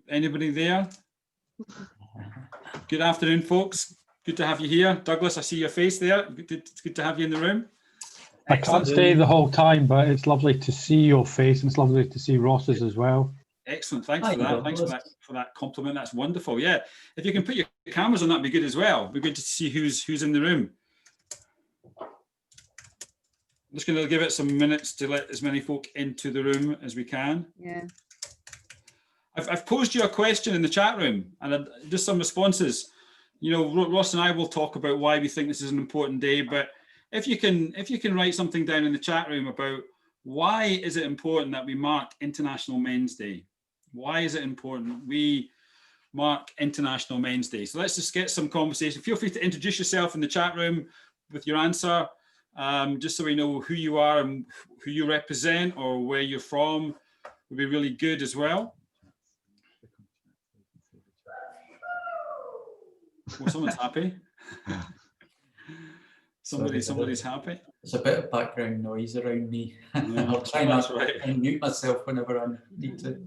Anybody there? Good afternoon, folks. Good to have you here. Douglas, I see your face there. It's good to have you in the room. I can't stay the whole time, but it's lovely to see your face, and it's lovely to see Ross's as well. Excellent. Thanks for that. Thanks for that compliment. That's wonderful. Yeah. If you can put your cameras on, that'd be good as well. It'd be good to see who's in the room. I'm just going to give it some minutes to let as many folk into the room as we can. Yeah. I've posed you a question in the chat room, and just some responses. You know, Ross and I will talk about why we think this is an important day, but if you can write something down in the chat room about why is it important that we mark International Men's Day? Why is it important we mark International Men's Day? So let's just get some conversation. Feel free to introduce yourself in the chat room with your answer, just so we know who you are and who you represent or where you're from. Would be really good as well. Well, someone's happy. Somebody's happy. There's a bit of background noise around me. I'll try not to mute myself whenever I need to.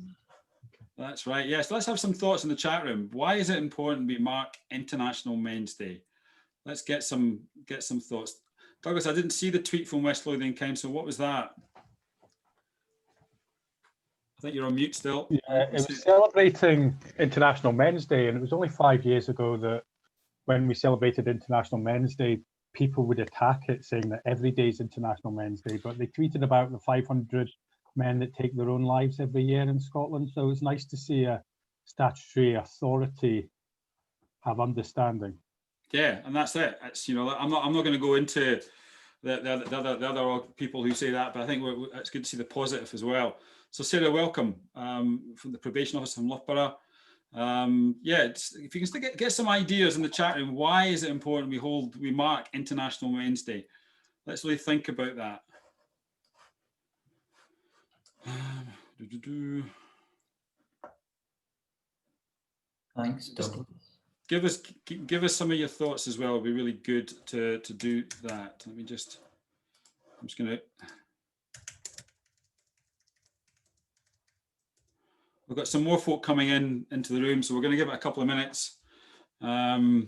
That's right. Yes, let's have some thoughts in the chat room. Why is it important we mark International Men's Day? Let's get some thoughts. Douglas, I didn't see the tweet from West Lothian Council. What was that? I think you're on mute still. Yeah, it was celebrating International Men's Day, and it was only 5 years ago that when we celebrated International Men's Day, people would attack it, saying that every day is International Men's Day, but they tweeted about the 500 men that take their own lives every year in Scotland. So it's nice to see a statutory authority have understanding. Yeah, and that's it. It's, you know, I'm not going to go into the other people who say that, but I think it's good to see the positive as well. So Sarah, welcome from the probation office from Loughborough. Yeah, if you can still get some ideas in the chat room, why is it important we mark International Men's Day? Let's really think about that. Thanks, Doug. Give us some of your thoughts as well. It'd be really good to do that. Let me just. I'm just going to. We've got some more folk coming into the room, so we're going to give it a couple of minutes. That's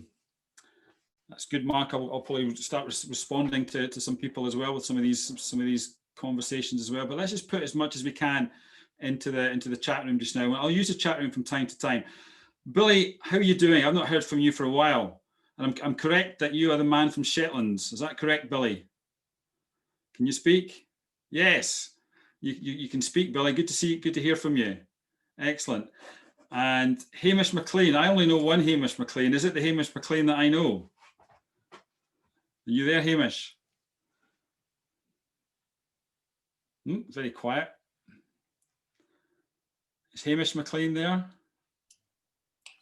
good, Mark. I'll probably start responding to some people as well with some of these conversations as well. But let's just put as much as we can into the chat room just now. I'll use the chat room from time to time. Billy, how are you doing? I've not heard from you for a while, and I'm correct that you are the man from Shetlands. Is that correct, Billy? Can you speak? Yes, you can speak, Billy. Good to see you. Good to hear from you. Excellent. And Hamish McLean, I only know one Hamish McLean. Is it the Hamish McLean that I know? Are you there, Hamish? Very quiet. Is Hamish McLean there?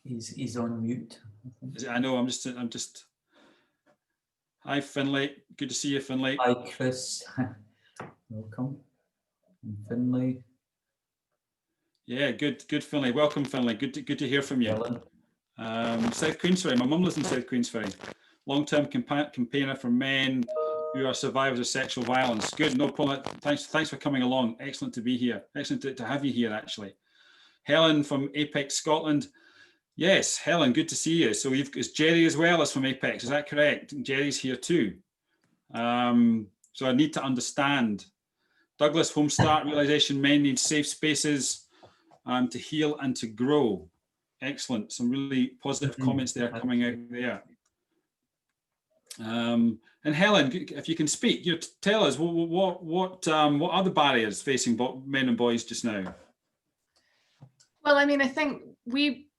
He's on mute. I know. I'm just. Hi, Finlay. Good to see you, Finlay. Hi, Chris. Welcome, Finlay. Yeah, good, Finlay. Welcome, Finlay. Good to hear from you. South Queensferry. My mum lives in South Queensferry. Long-term campaigner for men who are survivors of sexual violence. Good, no problem. Thanks for coming along. Excellent to be here. Excellent to have you here, actually. Helen from Apex Scotland. Yes, Helen, good to see you. So it's Jerry as well as from Apex. Is that correct? Jerry's here too. So I need to understand. Douglas, home start realization men need safe spaces to heal and to grow. Excellent. Some really positive comments there coming out there. And Helen, if you can speak, tell us what are the barriers facing men and boys just now? Well, I mean, I think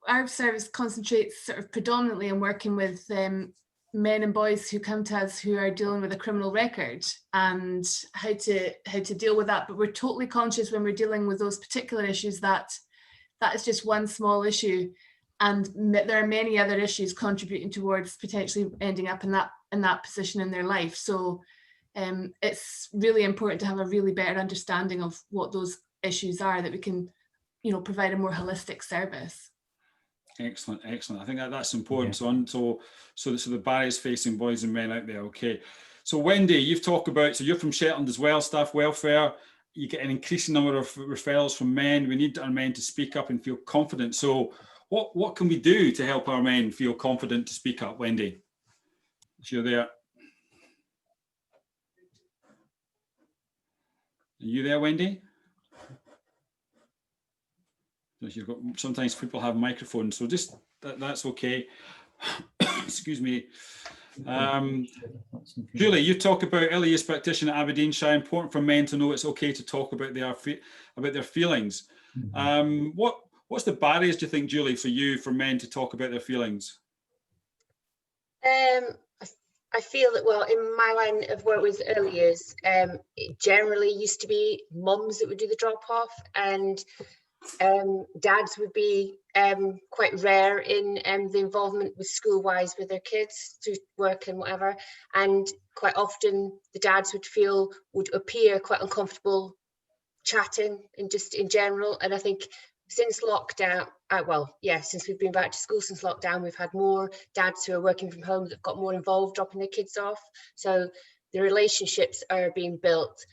our service concentrates sort of predominantly on working with men and boys who come to us who are dealing with a criminal record and how to deal with that. But we're totally conscious when we're dealing with those particular issues that is just one small issue, and there are many other issues contributing towards potentially ending up in that position in their life. So it's really important to have a really better understanding of what those issues are, that we can, provide a more holistic service. Excellent. I think that's important. Yeah. So the barriers facing boys and men out there. Okay. So Wendy, you've talked about, so you're from Shetland as well, staff welfare. you get an increasing number of referrals from men. We need our men to speak up and feel confident. So what can we do to help our men feel confident to speak up, Wendy? If you're there. Are you there, Wendy? Sometimes people have microphones, so just that's okay. Excuse me. Julie, you talk about early years practitioner at Aberdeenshire. Important for men to know it's okay to talk about their feelings. What's the barriers, do you think, Julie, for men to talk about their feelings? I feel that, well, in my line of work with early years, it generally used to be mums that would do the drop off, and dads would be quite rare in the involvement with school-wise with their kids through work and whatever. And quite often the dads would appear quite uncomfortable chatting and just in general. And I think since lockdown, since we've been back to school since lockdown, we've had more dads who are working from home that got more involved dropping their kids off. So the relationships are being built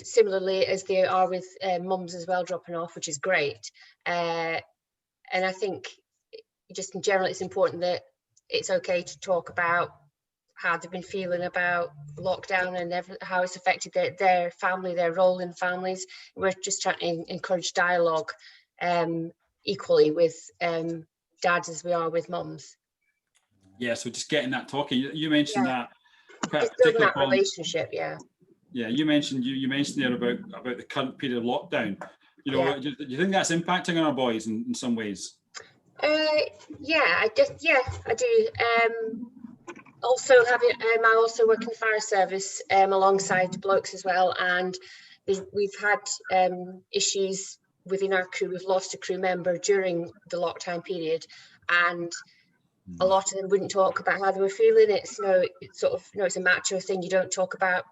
similarly as they are with mums as well, dropping off, which is great. And I think just in general, it's important that it's okay to talk about how they've been feeling about lockdown and how it's affected their family, their role in families. We're just trying to encourage dialogue equally with dads as we are with mums. Yeah, so just getting that talking. You mentioned that. Just building that relationship, yeah. Yeah, you mentioned there about the current period of lockdown. You know, do you think that's impacting on our boys in some ways? I do. Also I also work in the fire service alongside blokes as well, and we've had issues within our crew. We've lost a crew member during the lockdown period, and a lot of them wouldn't talk about how they were feeling. It's it's a macho thing. You don't talk about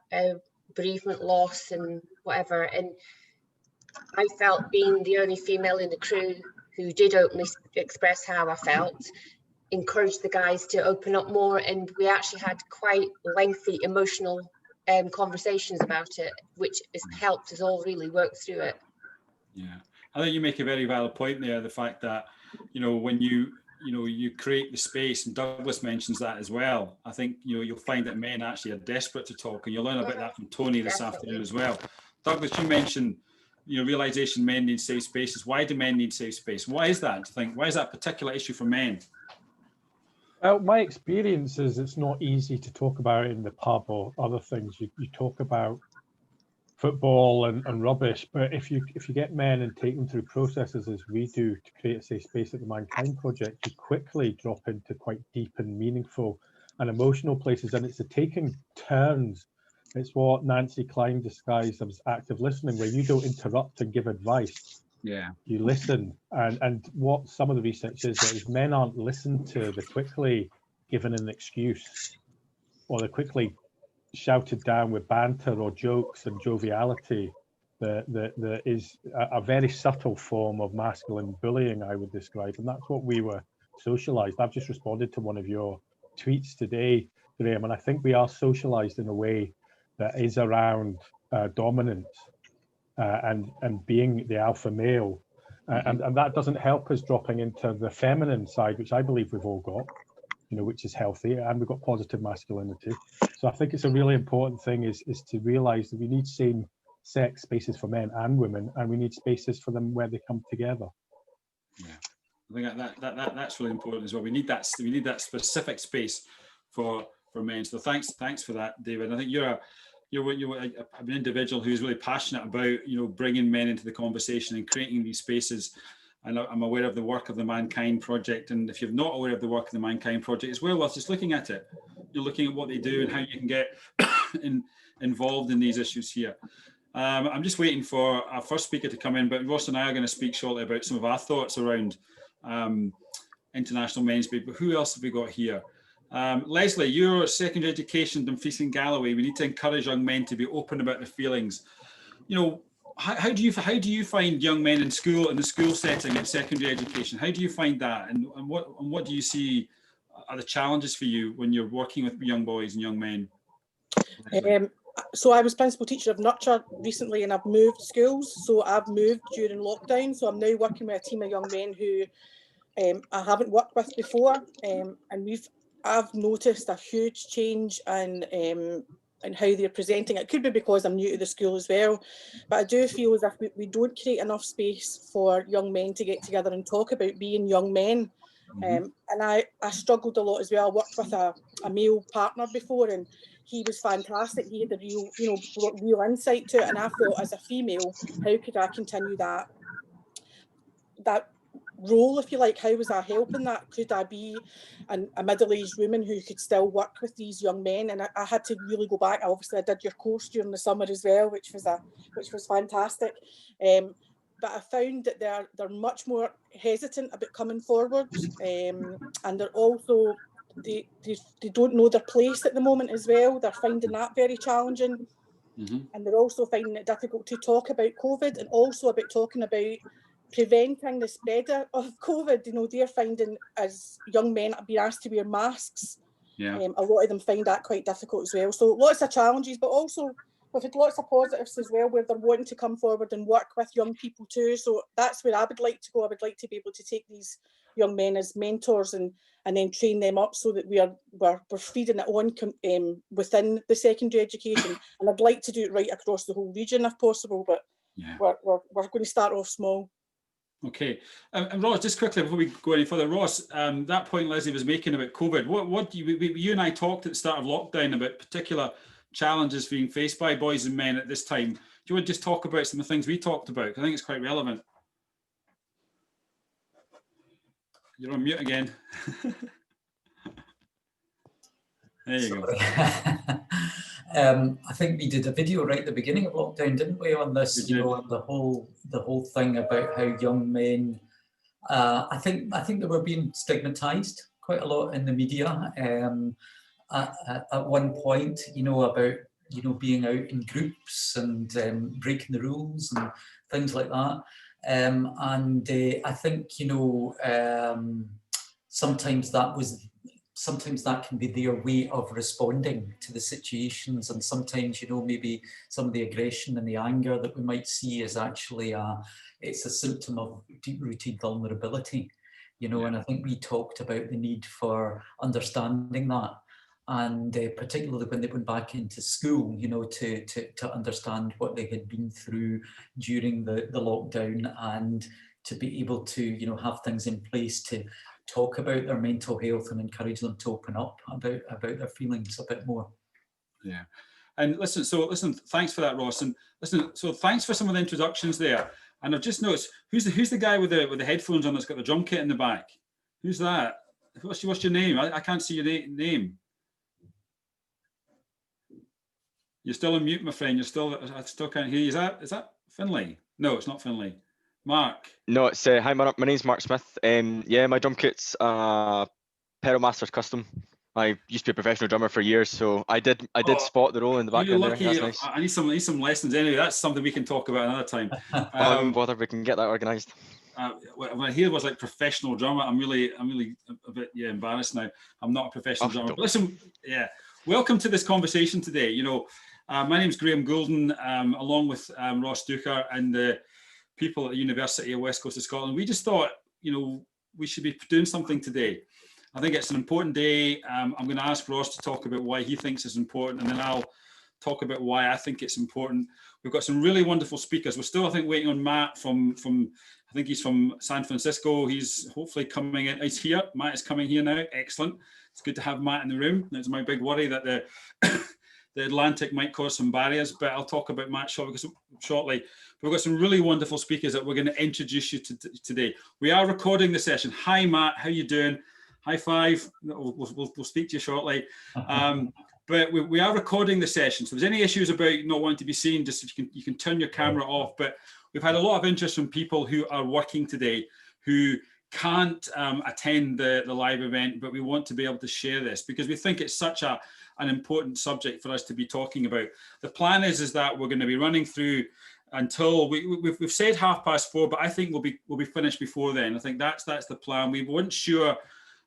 bereavement, loss, and whatever. And I felt, being the only female in the crew who did openly express how I felt, encouraged the guys to open up more, and we actually had quite lengthy emotional conversations about it, which has helped us all really work through it. Yeah, I think you make a very valid point there, the fact that, you know, when you create the space, and Douglas mentions that as well. I think, you'll find that men actually are desperate to talk, and you'll learn about that from Toni this afternoon as well. Douglas, you mentioned, realization men need safe spaces. Why do men need safe space? Why is that, do you think? Why is that a particular issue for men? Well, my experience is it's not easy to talk about it in the pub or other things. You talk about football and rubbish, but if you get men and take them through processes as we do to create a safe space at the Mankind Project, you quickly drop into quite deep and meaningful and emotional places, and it's taking turns. It's what Nancy Klein describes as active listening, where you don't interrupt and give advice. Yeah, you listen, and what some of the research is that if men aren't listened to, they're quickly given an excuse, or they're quickly shouted down with banter or jokes and joviality. That is a very subtle form of masculine bullying, I would describe, and that's what we were socialized. I've just responded to one of your tweets today, Graham, and I think we are socialized in a way that is around dominance and being the alpha male, and that doesn't help us dropping into the feminine side, which I believe we've all got, which is healthy, and we've got positive masculinity. So I think it's a really important thing is to realize that we need same sex spaces for men and women, and we need spaces for them where they come together. Yeah, I think that's really important as well. We need that specific space for men. So thanks for that, David. I think you're an individual who's really passionate about bringing men into the conversation and creating these spaces. And I'm aware of the work of the Mankind Project, and if you're not aware of the work of the Mankind Project, it's well worth just looking at it. You're looking at what they do and how you can get involved in these issues here. I'm just waiting for our first speaker to come in, but Ross and I are going to speak shortly about some of our thoughts around International Men's Day. But who else have we got here? Leslie, your secondary education, Dumfries and Galloway. We need to encourage young men to be open about their feelings. How do you find young men in the school setting in secondary education? How do you find that, and what do you see are the challenges for you when you're working with young boys and young men? So I was principal teacher of nurture recently, and I've moved schools. So I've moved during lockdown. So I'm now working with a team of young men who I haven't worked with before, and I've noticed a huge change in how they're presenting. It could be because I'm new to the school as well, but I do feel as if we don't create enough space for young men to get together and talk about being young men. And I struggled a lot as well. I worked with a male partner before, and he was fantastic. He had a real, real insight to it. And I felt as a female, how could I continue that role, if you like? How was I helping that? Could I be a middle-aged woman who could still work with these young men? And I had to really go back. I did your course during the summer as well, which was fantastic. But I found that they're much more hesitant about coming forward, and they're also they don't know their place at the moment as well. They're finding that very challenging, and they're also finding it difficult to talk about COVID, and also about talking about preventing the spread of COVID. They're finding, as young men, being asked to wear masks. A lot of them find that quite difficult as well. So lots of challenges, but also we've had lots of positives as well, where they're wanting to come forward and work with young people too. So that's where I would like to go. I would like to be able to take these young men as mentors and then train them up so that we're feeding it on within the secondary education. And I'd like to do it right across the whole region if possible, but we're going to start off small. Okay, and Ross, just quickly before we go any further, Ross, that point Leslie was making about COVID, what do you and I talked at the start of lockdown about particular challenges being faced by boys and men at this time. Do you want to just talk about some of the things we talked about? I think it's quite relevant. You're on mute again. There you go. I think we did a video right at the beginning of lockdown, didn't we, on this? The whole thing about how young men. I think they were being stigmatized quite a lot in the media. At one point, about being out in groups and breaking the rules and things like that. And I think sometimes that can be their way of responding to the situations, and sometimes maybe some of the aggression and the anger that we might see is actually it's a symptom of deep-rooted vulnerability, and I think we talked about the need for understanding that, and particularly when they went back into school, to understand what they had been through during the lockdown, and to be able to have things in place to talk about their mental health and encourage them to open up about their feelings a bit more. Yeah, and listen, thanks for that, Ross, and listen, so thanks for some of the introductions there. And I've just noticed, who's the guy with the headphones on that's got the drum kit in the back? Who's that? What's your name? I can't see your name. You're still on mute, my friend. I still can't hear you. Is that Finlay? No, it's not Finlay. Mark. No, it's hi. My name's Mark Smith. My drum kit's Pedal Masters custom. I used to be a professional drummer for years, so I did spot the role in the background there. That's nice. I need some lessons anyway. That's something we can talk about another time. Don't bother, we can get that organised. When I hear it was like professional drummer, I'm really a bit embarrassed now. I'm not a professional drummer. But listen, welcome to this conversation today. My name's Graham Goulden, along with Ross Deuchar and the people at the University of West Coast of Scotland. We just thought, we should be doing something today. I think it's an important day. I'm going to ask Ross to talk about why he thinks it's important, and then I'll talk about why I think it's important. We've got some really wonderful speakers. We're still, I think, waiting on Matt from I think he's from San Francisco. He's hopefully coming in. He's here. Matt is coming here now. Excellent. It's good to have Matt in the room. It's my big worry that the Atlantic might cause some barriers, but I'll talk about Matt shortly. We've got some really wonderful speakers that we're going to introduce you to today. We are recording the session. Hi, Matt. How you doing? High five. We'll speak to you shortly. But we are recording the session. So if there's any issues about not wanting to be seen, just if you can turn your camera off. But we've had a lot of interest from people who are working today who can't attend the live event, but we want to be able to share this because we think it's such an important subject for us to be talking about. The plan is that we're going to be running through until we've said 4:30, but I think we'll be finished before then. I think that's the plan. We weren't sure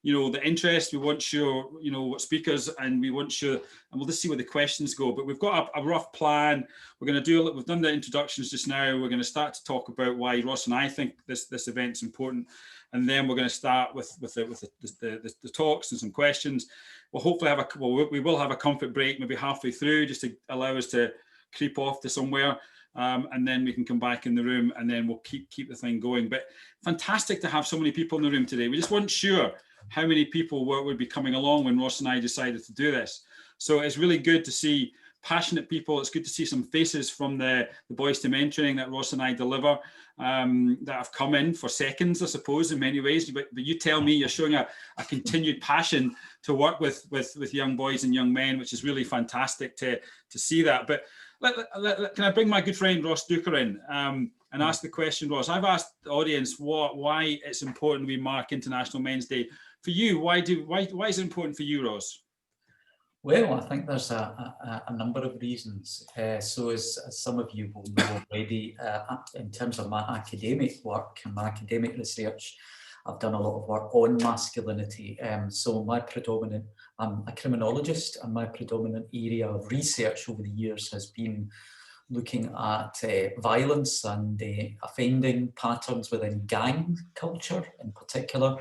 you know, the interest. We want sure, you know, what speakers, and we want sure, and we'll just see where the questions go. But we've got a rough plan. We're going to do, we've done the introductions just now. We're going to start to talk about why Ross and I think this event's important. And then we're going to start with the talks and some questions. We'll hopefully have we will have a comfort break maybe halfway through, just to allow us to creep off to somewhere. And then we can come back in the room, and then we'll keep the thing going. But fantastic to have so many people in the room today. We just weren't sure how many people would be coming along when Ross and I decided to do this. So it's really good to see passionate people. It's good to see some faces from the Boys to Mentoring that Ross and I deliver, that have come in for seconds, I suppose, in many ways. But you tell me, you're showing a continued passion to work with young boys and young men, which is really fantastic to see that. But can I bring my good friend Ross Deuchar in and ask the question, Ross? I've asked the audience why it's important we mark International Men's Day. For you, why is it important for you, Ross? Well, I think there's a number of reasons. So as some of you will know already, in terms of my academic work and my academic research, I've done a lot of work on masculinity. So I'm a criminologist, and my predominant area of research over the years has been looking at violence and offending patterns within gang culture in particular.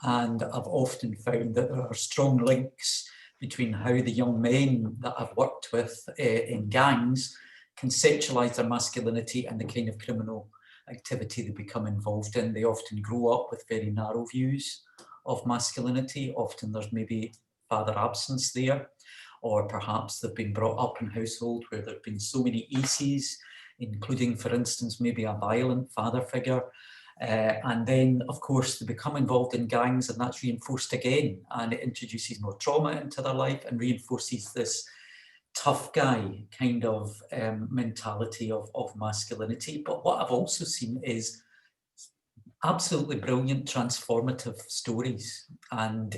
And I've often found that there are strong links between how the young men that I've worked with in gangs conceptualise their masculinity and the kind of criminal activity they become involved in. They often grow up with very narrow views of masculinity. Often there's maybe father absence there, or perhaps they've been brought up in a household where there have been so many aces, including, for instance, maybe a violent father figure. And then, of course, they become involved in gangs, and that's reinforced again, and it introduces more trauma into their life and reinforces this tough guy kind of mentality of masculinity. But what I've also seen is absolutely brilliant transformative stories and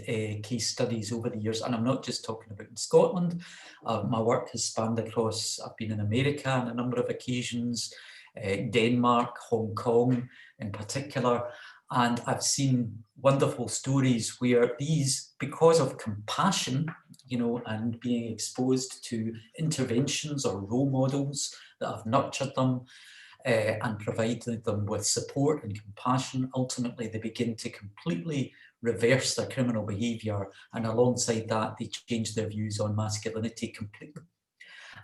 case studies over the years. And I'm not just talking about in Scotland. My work has spanned across, I've been in America on a number of occasions, Denmark, Hong Kong in particular. And I've seen wonderful stories where these, because of compassion, you know, and being exposed to interventions or role models that have nurtured them and provided them with support and compassion, ultimately they begin to completely reverse their criminal behaviour, and alongside that they change their views on masculinity completely,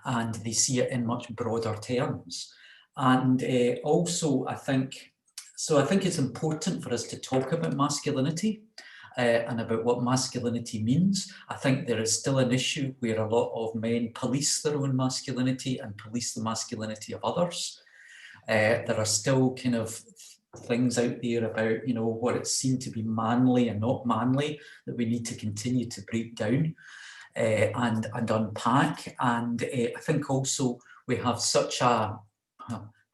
and they see it in much broader terms. And also I think it's important for us to talk about masculinity and about what masculinity means. I think there is still an issue where a lot of men police their own masculinity and police the masculinity of others. There are still kind of things out there about, you know, what it's seen to be manly and not manly that we need to continue to break down and unpack. And I think also we have such a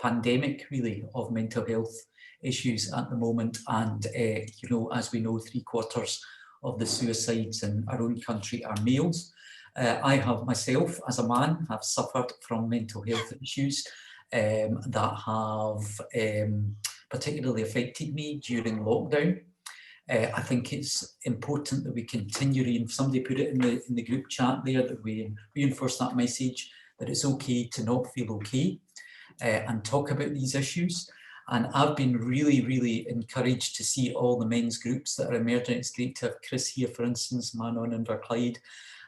pandemic really of mental health issues at the moment, and you know, as we know, 3/4 of the suicides in our own country are males. I have myself, as a man, have suffered from mental health issues that have particularly affected me during lockdown. I think it's important that we continue, somebody put it in the group chat there, that we reinforce that message, that it's okay to not feel okay, and talk about these issues. And I've been really, really encouraged to see all the men's groups that are emerging. It's great to have Chris here, for instance, man on Inverclyde.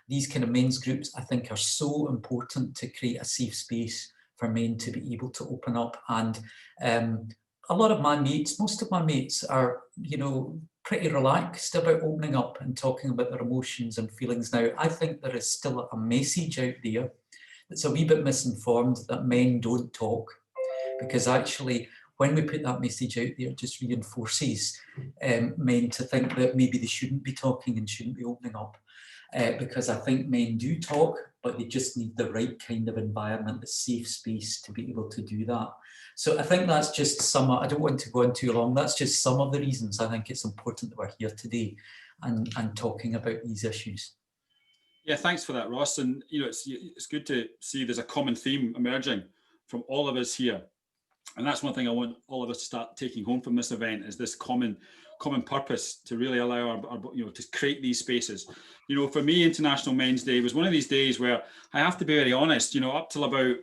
These kind of men's groups, I think, are so important to create a safe space for men to be able to open up. And a lot of my mates, most of my mates are, you know, pretty relaxed about opening up and talking about their emotions and feelings now. I think there is still a message out there that's a wee bit misinformed, that men don't talk, because actually when we put that message out there, it just reinforces men to think that maybe they shouldn't be talking and shouldn't be opening up. Because I think men do talk, but they just need the right kind of environment, the safe space to be able to do that. So I think that's just some, I don't want to go on too long, that's just some of the reasons I think it's important that we're here today and talking about these issues. Yeah, thanks for that, Ross. And you know, it's good to see there's a common theme emerging from all of us here. And that's one thing I want all of us to start taking home from this event, is this common purpose to really allow our to create these spaces. For me, International Men's Day was one of these days where I have to be very honest, up till about,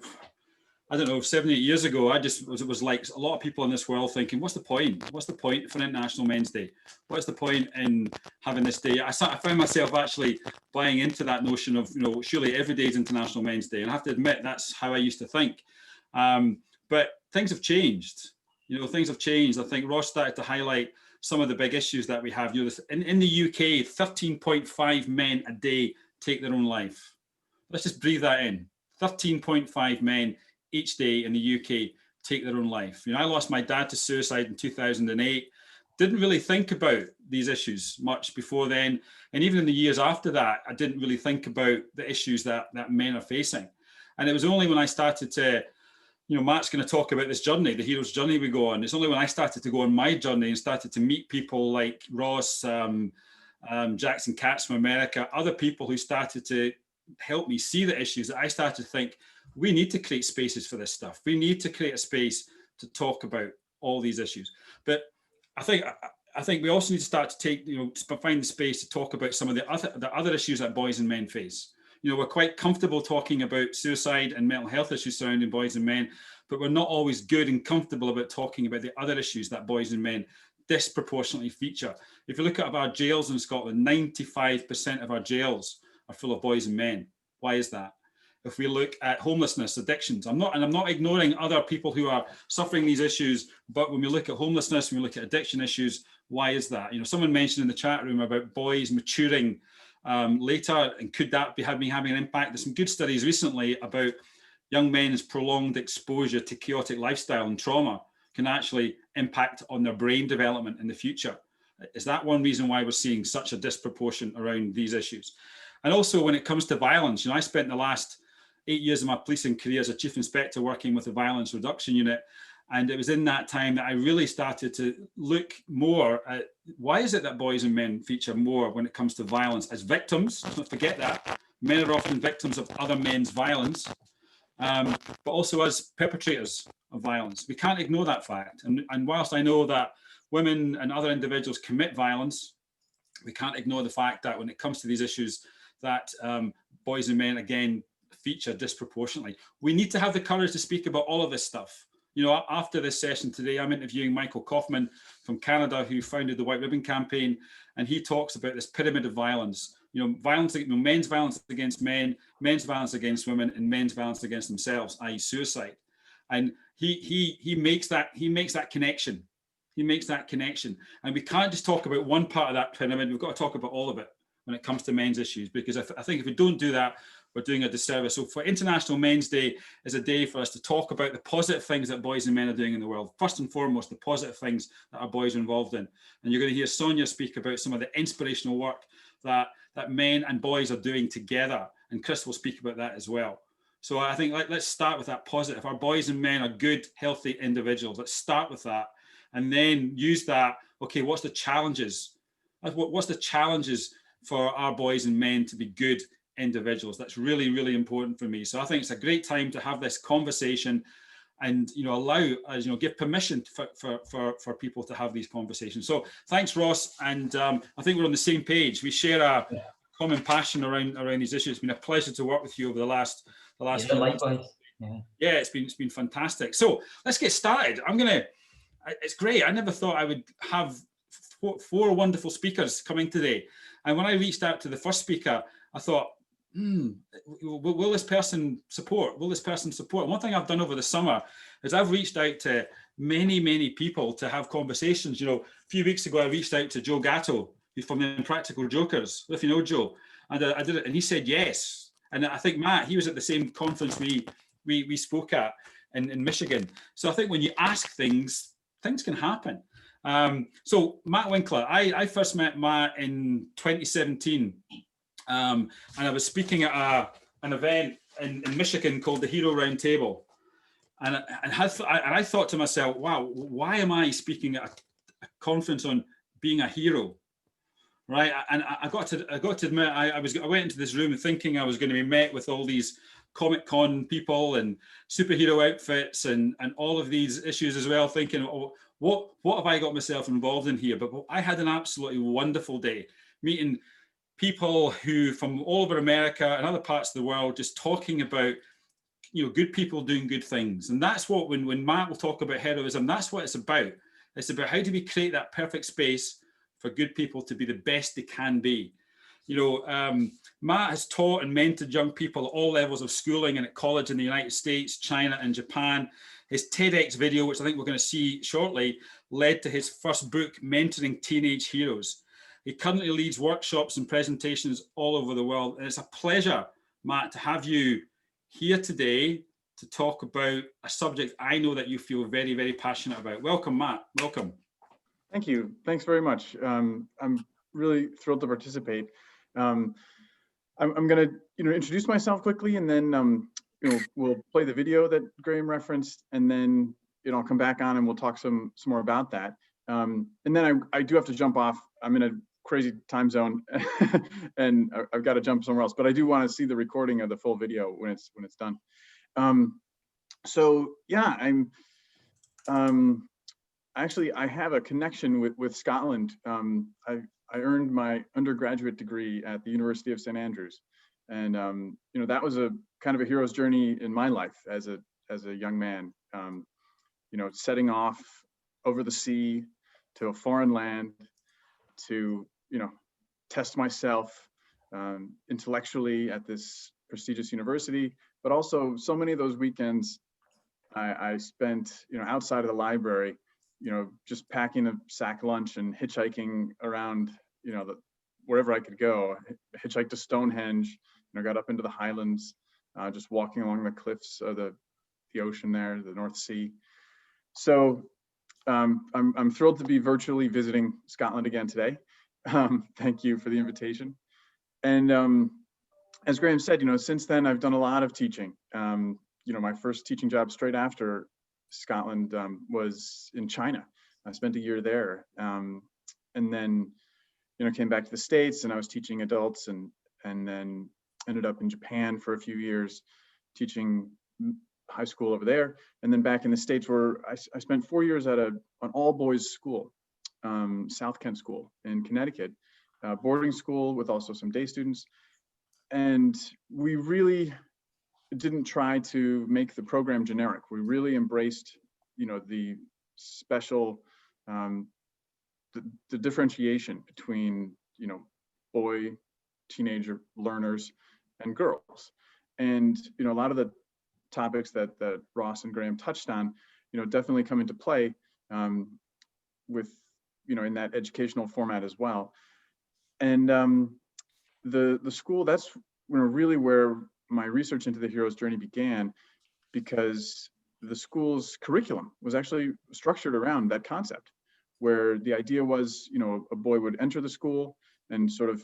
I don't know, 7, 8 years ago, it was like a lot of people in this world thinking, what's the point? What's the point for International Men's Day? What's the point in having this day? I found myself actually buying into that notion of, surely every day is International Men's Day. And I have to admit, that's how I used to think. But things have changed. Things have changed. I think Ross started to highlight some of the big issues that we have. In the UK, 13.5 men a day take their own life. Let's just breathe that in. 13.5 men each day in the UK take their own life. I lost my dad to suicide in 2008. Didn't really think about these issues much before then. And even in the years after that, I didn't really think about the issues that men are facing. And it was only when I started to, Matt's going to talk about this journey, the hero's journey we go on. It's only when I started to go on my journey and started to meet people like Ross, Jackson Katz from America, other people who started to help me see the issues, that I started to think, we need to create spaces for this stuff. We need to create a space to talk about all these issues. But I think we also need to start to find the space to talk about some of the other issues that boys and men face. We're quite comfortable talking about suicide and mental health issues surrounding boys and men, but we're not always good and comfortable about talking about the other issues that boys and men disproportionately feature. If you look at our jails in Scotland, 95% of our jails are full of boys and men. Why is that? If we look at homelessness, addictions, I'm not ignoring other people who are suffering these issues, but when we look at homelessness, when we look at addiction issues, why is that? Someone mentioned in the chat room about boys maturing later, and could that be having an impact? There's some good studies recently about young men's prolonged exposure to chaotic lifestyle and trauma can actually impact on their brain development in the future. Is that one reason why we're seeing such a disproportion around these issues? And also when it comes to violence, I spent the last 8 years of my policing career as a chief inspector working with the violence reduction unit. And it was in that time that I really started to look more at why is it that boys and men feature more when it comes to violence as victims. Don't forget that. Men are often victims of other men's violence, but also as perpetrators of violence. We can't ignore that fact. And whilst I know that women and other individuals commit violence, we can't ignore the fact that when it comes to these issues that boys and men, again, feature disproportionately. We need to have the courage to speak about all of this stuff. After this session today, I'm interviewing Michael Kaufman from Canada, who founded the White Ribbon Campaign, and he talks about this pyramid of violence. Violence, men's violence against men, men's violence against women, and men's violence against themselves, i.e., suicide. And he makes that connection. He makes that connection, and we can't just talk about one part of that pyramid. We've got to talk about all of it when it comes to men's issues, because I think if we don't do that, we're doing a disservice. So for International Men's Day is a day for us to talk about the positive things that boys and men are doing in the world. First and foremost, the positive things that our boys are involved in. And you're going to hear Sonia speak about some of the inspirational work that men and boys are doing together. And Chris will speak about that as well. So I think let's start with that positive. Our boys and men are good, healthy individuals. Let's start with that. And then use that, okay, what's the challenges? What's the challenges for our boys and men to be good individuals? That's really, really important for me. So I think it's a great time to have this conversation and, allow us, give permission for people to have these conversations. So thanks, Ross. And I think we're on the same page. We share a common passion around these issues. It's been a pleasure to work with you over the last few months. Yeah, it's been fantastic. So let's get started. It's great. I never thought I would have four wonderful speakers coming today. And when I reached out to the first speaker, I thought, will this person support? Will this person support? One thing I've done over the summer is I've reached out to many, many people to have conversations. A few weeks ago, I reached out to Joe Gatto, who's from the Impractical Jokers, if you know Joe. And I did it, and he said yes. And I think Matt, he was at the same conference we spoke at in Michigan. So I think when you ask things can happen. So Matt Winkler, I first met Matt in 2017, and I was speaking at an event in Michigan called the Hero Roundtable, and I thought to myself, wow, why am I speaking at a conference on being a hero, right? And I got to admit, I went into this room thinking I was going to be met with all these Comic-Con people and superhero outfits and all of these issues as well, thinking, oh, what have I got myself involved in here? But I had an absolutely wonderful day meeting people who from all over America and other parts of the world, just talking about, you know, good people doing good things. And that's what, when Matt will talk about heroism, that's what it's about. It's about how do we create that perfect space for good people to be the best they can be. You know, Matt has taught and mentored young people at all levels of schooling and at college in the United States, China and Japan. His TEDx video, which I think we're going to see shortly, led to his first book, Mentoring Teenage Heroes. He currently leads workshops and presentations all over the world. And it's a pleasure, Matt, to have you here today to talk about a subject I know that you feel very, very passionate about. Welcome, Matt. Welcome. Thank you. Thanks very much. I'm really thrilled to participate. I'm going to, introduce myself quickly, and then we'll play the video that Graham referenced, and then I'll come back on and we'll talk some more about that. And then I do have to jump off. I'm in a crazy time zone, and I've got to jump somewhere else. But I do want to see the recording of the full video when it's done. So yeah, actually, I have a connection with Scotland. I earned my undergraduate degree at the University of St. Andrews, and that was a kind of a hero's journey in my life as a young man. Setting off over the sea to a foreign land to test myself intellectually at this prestigious university, but also so many of those weekends I spent outside of the library, just packing a sack lunch and hitchhiking around, wherever I could go. Hitchhiked to Stonehenge, got up into the Highlands, just walking along the cliffs of the ocean there, the North Sea. So I'm thrilled to be virtually visiting Scotland again today. Thank you for the invitation. And as Graham said, since then I've done a lot of teaching. My first teaching job straight after Scotland was in China. I spent a year there, and then came back to the States, and I was teaching adults, and then ended up in Japan for a few years teaching high school over there, and then back in the States where I spent 4 years at an all-boys school, South Kent School in Connecticut, boarding school with also some day students. And we really didn't try to make the program generic. We really embraced, the special, the differentiation between, boy, teenager learners and girls. And, a lot of the topics that Ross and Graham touched on, definitely come into play with, in that educational format as well. And the school, that's really where my research into the hero's journey began, because the school's curriculum was actually structured around that concept, where the idea was, a boy would enter the school and sort of,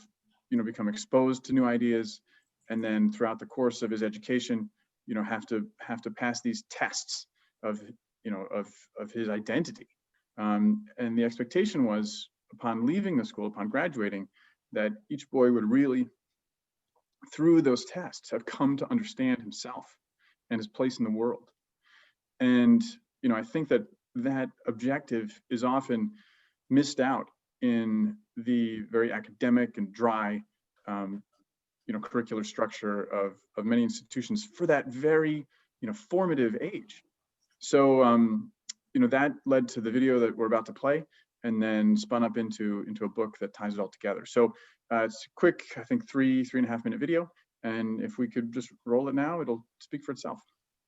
become exposed to new ideas, and then throughout the course of his education, have to pass these tests of his identity. And the expectation was, upon leaving the school, upon graduating, that each boy would really, through those tests, have come to understand himself and his place in the world. And I think that objective is often missed out in the very academic and dry curricular structure of many institutions for that very formative age. So that led to the video that we're about to play, and then spun up into a book that ties it all together. So it's a quick, I think 3.5 minute video, and if we could just roll it now, it'll speak for itself.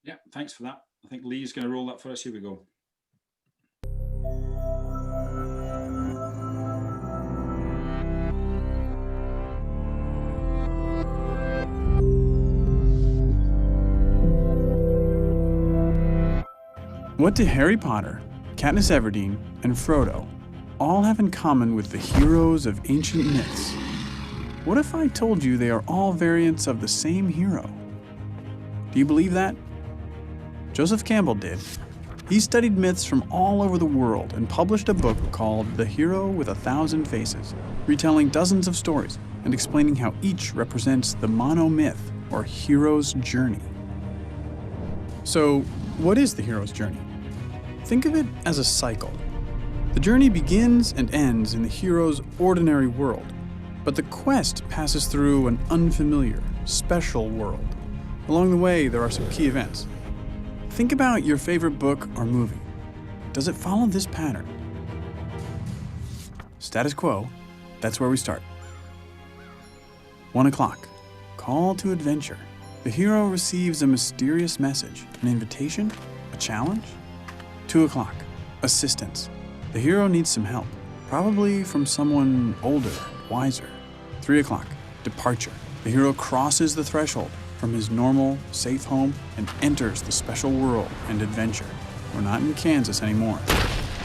Yeah, thanks for that. I think Lee's going to roll that for us. Here we go. What do Harry Potter, Katniss Everdeen, and Frodo all have in common with the heroes of ancient myths? What if I told you they are all variants of the same hero? Do you believe that? Joseph Campbell did. He studied myths from all over the world and published a book called The Hero with 1,000 Faces, retelling dozens of stories and explaining how each represents the monomyth or hero's journey. So, what is the hero's journey? Think of it as a cycle. The journey begins and ends in the hero's ordinary world, but the quest passes through an unfamiliar, special world. Along the way, there are some key events. Think about your favorite book or movie. Does it follow this pattern? Status quo, that's where we start. 1 o'clock, call to adventure. The hero receives a mysterious message, an invitation, a challenge. 2 o'clock, assistance. The hero needs some help, probably from someone older, wiser. 3 o'clock, departure. The hero crosses the threshold from his normal, safe home and enters the special world and adventure. We're not in Kansas anymore.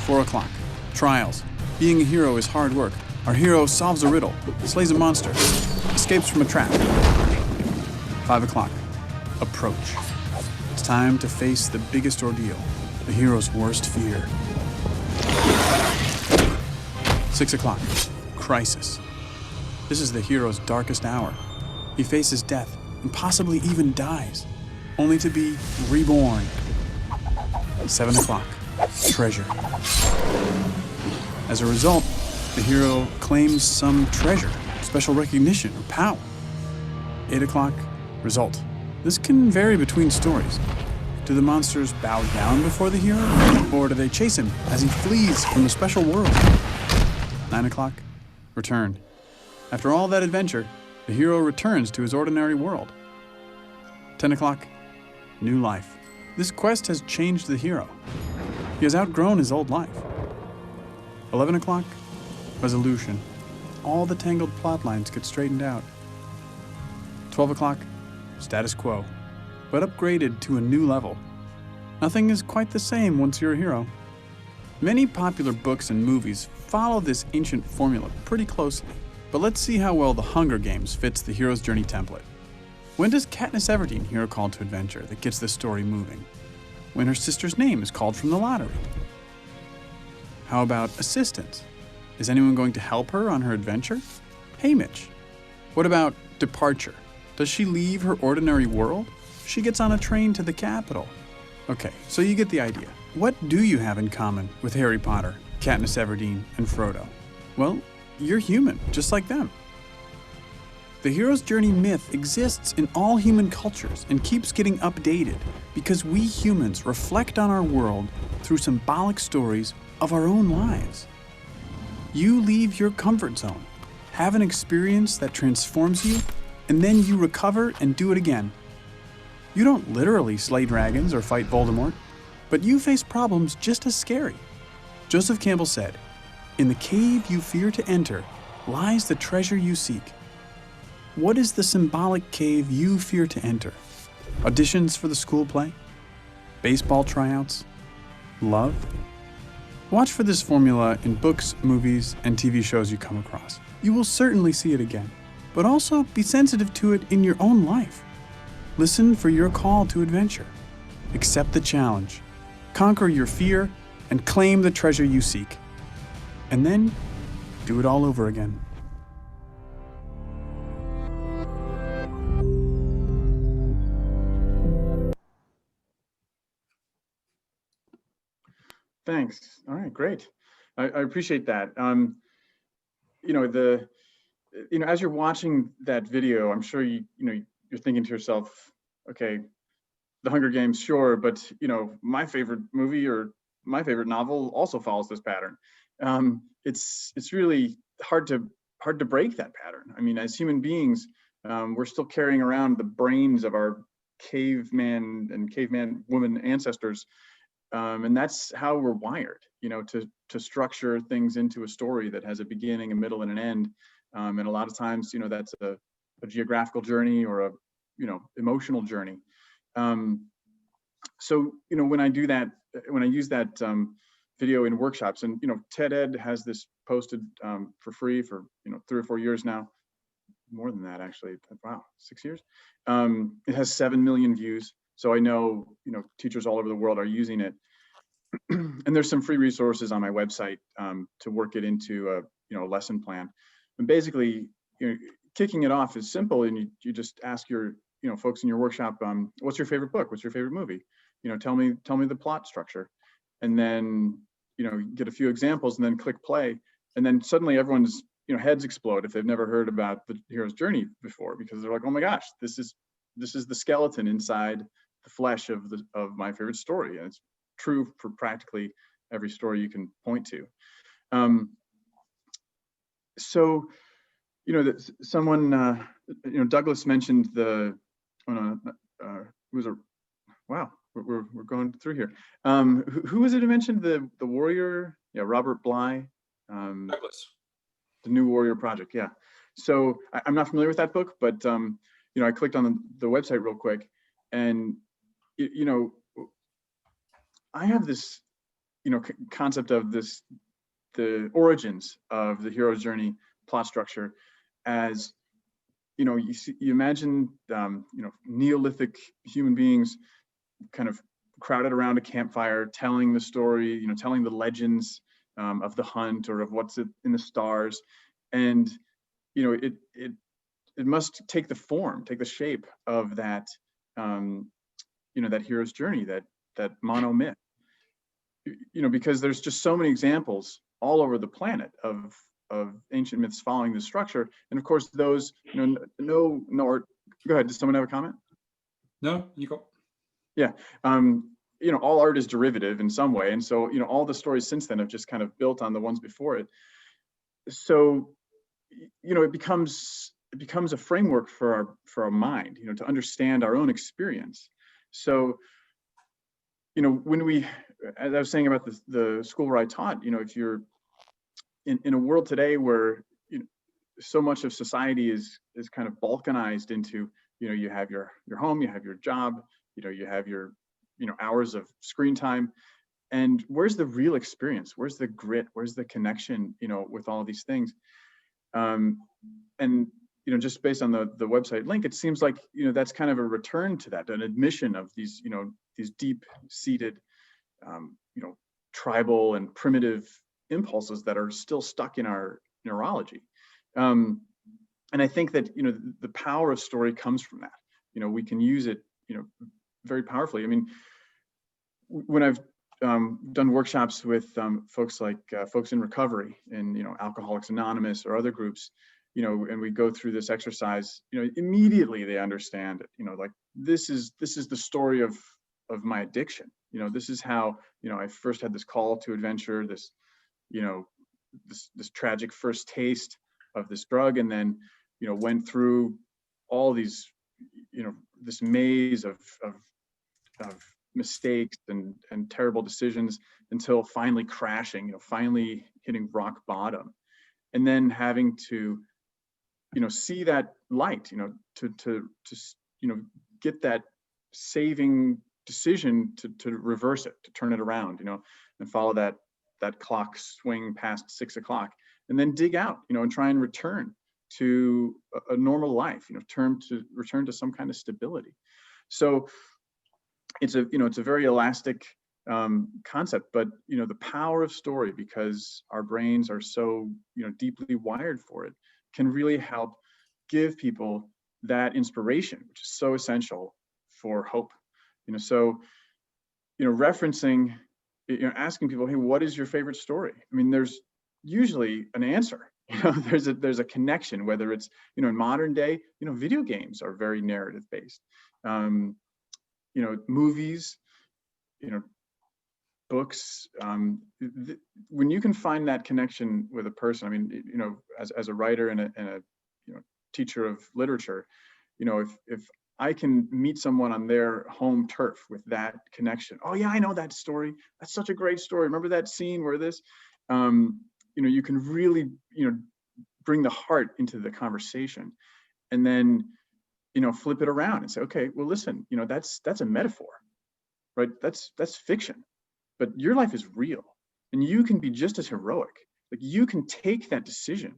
4 o'clock, trials. Being a hero is hard work. Our hero solves a riddle, slays a monster, escapes from a trap. 5 o'clock, approach. It's time to face the biggest ordeal, the hero's worst fear. 6 o'clock, crisis. This is the hero's darkest hour. He faces death and possibly even dies, only to be reborn. 7 o'clock, treasure. As a result, the hero claims some treasure, special recognition, or power. 8 o'clock, result. This can vary between stories. Do the monsters bow down before the hero, or do they chase him as he flees from the special world? 9 o'clock, return. After all that adventure, the hero returns to his ordinary world. 10 o'clock, new life. This quest has changed the hero. He has outgrown his old life. 11 o'clock, resolution. All the tangled plot lines get straightened out. 12 o'clock, status quo, but upgraded to a new level. Nothing is quite the same once you're a hero. Many popular books and movies follow this ancient formula pretty closely, but let's see how well The Hunger Games fits the hero's journey template. When does Katniss Everdeen hear a call to adventure that gets the story moving? When her sister's name is called from the lottery. How about assistance? Is anyone going to help her on her adventure? Hey, Mitch. What about departure? Does she leave her ordinary world? She gets on a train to the capital. Okay, so you get the idea. What do you have in common with Harry Potter, Katniss Everdeen, and Frodo? Well, you're human, just like them. The hero's journey myth exists in all human cultures and keeps getting updated because we humans reflect on our world through symbolic stories of our own lives. You leave your comfort zone, have an experience that transforms you, and then you recover and do it again. You don't literally slay dragons or fight Voldemort, but you face problems just as scary. Joseph Campbell said, "In the cave you fear to enter lies the treasure you seek." What is the symbolic cave you fear to enter? Auditions for the school play? Baseball tryouts? Love? Watch for this formula in books, movies, and TV shows you come across. You will certainly see it again, but also be sensitive to it in your own life. Listen for your call to adventure. Accept the challenge. Conquer your fear and claim the treasure you seek. And then do it all over again. Thanks. All right, great. I appreciate that. As you're watching that video, I'm sure you're thinking to yourself, okay, The Hunger Games, sure, but my favorite movie or my favorite novel also follows this pattern. It's really hard to break that pattern. I mean, as human beings, we're still carrying around the brains of our caveman and caveman woman ancestors. And that's how we're wired, to structure things into a story that has a beginning, a middle, and an end. And a lot of times, that's a geographical journey or a, emotional journey. So, when I do that, when I use that video in workshops, and, TED Ed has this posted for free for, 3 or 4 years now, more than that, actually, wow, 6 years. It has 7 million views. So I know, teachers all over the world are using it. And there's some free resources on my website to work it into a lesson plan. And basically, kicking it off is simple, and you just ask your folks in your workshop, what's your favorite book? What's your favorite movie? tell me the plot structure, and then get a few examples, and then click play, and then suddenly everyone's heads explode if they've never heard about the hero's journey before, because they're like, oh my gosh, this is the skeleton inside the flesh of my favorite story, and it's true for practically every story you can point to. So someone Douglas mentioned the wow, we're going through here. Who was it who mentioned the warrior? Yeah, Robert Bly. Douglas. The New Warrior Project. Yeah. So I'm not familiar with that book, but I clicked on the website real quick, and I have this concept of the origins of the hero's journey plot structure as you imagine Neolithic human beings kind of crowded around a campfire, telling the story, telling the legends of the hunt or of what's in the stars, and it must take the shape of that that hero's journey, that mono myth, because there's just so many examples all over the planet of ancient myths following this structure, and of course those go ahead. Does someone have a comment? No, you go. Yeah. All art is derivative in some way, and so all the stories since then have just kind of built on the ones before it. So it becomes a framework for our mind, to understand our own experience. So when we, as I was saying about the school where I taught, if you're in a world today where so much of society is kind of balkanized into you have your home, you have your job, you have your hours of screen time, and where's the real experience? Where's the grit? Where's the connection? With all of these things, and just based on the website link, it seems like that's kind of a return to that, an admission of these these deep-seated tribal and primitive impulses that are still stuck in our neurology, and I think that the power of story comes from that. We can use it very powerfully. I mean, when I've done workshops with folks like folks in recovery and Alcoholics Anonymous or other groups, and we go through this exercise, immediately they understand it. Like this is the story of my addiction. This is how I first had this call to adventure, this this tragic first taste of this drug, and then went through all these this maze of mistakes and terrible decisions until finally crashing, finally hitting rock bottom, and then having to see that light, to get that saving decision to reverse it, to turn it around, and follow that clock swing past 6 o'clock, and then dig out, and try and return to a normal life, return to some kind of stability. So it's a very elastic concept, but the power of story, because our brains are so deeply wired for it, can really help give people that inspiration, which is so essential for hope. So referencing, asking people, hey, what is your favorite story? I mean, there's usually an answer. There's a connection, whether it's in modern day, video games are very narrative based. Movies, books, when you can find that connection with a person, I mean, as a writer and a teacher of literature, if I can meet someone on their home turf with that connection, oh yeah, I know that story, that's such a great story, remember that scene where this, you can really bring the heart into the conversation, and then flip it around and say, okay, well listen, that's a metaphor, right? That's fiction, but your life is real, and you can be just as heroic. Like, you can take that decision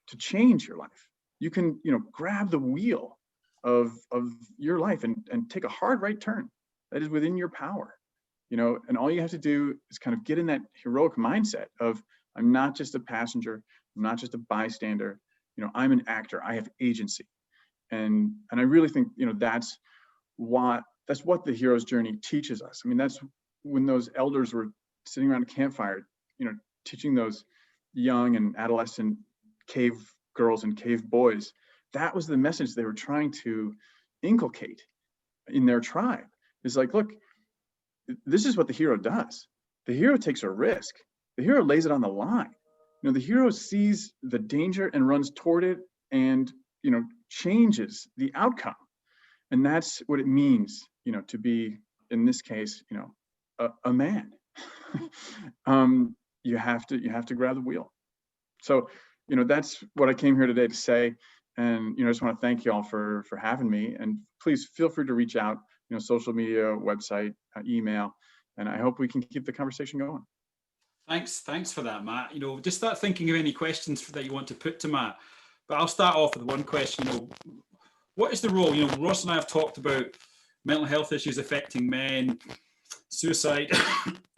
to change your life. You can grab the wheel of your life and take a hard right turn that is within your power, and all you have to do is kind of get in that heroic mindset of, I'm not just a passenger, I'm not just a bystander, I'm an actor, I have agency. And I really think, that's what that's what the hero's journey teaches us. I mean, that's when those elders were sitting around a campfire, you know, teaching those young and adolescent cave girls and cave boys. That was the message they were trying to inculcate in their tribe. It's like, look, this is what the hero does. The hero takes a risk. The hero lays it on the line. You know, the hero sees the danger and runs toward it and, you know, changes the outcome. And that's what it means, you know, to be, in this case, you know, a man. You have to grab the wheel. So, you know, that's what I came here today to say. And, you know, I just want to thank you all for having me. And please feel free to reach out, you know, social media, website, email, and I hope we can keep the conversation going. Thanks for that, Matt. You know, just start thinking of any questions that you want to put to Matt. But I'll start off with one question. You know, what is the role? You know, Ross and I have talked about mental health issues affecting men, suicide,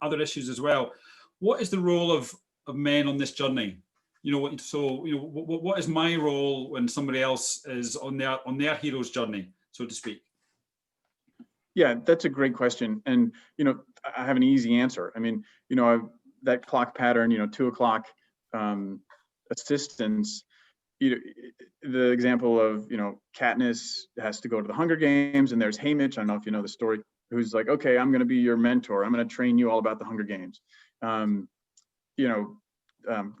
other issues as well. What is the role of men on this journey? You know, so you know, what is my role when somebody else is on their hero's journey, so to speak? Yeah, that's a great question, and you know, I have an easy answer. I mean, you know, that clock pattern, you know, 2 o'clock assistance. You know, the example of, you know, Katniss has to go to the Hunger Games, and there's Haymitch. I don't know if you know the story. Who's like, okay, I'm going to be your mentor. I'm going to train you all about the Hunger Games. You know,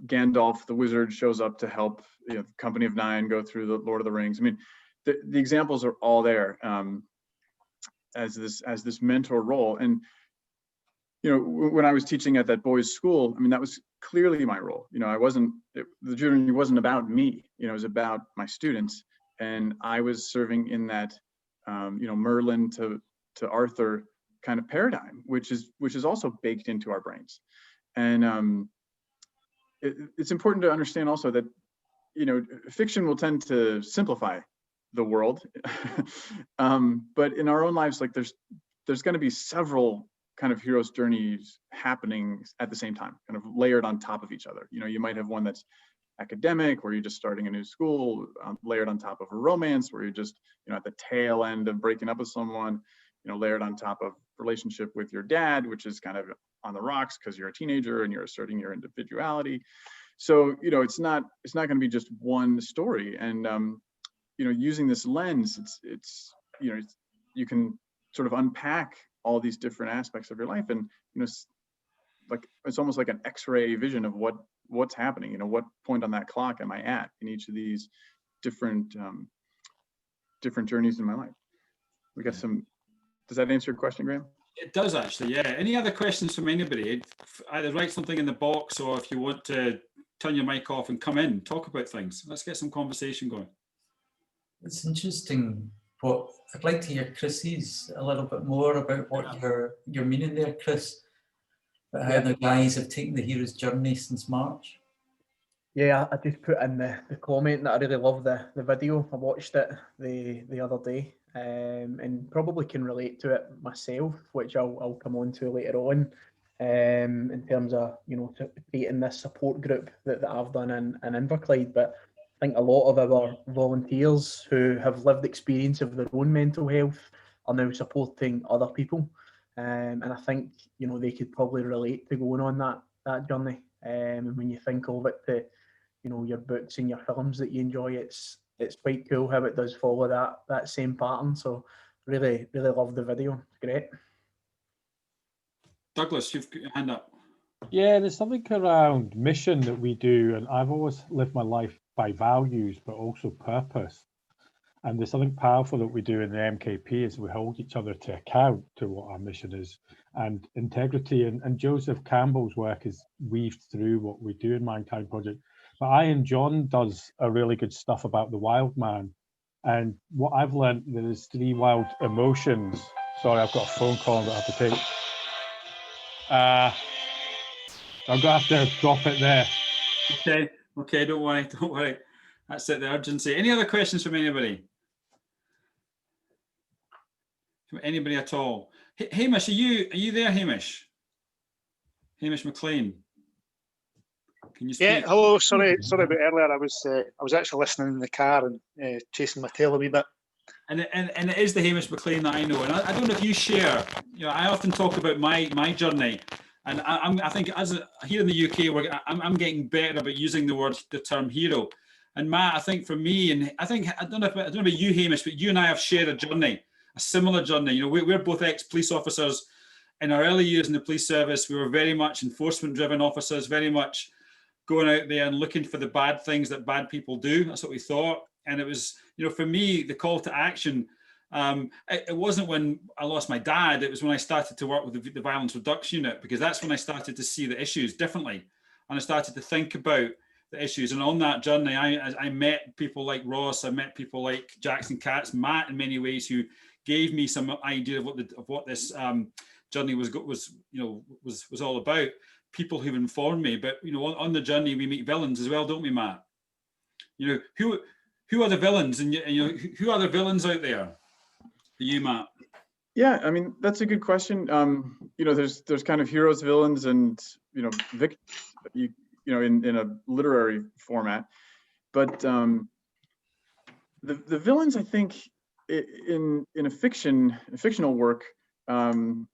Gandalf the wizard shows up to help, you know, the Company of Nine go through the Lord of the Rings. I mean, the examples are all there as this mentor role. And you know, when I was teaching at that boys' school, I mean, that was clearly my role. You know, the journey wasn't about me. You know, it was about my students, and I was serving in that, you know, Merlin to Arthur kind of paradigm, which is also baked into our brains. And it's important to understand also that, you know, fiction will tend to simplify the world, but in our own lives, like there's going to be several kind of hero's journeys happening at the same time, kind of layered on top of each other. You know, you might have one that's academic, where you're just starting a new school, layered on top of a romance, where you're just, you know, at the tail end of breaking up with someone, you know, layered on top of relationship with your dad, which is kind of on the rocks because you're a teenager and you're asserting your individuality. So, you know, it's not going to be just one story. And, you know, using this lens, it's you know, you can sort of unpack all these different aspects of your life, and you know, like it's almost like an X-ray vision of what's happening. You know, what point on that clock am I at in each of these different journeys in my life? We got some. Does that answer your question, Graham? It does actually. Yeah. Any other questions from anybody? Either write something in the box, or if you want to turn your mic off and come in, talk about things. Let's get some conversation going. It's interesting. What I'd like to hear Chris's a little bit more about what you're meaning there, Chris. About how the guys have taken the hero's journey since March. Yeah, I just put in the comment that I really love the video. I watched it the other day, and probably can relate to it myself, which I'll come on to later on, in terms of, you know, creating this support group that I've done in Inverclyde. But I think a lot of our volunteers who have lived experience of their own mental health are now supporting other people, and I think, you know, they could probably relate to going on that journey. And when you think of it, to, you know, your books and your films that you enjoy, it's quite cool how it does follow that same pattern. So really love the video. It's great. Douglas, you've got your hand up. Yeah, there's something around mission that we do, and I've always lived my life by values, but also purpose. And there's something powerful that we do in the MKP is we hold each other to account to what our mission is, and integrity. And Joseph Campbell's work is weaved through what we do in Mankind Project. But Ian John does a really good stuff about the wild man. And what I've learned, there's 3 wild emotions. Sorry, I've got a phone call I'm going to have to take. I'm going to have to drop it there. Okay, don't worry. That's it, the urgency. Any other questions from anybody? From anybody at all? Hamish, are you there, Hamish? Hamish McLean. Can you speak? Yeah, hello. Sorry about earlier. I was actually listening in the car and chasing my tail a wee bit. And it is the Hamish McLean that I know. And I don't know if you share, I often talk about my journey. And I think here in the UK, I'm getting better about using the term hero. And Matt, I think for me, and I don't know about you, Hamish, but you and I have shared a journey, a similar journey. We're both ex-police officers. In our early years in the police service, we were very much enforcement-driven officers, very much going out there and looking for the bad things that bad people do. That's what we thought. And it was, for me, the call to action, it wasn't when I lost my dad, it was when I started to work with the Violence Reduction Unit, because that's when I started to see the issues differently. And I started to think about the issues. And on that journey, I met people like Ross, I met people like Jackson Katz, Matt in many ways, who gave me some idea of what this journey was all about. People who've informed me. But on the journey we meet villains as well, don't we, Matt? Who are the villains, and who are the villains out there for you, Matt? Yeah, I mean, that's a good question. There's kind of heroes, villains, and victims, in a literary format. But the villains, I think, in a fictional work, tend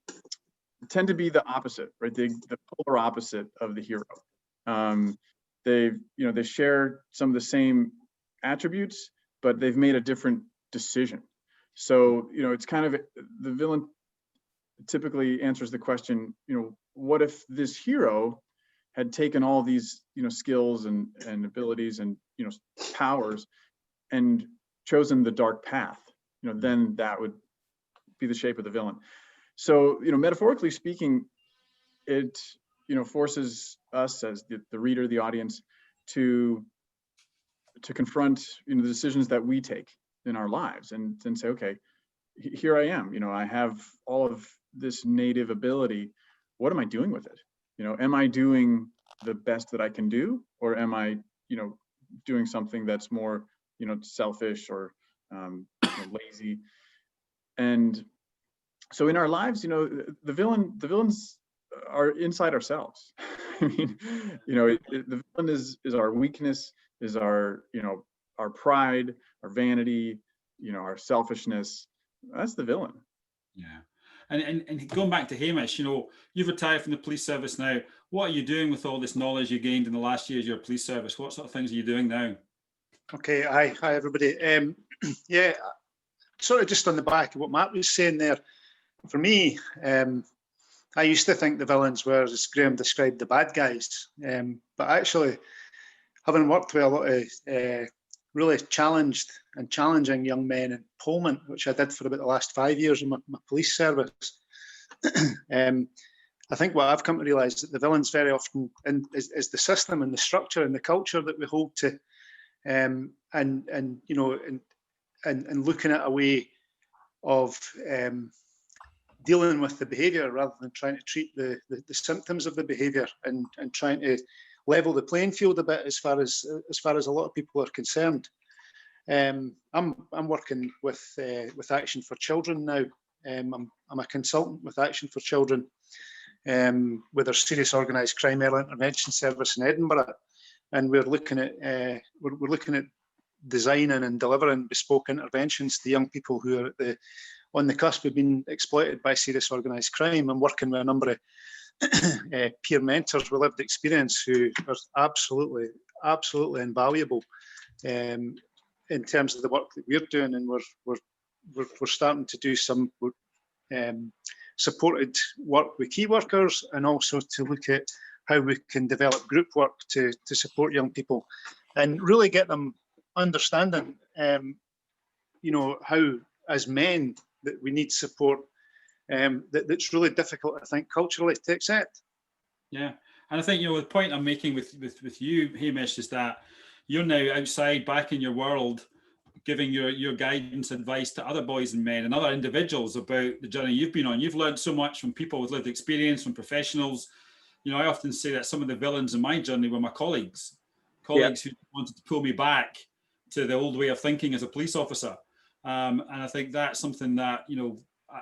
to be the opposite, right? The polar opposite of the hero. They share some of the same attributes, but they've made a different decision. So it's kind of, the villain typically answers the question, what if this hero had taken all these skills and abilities and powers and chosen the dark path? Then that would be the shape of the villain. So metaphorically speaking, it forces us as the reader, the audience, to confront the decisions that we take in our lives, and say, okay, here I am. I have all of this native ability. What am I doing with it? Am I doing the best that I can do, or am I doing something that's more selfish or lazy? And so in our lives, the villains are inside ourselves. I mean, the villain is our weakness, is our pride, our vanity, our selfishness. That's the villain. Yeah. And going back to Hamish, you've retired from the police service now. What are you doing with all this knowledge you gained in the last years of your police service? What sort of things are you doing now? Okay, hi everybody. Yeah, sort of just on the back of what Matt was saying there. For me, I used to think the villains were, as Graham described, the bad guys. But actually, having worked with a lot of really challenging young men in Pullman, which I did for about the last 5 years in my police service, I think what I've come to realise is that the villains very often is the system and the structure and the culture that we hold to, and looking at a way of dealing with the behaviour rather than trying to treat the symptoms of the behaviour, and trying to level the playing field a bit as far as a lot of people are concerned. I'm working with Action for Children now. I'm a consultant with Action for Children with our Serious Organised Crime Early Intervention Service in Edinburgh, and we're looking at designing and delivering bespoke interventions to young people who are on the cusp of being exploited by serious organised crime. I'm working with a number of peer mentors with lived experience who are absolutely invaluable in terms of the work that we're doing, and we're starting to do some supported work with key workers, and also to look at how we can develop group work to support young people and really get them understanding, how as men that we need support that's really difficult, I think, culturally to accept. Yeah, and I think the point I'm making with you, Hamish, is that you're now outside, back in your world, giving your guidance, advice to other boys and men and other individuals about the journey you've been on. You've learned so much from people with lived experience, from professionals. I often say that some of the villains in my journey were my colleagues who wanted to pull me back to the old way of thinking as a police officer. And I think that's something that,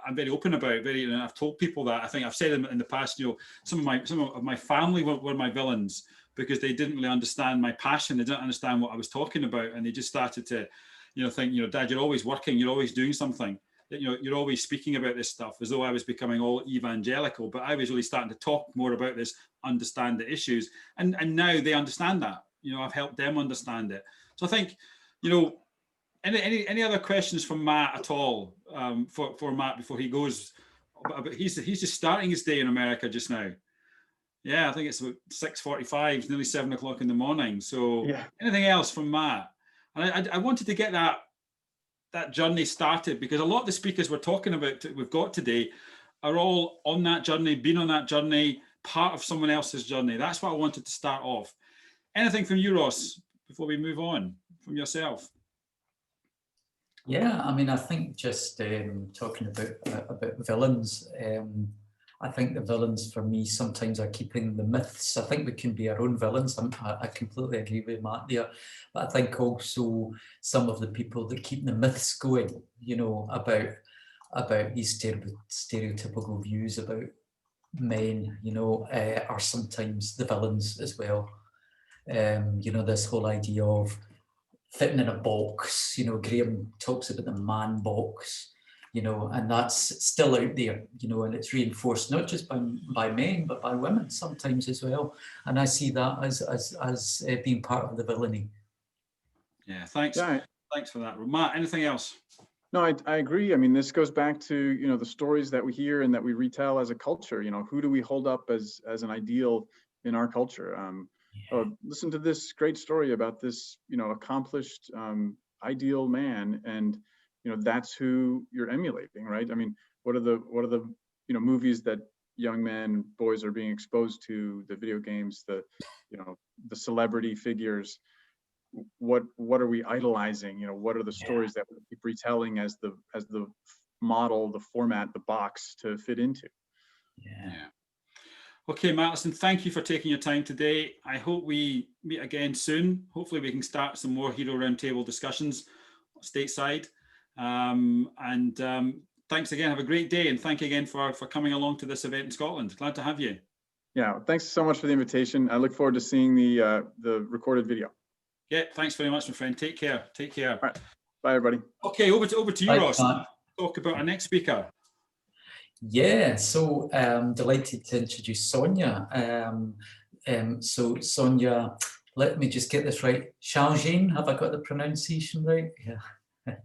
I'm very open about. And I've told people that. I think I've said in the past, some of my family were my villains, because they didn't really understand my passion. They didn't understand what I was talking about, and they just started to, think, Dad, you're always working, you're always doing something. You're always speaking about this stuff, as though I was becoming all evangelical, but I was really starting to talk more about this, understand the issues, and now they understand that. I've helped them understand it. So I think, any other questions from Matt at all, for Matt before he goes? He's just starting his day in America just now. Yeah, I think it's about 6:45, it's nearly 7 o'clock in the morning. So yeah. Anything else from Matt? And I wanted to get that journey started, because a lot of the speakers we're talking about, we've got today, are all on that journey, been on that journey, part of someone else's journey. That's what I wanted to start off. Anything from you, Ross, before we move on, from yourself? Yeah, I mean, I think just talking about villains, I think the villains for me sometimes are keeping the myths. I think we can be our own villains. I completely agree with Matt there. But I think also some of the people that keep the myths going, about these stereotypical views about men, are sometimes the villains as well. This whole idea of fitting in a box, Graham talks about the man box. And that's still out there, and it's reinforced not just by men, but by women sometimes as well. And I see that as being part of the villainy. Yeah, thanks. Yeah. Thanks for that. Matt, anything else? No, I agree. I mean, this goes back to, the stories that we hear and that we retell as a culture. Who do we hold up as an ideal in our culture? Listen to this great story about this, accomplished, ideal man, and that's who you're emulating, right? I mean, what are the movies that young men, boys are being exposed to, the video games, the celebrity figures? What are we idolizing? What are the stories that we keep retelling as the model, the format, the box to fit into? Yeah. Okay, Matt, listen, thank you for taking your time today. I hope we meet again soon. Hopefully we can start some more Hero Roundtable discussions stateside. Thanks again. Have a great day, and thank you again for coming along to this event in Scotland. Glad to have you. Yeah, thanks so much for the invitation. I look forward to seeing the recorded video. Yeah, thanks very much, my friend. Take care. Take care. All right. Bye, everybody. Okay, over to you, Ross. Talk about our next speaker. Yeah, so delighted to introduce Sonia. So Sonia, let me just get this right. Shaljean, have I got the pronunciation right? Yeah.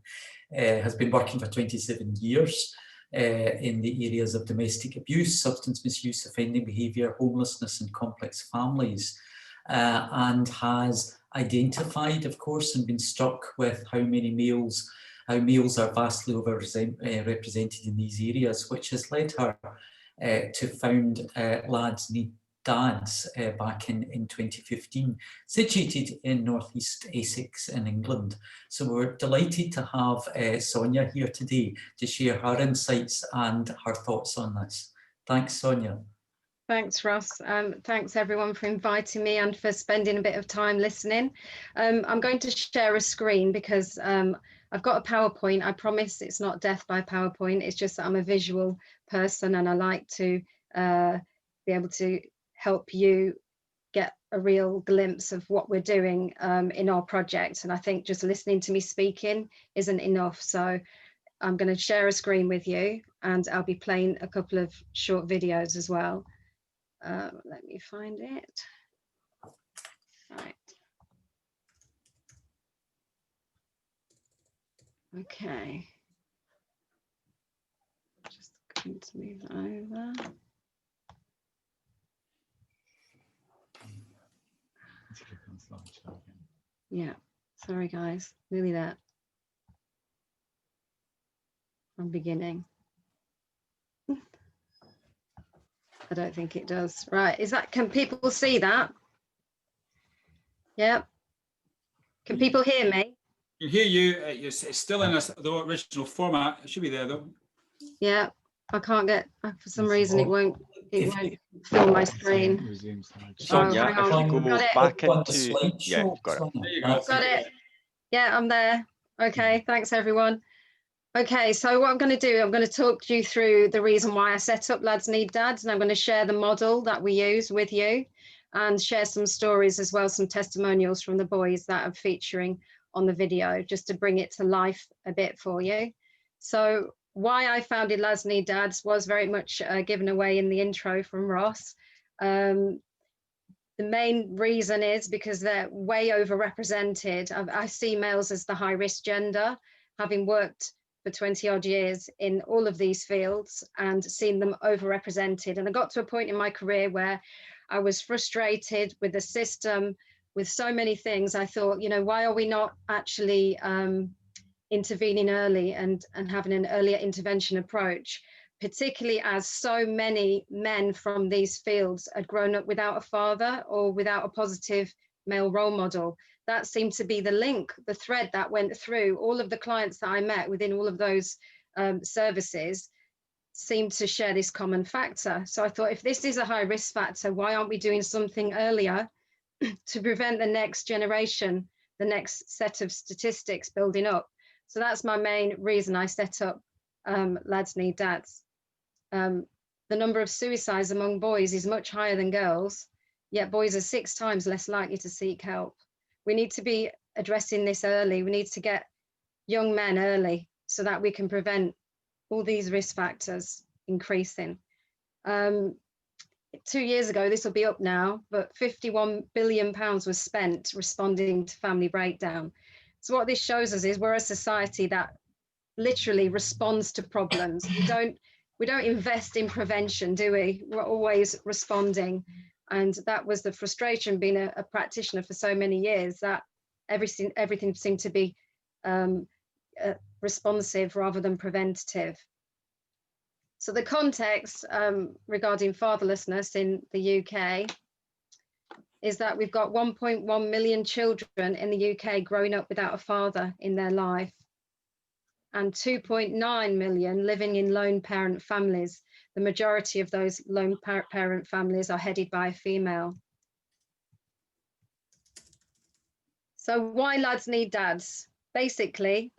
Has been working for 27 years in the areas of domestic abuse, substance misuse, offending behaviour, homelessness and complex families, and has identified, of course, and been struck with how males are vastly overrepresented in these areas, which has led her to found Lads Need Dads back in 2015, situated in northeast Essex in England. So we're delighted to have Sonia here today to share her insights and her thoughts on this. Thanks, Sonia. Thanks, Ross. Thanks everyone for inviting me and for spending a bit of time listening. I'm going to share a screen because I've got a PowerPoint. I promise it's not death by PowerPoint. It's just that I'm a visual person and I like to be able to help you get a real glimpse of what we're doing in our project. And I think just listening to me speaking isn't enough. So I'm going to share a screen with you and I'll be playing a couple of short videos as well. Let me find it. Right. Okay. Just going to move that over. Yeah, sorry guys, nearly there. I'm beginning. I don't think it does. Right, can people see that? Yeah. Can people hear me? I can hear you. It's still in the original format. It should be there though. Yeah, I can't get, for some reason it won't fill my screen. Sonia, if you go back into, yeah, you've got it. There you go. Got it. Yeah, I'm there. Okay, thanks everyone. Okay, so what I'm going to do, I'm going to talk you through the reason why I set up Lads Need Dads, and I'm going to share the model that we use with you and share some stories as well, some testimonials from the boys that are featuring on the video, just to bring it to life a bit for you. So why I founded Lads Need Dads was very much given away in the intro from Ross. The main reason is because they're way overrepresented. I see males as the high risk gender, having worked for 20 odd years in all of these fields and seen them overrepresented. And I got to a point in my career where I was frustrated with the system, with so many things. I thought, you know, why are we not actually intervening early and having an earlier intervention approach, particularly as so many men from these fields had grown up without a father or without a positive male role model. That seemed to be the link, the thread that went through all of the clients that I met within all of those services seemed to share this common factor. So I thought, if this is a high risk factor, why aren't we doing something earlier to prevent the next generation, the next set of statistics building up? So that's my main reason I set up Lads Need Dads. The number of suicides among boys is much higher than girls, yet boys are 6 times less likely to seek help. We need to be addressing this early. We need to get young men early so that we can prevent all these risk factors increasing. 2 years ago, this will be up now, but £51 billion was spent responding to family breakdown. So what this shows us is we're a society that literally responds to problems. We don't invest in prevention, do we? We're always responding. And that was the frustration being a practitioner for so many years, that everything seemed to be responsive rather than preventative. So the context regarding fatherlessness in the UK is that we've got 1.1 million children in the UK growing up without a father in their life, and 2.9 million living in lone parent families. The majority of those lone parent families are headed by a female. So why Lads Need Dads? Basically,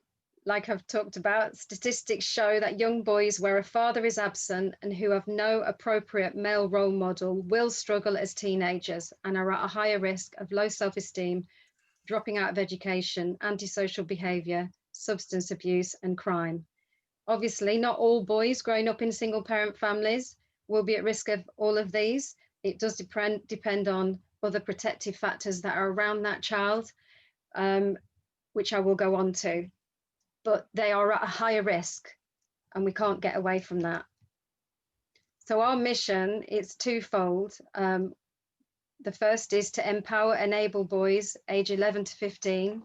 like I've talked about, statistics show that young boys where a father is absent and who have no appropriate male role model will struggle as teenagers and are at a higher risk of low self-esteem, dropping out of education, antisocial behaviour, substance abuse and crime. Obviously, not all boys growing up in single parent families will be at risk of all of these. It does depend on other protective factors that are around that child, which I will go on to. But they are at a higher risk and we can't get away from that. So our mission is twofold. The first is to empower, enable boys age 11 to 15,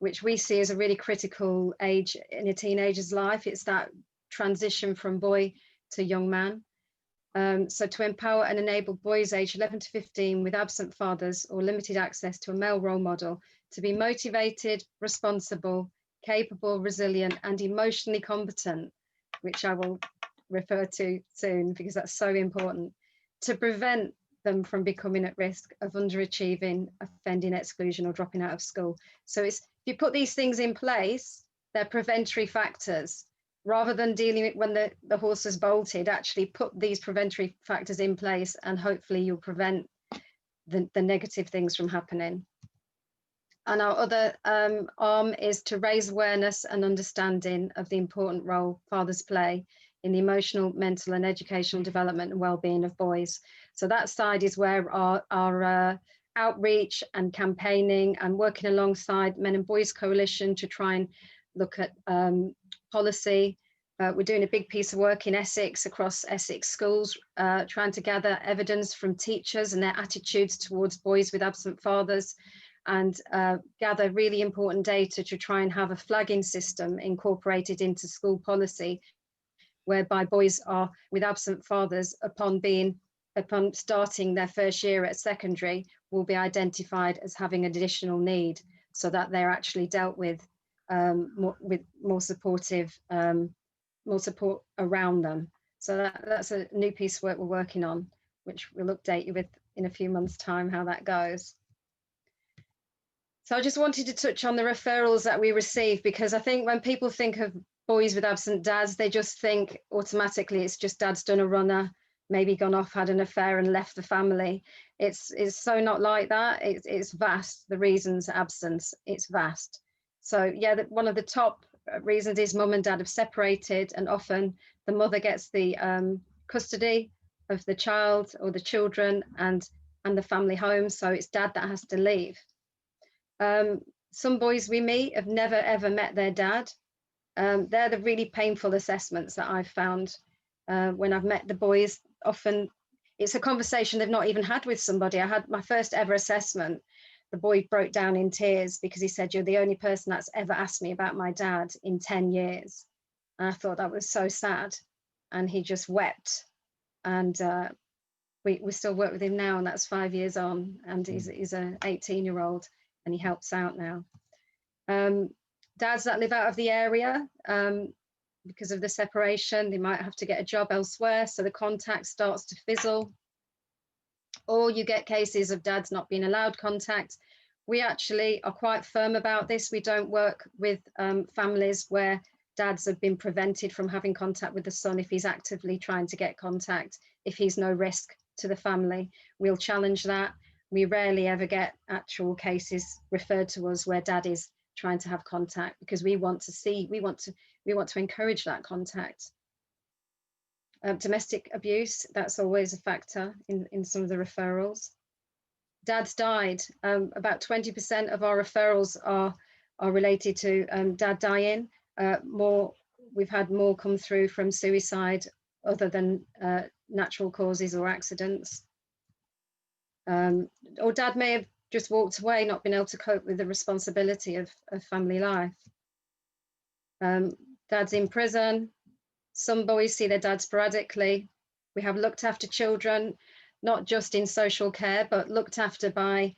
which we see as a really critical age in a teenager's life. It's that transition from boy to young man. So to empower and enable boys aged 11 to 15 with absent fathers or limited access to a male role model to be motivated, responsible, capable, resilient, and emotionally competent, which I will refer to soon because that's so important, to prevent them from becoming at risk of underachieving, offending, exclusion, or dropping out of school. So if you put these things in place, they're preventatory factors. Rather than dealing with when the horse has bolted, actually put these preventatory factors in place and hopefully you'll prevent the negative things from happening. And our other arm is to raise awareness and understanding of the important role fathers play in the emotional, mental and educational development and well-being of boys. So that side is where our outreach and campaigning and working alongside Men and Boys Coalition to try and look at policy. We're doing a big piece of work in Essex, across Essex schools, trying to gather evidence from teachers and their attitudes towards boys with absent fathers, and gather really important data to try and have a flagging system incorporated into school policy, whereby boys are with absent fathers upon starting their first year at secondary will be identified as having an additional need, so that they're actually dealt with more supportive, more support around them. So that's a new piece of work we're working on, which we'll update you with in a few months' time how that goes. So I just wanted to touch on the referrals that we receive, because I think when people think of boys with absent dads, they just think automatically it's just dad's done a runner, maybe gone off, had an affair and left the family. It's so not like that. It's vast, the reasons absence, it's vast. So yeah, one of the top reasons is mum and dad have separated, and often the mother gets the custody of the child or the children and the family home, so it's dad that has to leave. Some boys we meet have never ever met their dad. They're the really painful assessments that I've found when I've met the boys. Often it's a conversation they've not even had with somebody. I had my first ever assessment. The boy broke down in tears because he said, "You're the only person that's ever asked me about my dad in 10 years. And I thought that was so sad. And he just wept. And we still work with him now, and that's 5 years on. And he's an 18-year-old, and he helps out now. Dads that live out of the area, because of the separation, they might have to get a job elsewhere, so the contact starts to fizzle. Or you get cases of dads not being allowed contact. We actually are quite firm about this. We don't work with families where dads have been prevented from having contact with the son if he's actively trying to get contact, if he's no risk to the family. We'll challenge that. We rarely ever get actual cases referred to us where dad is trying to have contact, because we want to encourage that contact. Domestic abuse, that's always a factor in some of the referrals. Dad's died. About 20% of our referrals are related to dad dying. We've had more come through from suicide other than natural causes or accidents. Or dad may have just walked away, not been able to cope with the responsibility of family life. Dad's in prison. Some boys see their dad sporadically. We have looked after children, not just in social care, but looked after by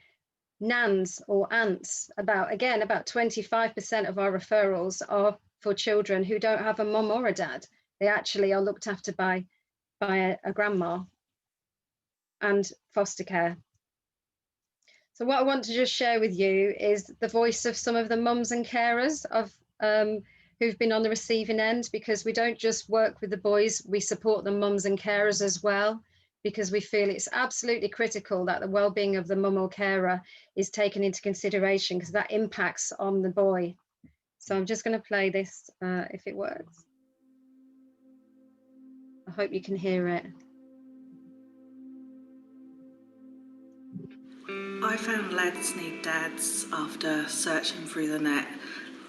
nans or aunts. About 25% of our referrals are for children who don't have a mum or a dad. They actually are looked after by a grandma, and foster care. So what I want to just share with you is the voice of some of the mums and carers of who've been on the receiving end, because we don't just work with the boys, we support the mums and carers as well, because we feel it's absolutely critical that the well-being of the mum or carer is taken into consideration, because that impacts on the boy. So I'm just going to play this if it works. I hope you can hear it. I found Lads Need Dads after searching through the net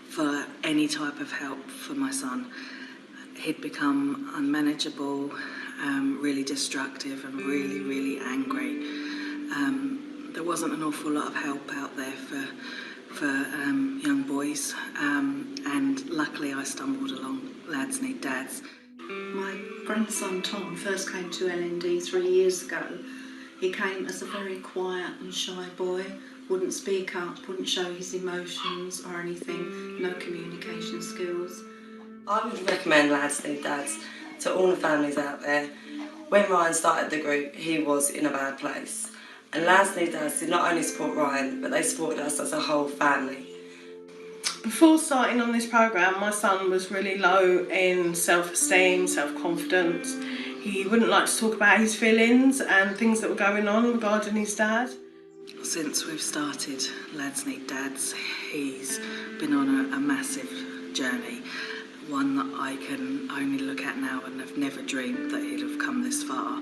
for any type of help for my son. He'd become unmanageable, really destructive and really, really angry. There wasn't an awful lot of help out there for young boys, and luckily I stumbled along Lads Need Dads. My grandson Tom first came to LND 3 years ago. He came as a very quiet and shy boy, wouldn't speak up, wouldn't show his emotions or anything, no communication skills. I would recommend Lads Need Dads to all the families out there. When Ryan started the group, he was in a bad place. And Lads Need Dads did not only support Ryan, but they supported us as a whole family. Before starting on this programme, my son was really low in self-esteem, self-confidence. He wouldn't like to talk about his feelings and things that were going on regarding his dad. Since we've started Lads Need Dads, he's been on a massive journey, one that I can only look at now and have never dreamed that he'd have come this far.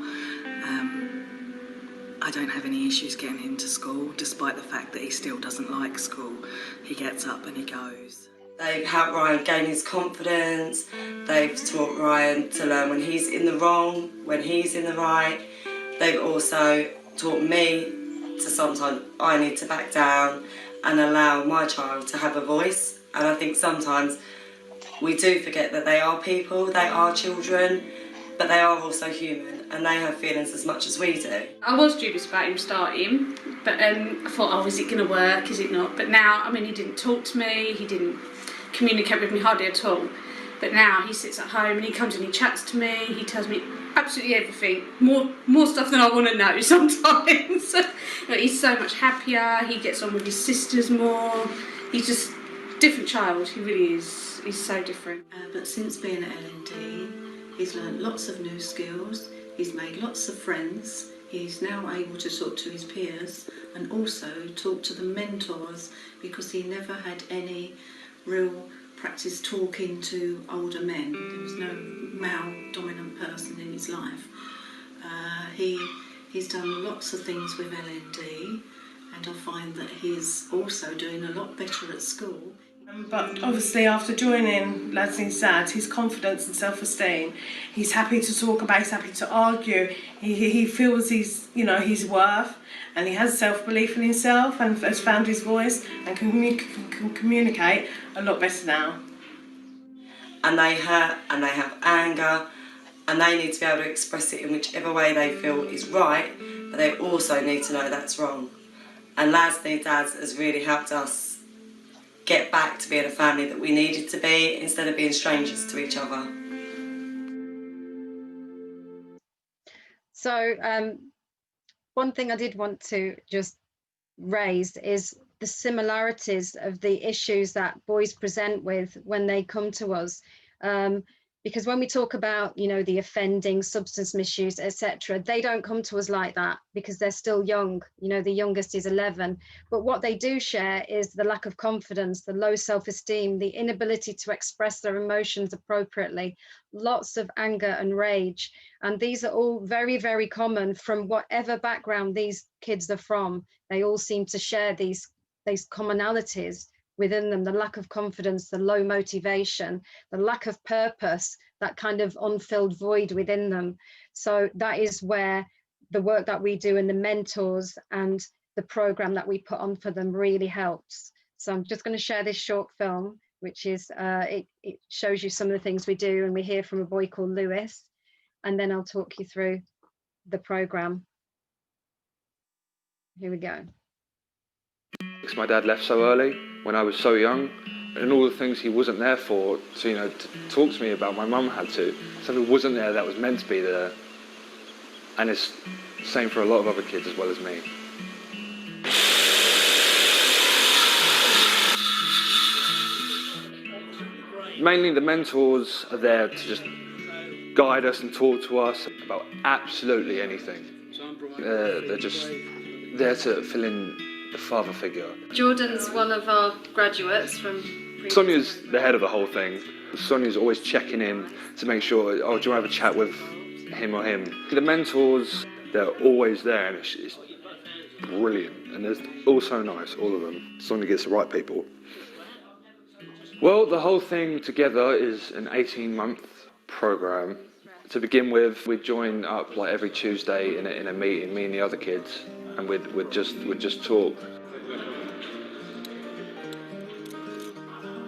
I don't have any issues getting him to school, despite the fact that he still doesn't like school. He gets up and he goes. They've helped Ryan gain his confidence. They've taught Ryan to learn when he's in the wrong, when he's in the right. They've also taught me to sometimes I need to back down and allow my child to have a voice. And I think sometimes we do forget that they are people, they are children, but they are also human and they have feelings as much as we do. I was dubious about him starting, but I thought, oh, is it going to work, is it not? But now, I mean, he didn't talk to me, he didn't communicate with me hardly at all. But now he sits at home and he comes and he chats to me, he tells me absolutely everything, more stuff than I want to know sometimes. But he's so much happier, he gets on with his sisters more, he's just a different child, he really is, he's so different. But since being at LND, he's learned lots of new skills, he's made lots of friends, he's now able to talk to his peers and also talk to the mentors, because he never had any real practice talking to older men. There was no male dominant person in his life. He's done lots of things with LND, and I find that he's also doing a lot better at school. But obviously after joining Lads Need Dads, his confidence and self-esteem, he's happy to talk about, he's happy to argue, he feels he's, you know, his worth, and he has self-belief in himself and has found his voice and can communicate a lot better now. And they hurt and they have anger, and they need to be able to express it in whichever way they feel is right, but they also need to know that's wrong. And Lads Need Dads has really helped us get back to being a family that we needed to be, instead of being strangers to each other. So one thing I did want to just raise is the similarities of the issues that boys present with when they come to us. Because when we talk about, you know, the offending, substance misuse, etc., they don't come to us like that because they're still young. You know, the youngest is 11. But what they do share is the lack of confidence, the low self-esteem, the inability to express their emotions appropriately, lots of anger and rage. And these are all very, very common from whatever background these kids are from. They all seem to share these commonalities within them: the lack of confidence, the low motivation, the lack of purpose, that kind of unfilled void within them. So that is where the work that we do and the mentors and the program that we put on for them really helps. So I'm just going to share this short film, which is, it shows you some of the things we do, and we hear from a boy called Lewis, and then I'll talk you through the program. Here we go. My dad left so early when I was so young, and all the things he wasn't there for, to, you know, to talk to me about, my mum had to. Something wasn't there that was meant to be there. And it's the same for a lot of other kids as well as me. Mainly the mentors are there to just guide us and talk to us about absolutely anything. They're just there to fill in the father figure. Jordan's one of our graduates from... Sonia's the head of the whole thing. Sonia's always checking in to make sure, oh, do you want to have a chat with him or him? The mentors, they're always there, and it's brilliant. And they're all so nice, all of them. Sonia gets the right people. Well, the whole thing together is an 18-month program. To begin with, we'd join up like every Tuesday in a meeting, me and the other kids, and we'd just talk.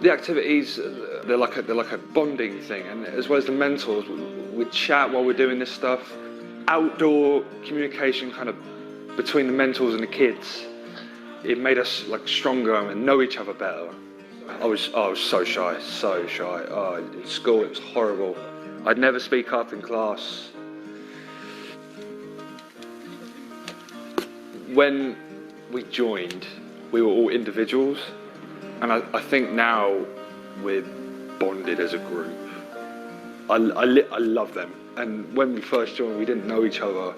The activities, they're like a bonding thing, and as well as the mentors, we'd chat while we're doing this stuff. Outdoor communication kind of between the mentors and the kids, it made us like stronger and know each other better. I was so shy. Oh, in school it was horrible. I'd never speak up in class. When we joined, we were all individuals, and I think now we're bonded as a group. I love them, and when we first joined, we didn't know each other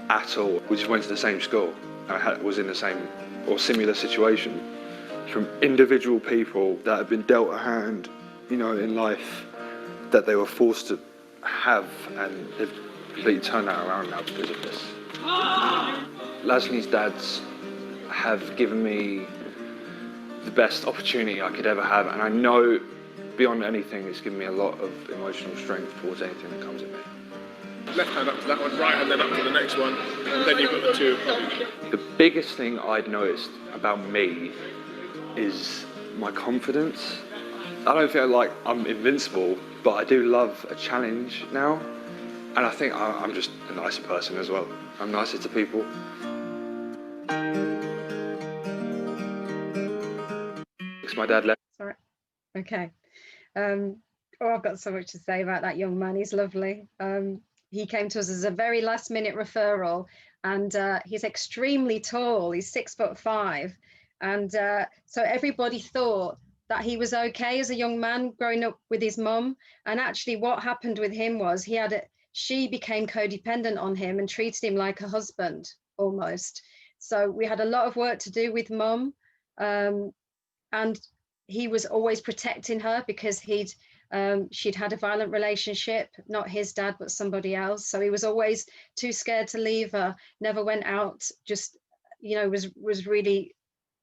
at all. We just went to the same school, and was in the same or similar situation. From individual people that have been dealt a hand, you know, in life, that they were forced to have, and they've completely turned that around now because of this. Lads Need Dads have given me the best opportunity I could ever have, and I know beyond anything it's given me a lot of emotional strength towards anything that comes at me. Left hand up to that one, right hand then up to the next one, and then you've got the two above you. The biggest thing I'd noticed about me is my confidence. I don't feel I'm invincible, but I do love a challenge now, and I think I'm just a nicer person as well. I'm nicer to people. My dad left. Sorry. Okay. I've got so much to say about that young man. He's lovely. He came to us as a very last-minute referral, and he's extremely tall. He's 6'5", and so everybody thought that he was okay as a young man growing up with his mum. And actually, what happened with him was she became codependent on him and treated him like a husband almost. So we had a lot of work to do with mum. And he was always protecting her because she'd had a violent relationship, not his dad, but somebody else. So he was always too scared to leave her, never went out, just, you know, was really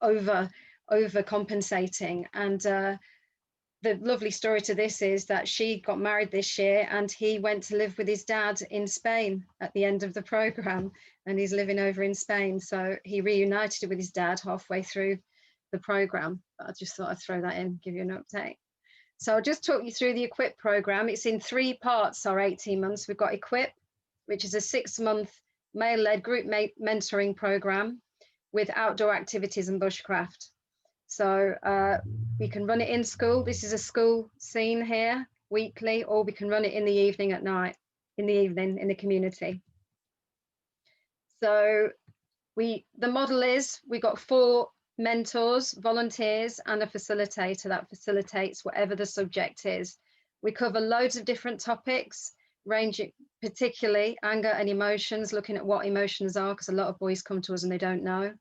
overcompensating. And the lovely story to this is that she got married this year and he went to live with his dad in Spain at the end of the program, and he's living over in Spain. So he reunited with his dad halfway through the program. But I just thought I'd throw that in, give you an update. So I'll just talk you through the Equip program. It's in 3 parts, our 18 months. We've got Equip, which is a 6-month male-led group mentoring program with outdoor activities and bushcraft. So we can run it in school. This is a school scene here weekly, or we can run it in the evening at night, in the community. So the model is, we got 4 mentors, volunteers, and a facilitator that facilitates whatever the subject is. We cover loads of different topics, ranging particularly anger and emotions, looking at what emotions are, because a lot of boys come to us and they don't know.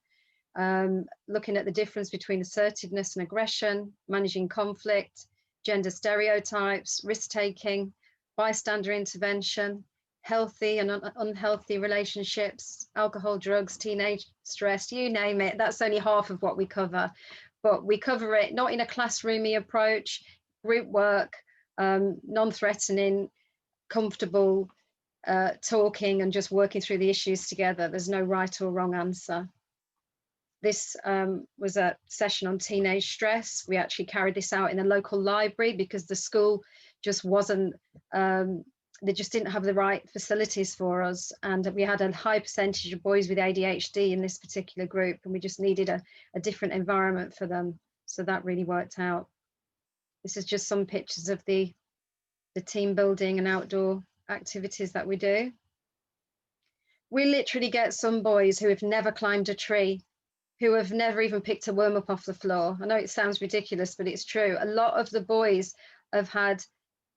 Looking at the difference between assertiveness and aggression, managing conflict, gender stereotypes, risk-taking, bystander intervention, healthy and unhealthy relationships, alcohol, drugs, teenage stress, you name it. That's only half of what we cover, but we cover it not in a classroomy approach, group work, non-threatening, comfortable talking and just working through the issues together. There's no right or wrong answer. This was a session on teenage stress. We actually carried this out in a local library because the school just wasn't, they just didn't have the right facilities for us. And we had a high percentage of boys with ADHD in this particular group, and we just needed a different environment for them. So that really worked out. This is just some pictures of the team building and outdoor activities that we do. We literally get some boys who have never climbed a tree, who have never even picked a worm up off the floor. I know it sounds ridiculous, but it's true. A lot of the boys have had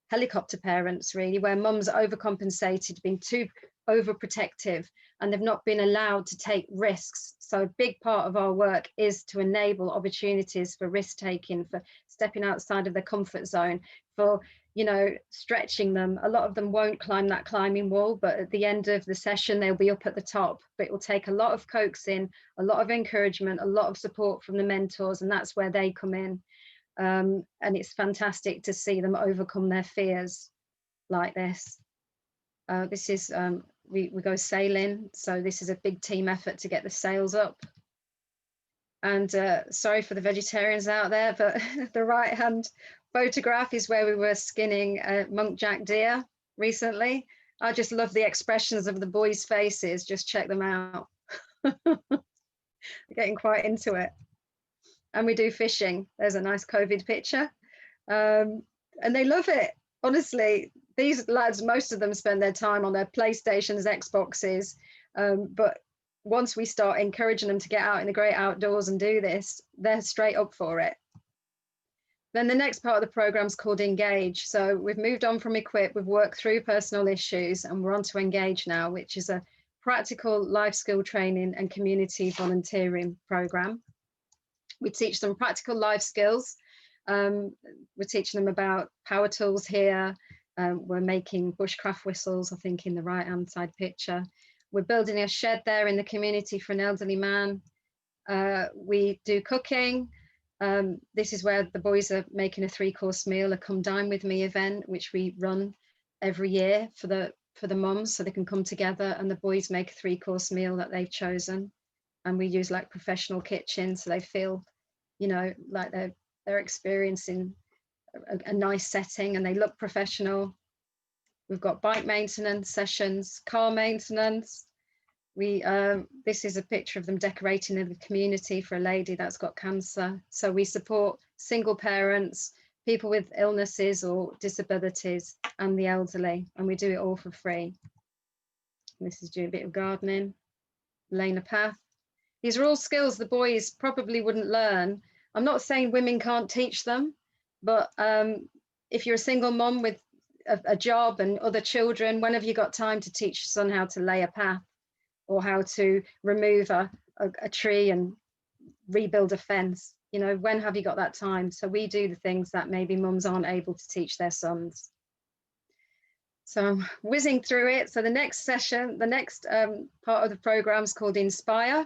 helicopter parents, really, where mums overcompensated, been too overprotective, and they've not been allowed to take risks. So a big part of our work is to enable opportunities for risk taking, for stepping outside of their comfort zone, for, you know, stretching them. A lot of them won't climb that climbing wall, but at the end of the session, they'll be up at the top. But it will take a lot of coaxing, a lot of encouragement, a lot of support from the mentors, and that's where they come in. And it's fantastic to see them overcome their fears like this. This is, we go sailing. So this is a big team effort to get the sails up. And sorry for the vegetarians out there, but the right-hand photograph is where we were skinning a muntjac deer recently. I just love the expressions of the boys' faces. Just check them out. They're getting quite into it. And we do fishing. There's a nice COVID picture. And they love it. Honestly, these lads, most of them spend their time on their PlayStations, Xboxes. But once we start encouraging them to get out in the great outdoors and do this, they're straight up for it. Then the next part of the program is called Engage. So we've moved on from Equip, we've worked through personal issues, and we're on to Engage now, which is a practical life skill training and community volunteering program. We teach them practical life skills. We're teaching them about power tools here. We're making bushcraft whistles, I think, in the right-hand side picture. We're building a shed there in the community for an elderly man. We do cooking. This is where the boys are making a 3-course meal, a Come Dine With Me event, which we run every year for the mums, so they can come together and the boys make a 3-course meal that they've chosen. And we use like professional kitchens, so they feel, you know, like they're experiencing a nice setting and they look professional. We've got bike maintenance sessions, car maintenance. This is a picture of them decorating in the community for a lady that's got cancer. So we support single parents, people with illnesses or disabilities, and the elderly, and we do it all for free. And this is doing a bit of gardening, laying a path. These are all skills the boys probably wouldn't learn. I'm not saying women can't teach them, but if you're a single mom with a job and other children, when have you got time to teach your son how to lay a path or how to remove a tree and rebuild a fence? You know, when have you got that time? So we do the things that maybe mums aren't able to teach their sons. So I'm whizzing through it. So the next session, the next part of the program is called Inspire.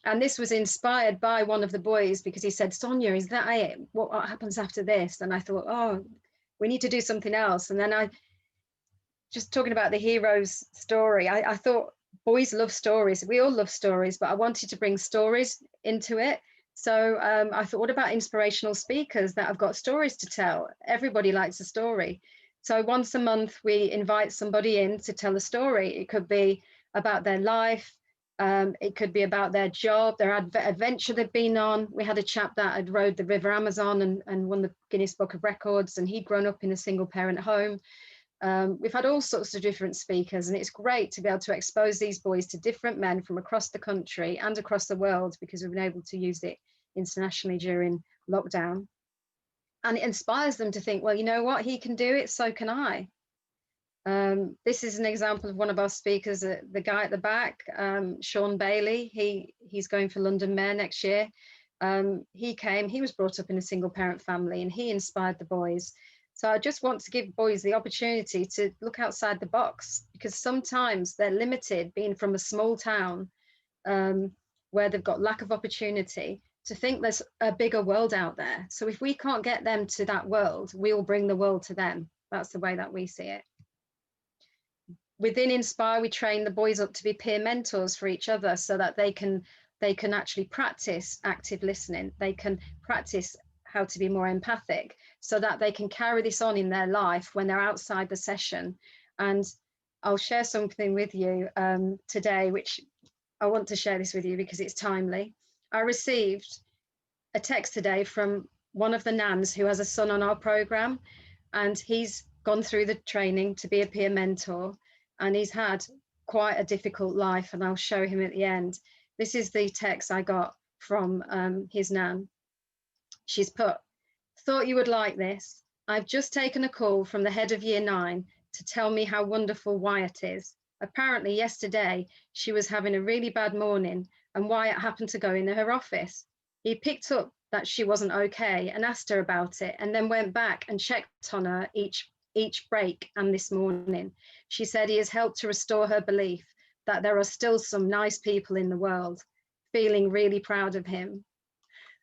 And this was inspired by one of the boys, because he said, Sonia, is that it? What happens after this? And I thought, oh, we need to do something else. And then I, just talking about the hero's story, I thought boys love stories. We all love stories, but I wanted to bring stories into it. So I thought, what about inspirational speakers that have got stories to tell? Everybody likes a story. So once a month, we invite somebody in to tell a story. It could be about their life. It could be about their job, their adventure they've been on. We had a chap that had rode the River Amazon and won the Guinness Book of Records, and he'd grown up in a single parent home. We've had all sorts of different speakers, and it's great to be able to expose these boys to different men from across the country and across the world, because we've been able to use it internationally during lockdown. And it inspires them to think, well, you know what, he can do it, so can I. This is an example of one of our speakers, the guy at the back, Sean Bailey. He's going for London Mayor next year. He was brought up in a single parent family, and he inspired the boys. So I just want to give boys the opportunity to look outside the box, because sometimes they're limited, being from a small town where they've got lack of opportunity, to think there's a bigger world out there. So if we can't get them to that world, we'll bring the world to them. That's the way that we see it. Within Inspire, we train the boys up to be peer mentors for each other, so that they can actually practice active listening. They can practice how to be more empathic, so that they can carry this on in their life when they're outside the session. And I'll share something with you today, which I want to share this with you because it's timely. I received a text today from one of the nans who has a son on our program, and he's gone through the training to be a peer mentor, and he's had quite a difficult life, and I'll show him at the end. This is the text I got from his nan. She's put, "Thought you would like this. I've just taken a call from the head of year 9 to tell me how wonderful Wyatt is. Apparently yesterday she was having a really bad morning, and Wyatt happened to go into her office. He picked up that she wasn't okay and asked her about it, and then went back and checked on her each break and this morning. She said he has helped to restore her belief that there are still some nice people in the world, feeling really proud of him."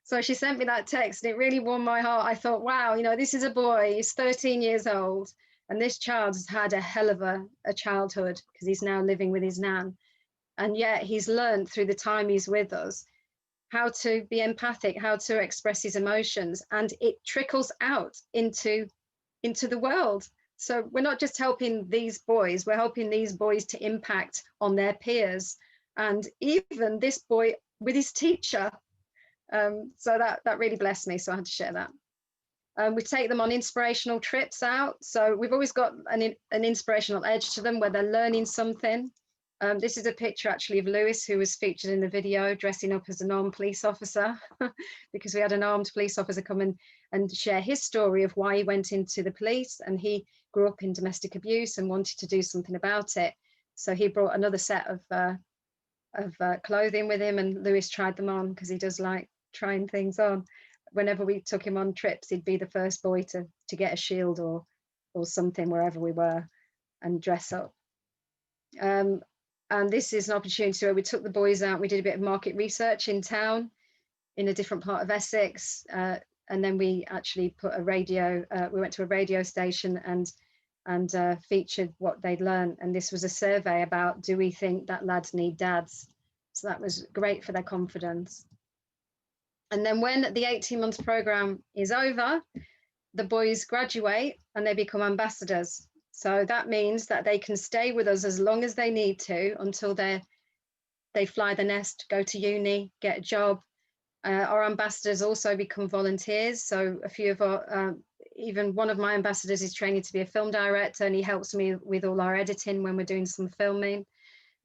So she sent me that text, and it really warmed my heart. I thought, wow, you know, this is a boy, he's 13 years old, and this child has had a hell of a childhood, because he's now living with his nan. And yet he's learned through the time he's with us how to be empathic, how to express his emotions, and it trickles out into the world. So we're not just helping these boys, we're helping these boys to impact on their peers, and even this boy with his teacher. So that really blessed me, so I had to share that. We take them on inspirational trips out. So we've always got an inspirational edge to them where they're learning something. This is a picture actually of Lewis, who was featured in the video, dressing up as an armed police officer, because we had an armed police officer come in and share his story of why he went into the police, and he grew up in domestic abuse and wanted to do something about it. So he brought another set of clothing with him, and Lewis tried them on, because he does like trying things on. Whenever we took him on trips, he'd be the first boy to get a shield or something wherever we were and dress up. And this is an opportunity where we took the boys out. We did a bit of market research in town, in a different part of Essex, and then we actually put a radio. We went to a radio station and featured what they'd learned. And this was a survey about, do we think that lads need dads? So that was great for their confidence. And then when the 18-month program is over, the boys graduate and they become ambassadors. So that means that they can stay with us as long as they need to until they fly the nest, go to uni, get a job. Our ambassadors also become volunteers. So a few of our, even one of my ambassadors is training to be a film director, and he helps me with all our editing when we're doing some filming.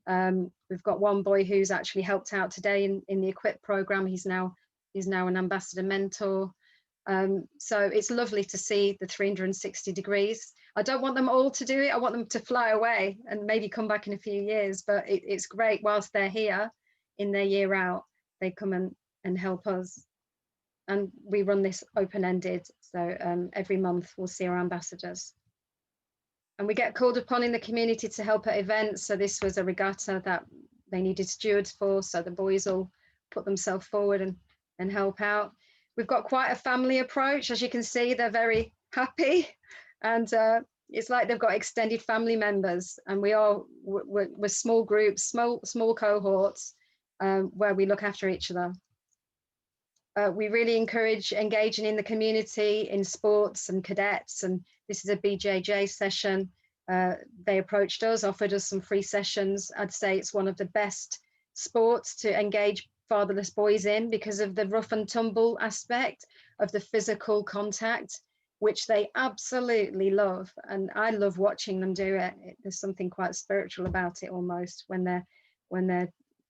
We've got one boy who's actually helped out today in the Equip program. He's now an ambassador mentor. So it's lovely to see the 360 degrees. I don't want them all to do it. I want them to fly away and maybe come back in a few years, but it's great whilst they're here in their year out, they come and help us. And we run this open-ended, so every month we'll see our ambassadors. And we get called upon in the community to help at events. So this was a regatta that they needed stewards for, so the boys all put themselves forward and help out. We've got quite a family approach. As you can see, they're very happy, and it's like they've got extended family members, and we're small groups, small cohorts, where we look after each other. We really encourage engaging in the community, in sports and cadets, and this is a BJJ session. They approached us, offered us some free sessions. I'd say it's one of the best sports to engage fatherless boys in because of the rough and tumble aspect of the physical contact, which they absolutely love. And I love watching them do it. There's something quite spiritual about it almost when they're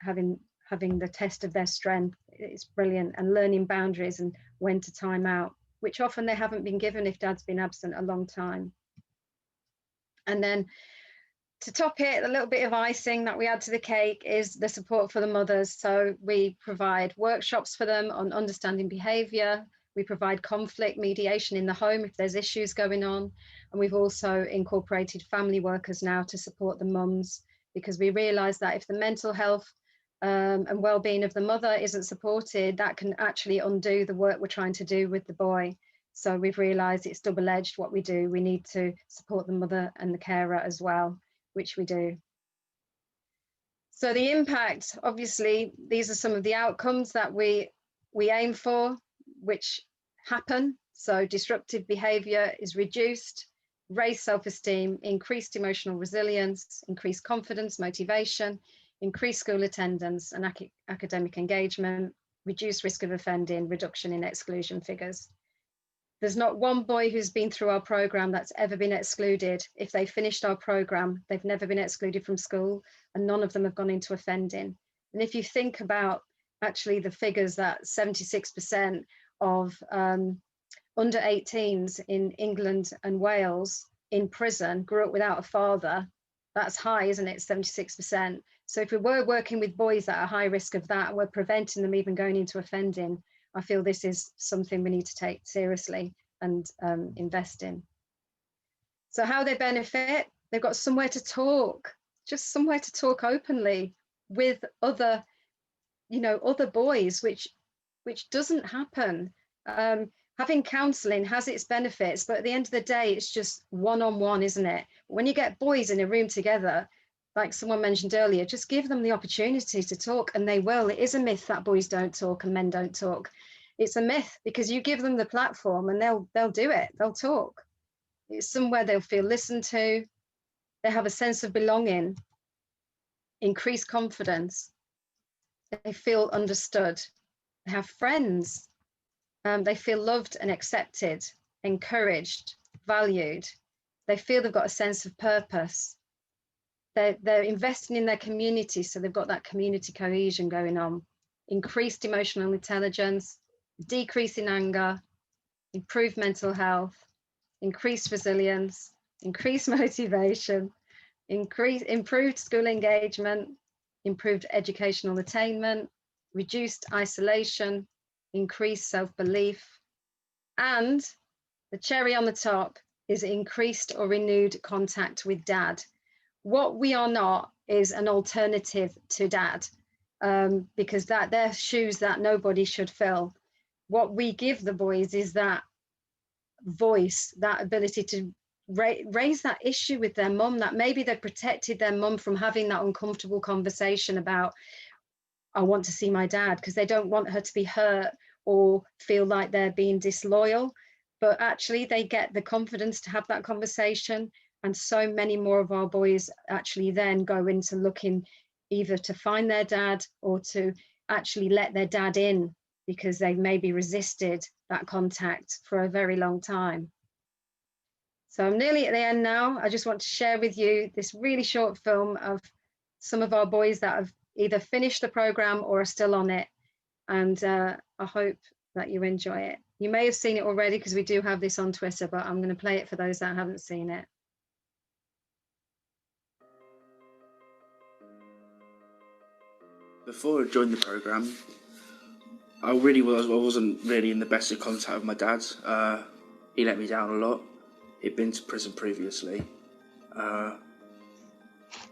having the test of their strength. It's brilliant, and learning boundaries and when to time out, which often they haven't been given if dad's been absent a long time. And then to top it, a little bit of icing that we add to the cake is the support for the mothers. So we provide workshops for them on understanding behaviour. We provide conflict mediation in the home if there's issues going on. And we've also incorporated family workers now to support the mums, because we realise that if the mental health and well-being of the mother isn't supported, that can actually undo the work we're trying to do with the boy. So we've realised it's double-edged what we do. We need to support the mother and the carer as well, which we do. So the impact, obviously, these are some of the outcomes that we aim for, which happen. So disruptive behaviour is reduced, raised self-esteem, increased emotional resilience, increased confidence, motivation, increased school attendance and academic engagement, reduced risk of offending, reduction in exclusion figures. There's not one boy who's been through our programme that's ever been excluded. If they finished our programme, they've never been excluded from school, and none of them have gone into offending. And if you think about actually the figures that 76% of under 18s in England and Wales in prison grew up without a father, that's high, isn't it? 76%. So if we were working with boys that are high risk of that, we're preventing them even going into offending, I feel this is something we need to take seriously and invest in. So how they benefit, they've got somewhere to talk, just somewhere to talk openly with other, other boys, which doesn't happen. Having counselling has its benefits, but at the end of the day, it's just one-on-one, isn't it? When you get boys in a room together, like someone mentioned earlier, just give them the opportunity to talk, and they will. It is a myth that boys don't talk and men don't talk. It's a myth because you give them the platform and they'll do it. They'll talk. It's somewhere they'll feel listened to. They have a sense of belonging, increased confidence. They feel understood. They have friends. They feel loved and accepted, encouraged, valued. They feel they've got a sense of purpose. They're investing in their community, so they've got that community cohesion going on. Increased emotional intelligence, decrease in anger, improved mental health, increased resilience, increased motivation, improved school engagement, improved educational attainment, reduced isolation, increased self-belief, and the cherry on the top is increased or renewed contact with dad. What we are not is an alternative to dad, because they're shoes that nobody should fill. What we give the boys is that voice, that ability to raise that issue with their mum, that maybe they've protected their mum from having that uncomfortable conversation about, I want to see my dad, because they don't want her to be hurt or feel like they're being disloyal. But actually they get the confidence to have that conversation. And so many more of our boys actually then go into looking either to find their dad or to actually let their dad in, because they've maybe resisted that contact for a very long time. So I'm nearly at the end now. I just want to share with you this really short film of some of our boys that have either finished the programme or are still on it. And I hope that you enjoy it. You may have seen it already because we do have this on Twitter, but I'm going to play it for those that haven't seen it. Before I joined the programme, I wasn't really in the best of contact with my dad. He let me down a lot. He'd been to prison previously.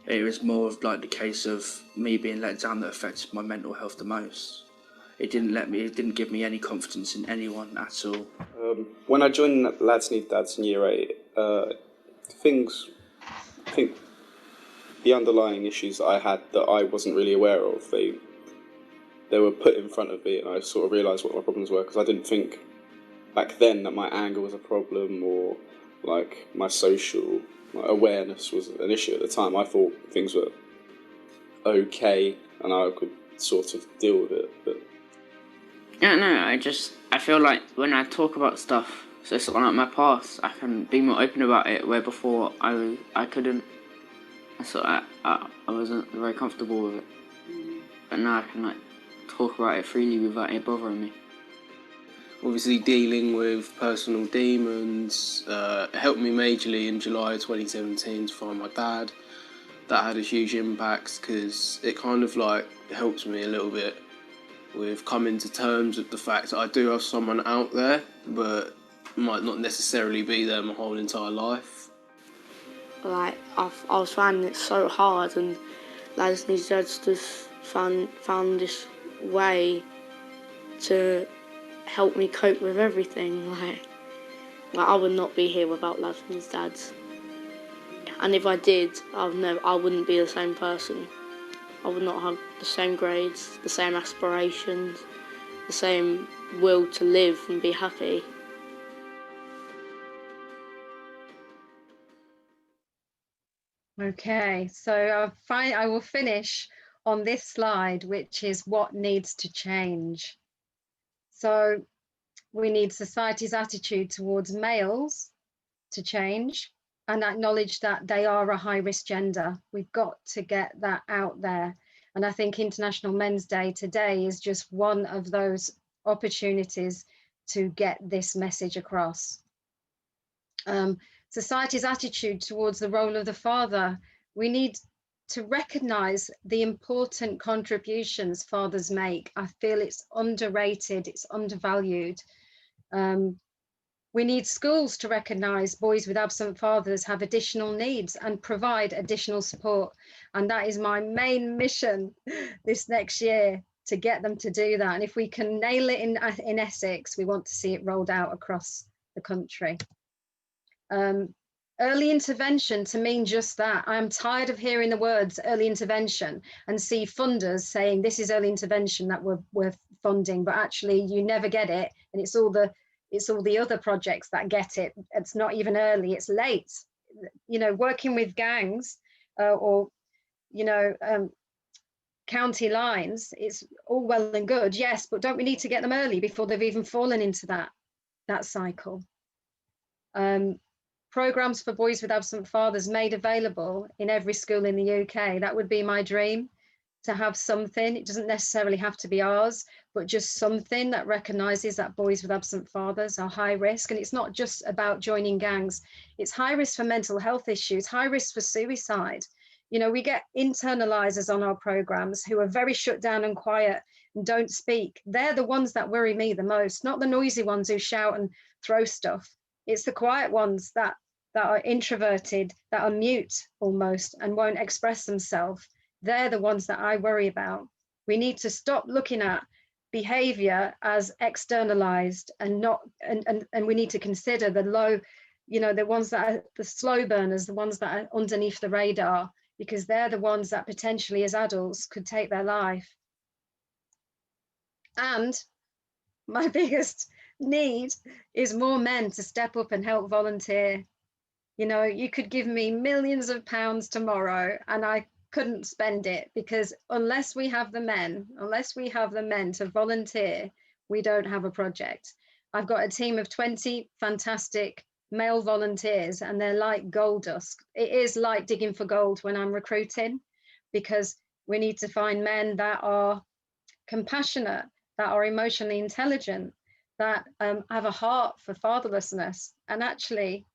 It was more of like the case of me being let down that affected my mental health the most. It didn't give me any confidence in anyone at all. When I joined Lads Need Dads in year 8, I think the underlying issues that I had that I wasn't really aware of, they were put in front of me, and I sort of realised what my problems were, because I didn't think back then that my anger was a problem, or like my social awareness was an issue at the time. I thought things were okay and I could sort of deal with it. But yeah, no, I feel like when I talk about stuff, so something like my past, I can be more open about it, where before I couldn't. So I wasn't very comfortable with it. But now I can like talk about it freely without it bothering me. Obviously dealing with personal demons helped me majorly in July 2017 to find my dad. That had a huge impact because it kind of like helps me a little bit with coming to terms with the fact that I do have someone out there, but might not necessarily be there my whole entire life. Like I was finding it so hard, and Lads Need Dads just found this way to help me cope with everything. Like I would not be here without Lads Need Dads. And if I did, I wouldn't be the same person. I would not have the same grades, the same aspirations, the same will to live and be happy. Okay, so I will finish on this slide, which is what needs to change. So we need society's attitude towards males to change and acknowledge that they are a high-risk gender. We've got to get that out there. And I think International Men's Day today is just one of those opportunities to get this message across. Society's attitude towards the role of the father. We need to recognise the important contributions fathers make. I feel it's underrated, it's undervalued. We need schools to recognise boys with absent fathers have additional needs and provide additional support. And that is my main mission this next year, to get them to do that. And if we can nail it in Essex, we want to see it rolled out across the country. Early intervention to mean just that. I'm tired of hearing the words early intervention and see funders saying this is early intervention that we're funding, but actually you never get it, and it's all the other projects that get it. It's not even early, it's late. You know, working with gangs or you know, county lines, it's all well and good, yes, but don't we need to get them early before they've even fallen into that cycle? Programs for boys with absent fathers made available in every school in the UK. That would be my dream, to have something. It doesn't necessarily have to be ours, but just something that recognises that boys with absent fathers are high risk. And it's not just about joining gangs. It's high risk for mental health issues, high risk for suicide. You know, we get internalisers on our programmes who are very shut down and quiet and don't speak. They're the ones that worry me the most, not the noisy ones who shout and throw stuff. It's the quiet ones that are introverted, that are mute almost and won't express themselves. They're the ones that I worry about. We need to stop looking at behaviour as externalised and we need to consider the low, you know, the ones that are the slow burners, the ones that are underneath the radar, because they're the ones that potentially as adults could take their life. And my biggest need is more men to step up and help volunteer. You know, you could give me millions of pounds tomorrow and I couldn't spend it, because unless we have the men to volunteer, we don't have a project. I've got a team of 20 fantastic male volunteers and they're like gold dust. It is like digging for gold when I'm recruiting, because we need to find men that are compassionate, that are emotionally intelligent, that have a heart for fatherlessness and actually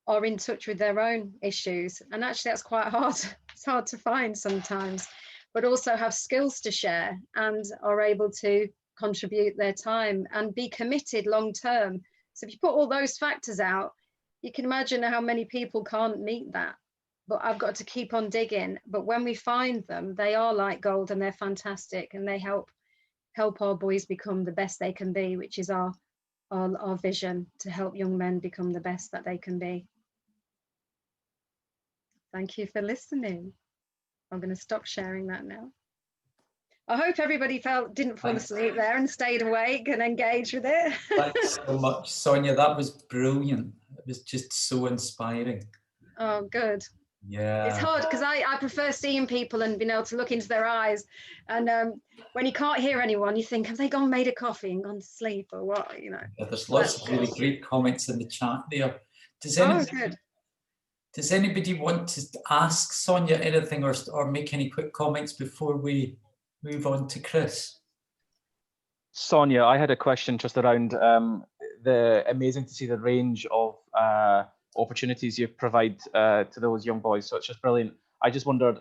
are in touch with their own issues. And actually that's quite hard. It's hard to find sometimes, but also have skills to share and are able to contribute their time and be committed long term. So if you put all those factors out, you can imagine how many people can't meet that. But I've got to keep on digging. But when we find them, they are like gold, and they're fantastic, and they help our boys become the best they can be, which is our vision, to help young men become the best that they can be. Thank you for listening. I'm going to stop sharing that now. I hope everybody didn't fall asleep there and stayed awake and engaged with it. Thanks so much, Sonia. That was brilliant. It was just so inspiring. Oh, good. Yeah. It's hard because I prefer seeing people and being able to look into their eyes. And when you can't hear anyone, you think, have they gone made a coffee and gone to sleep or what? You know. Yeah, there's lots of really great comments in the chat there. Good. Does anybody want to ask Sonia anything or make any quick comments before we move on to Chris? Sonia, I had a question just around the amazing to see the range of opportunities you provide to those young boys. So it's just brilliant. I just wondered,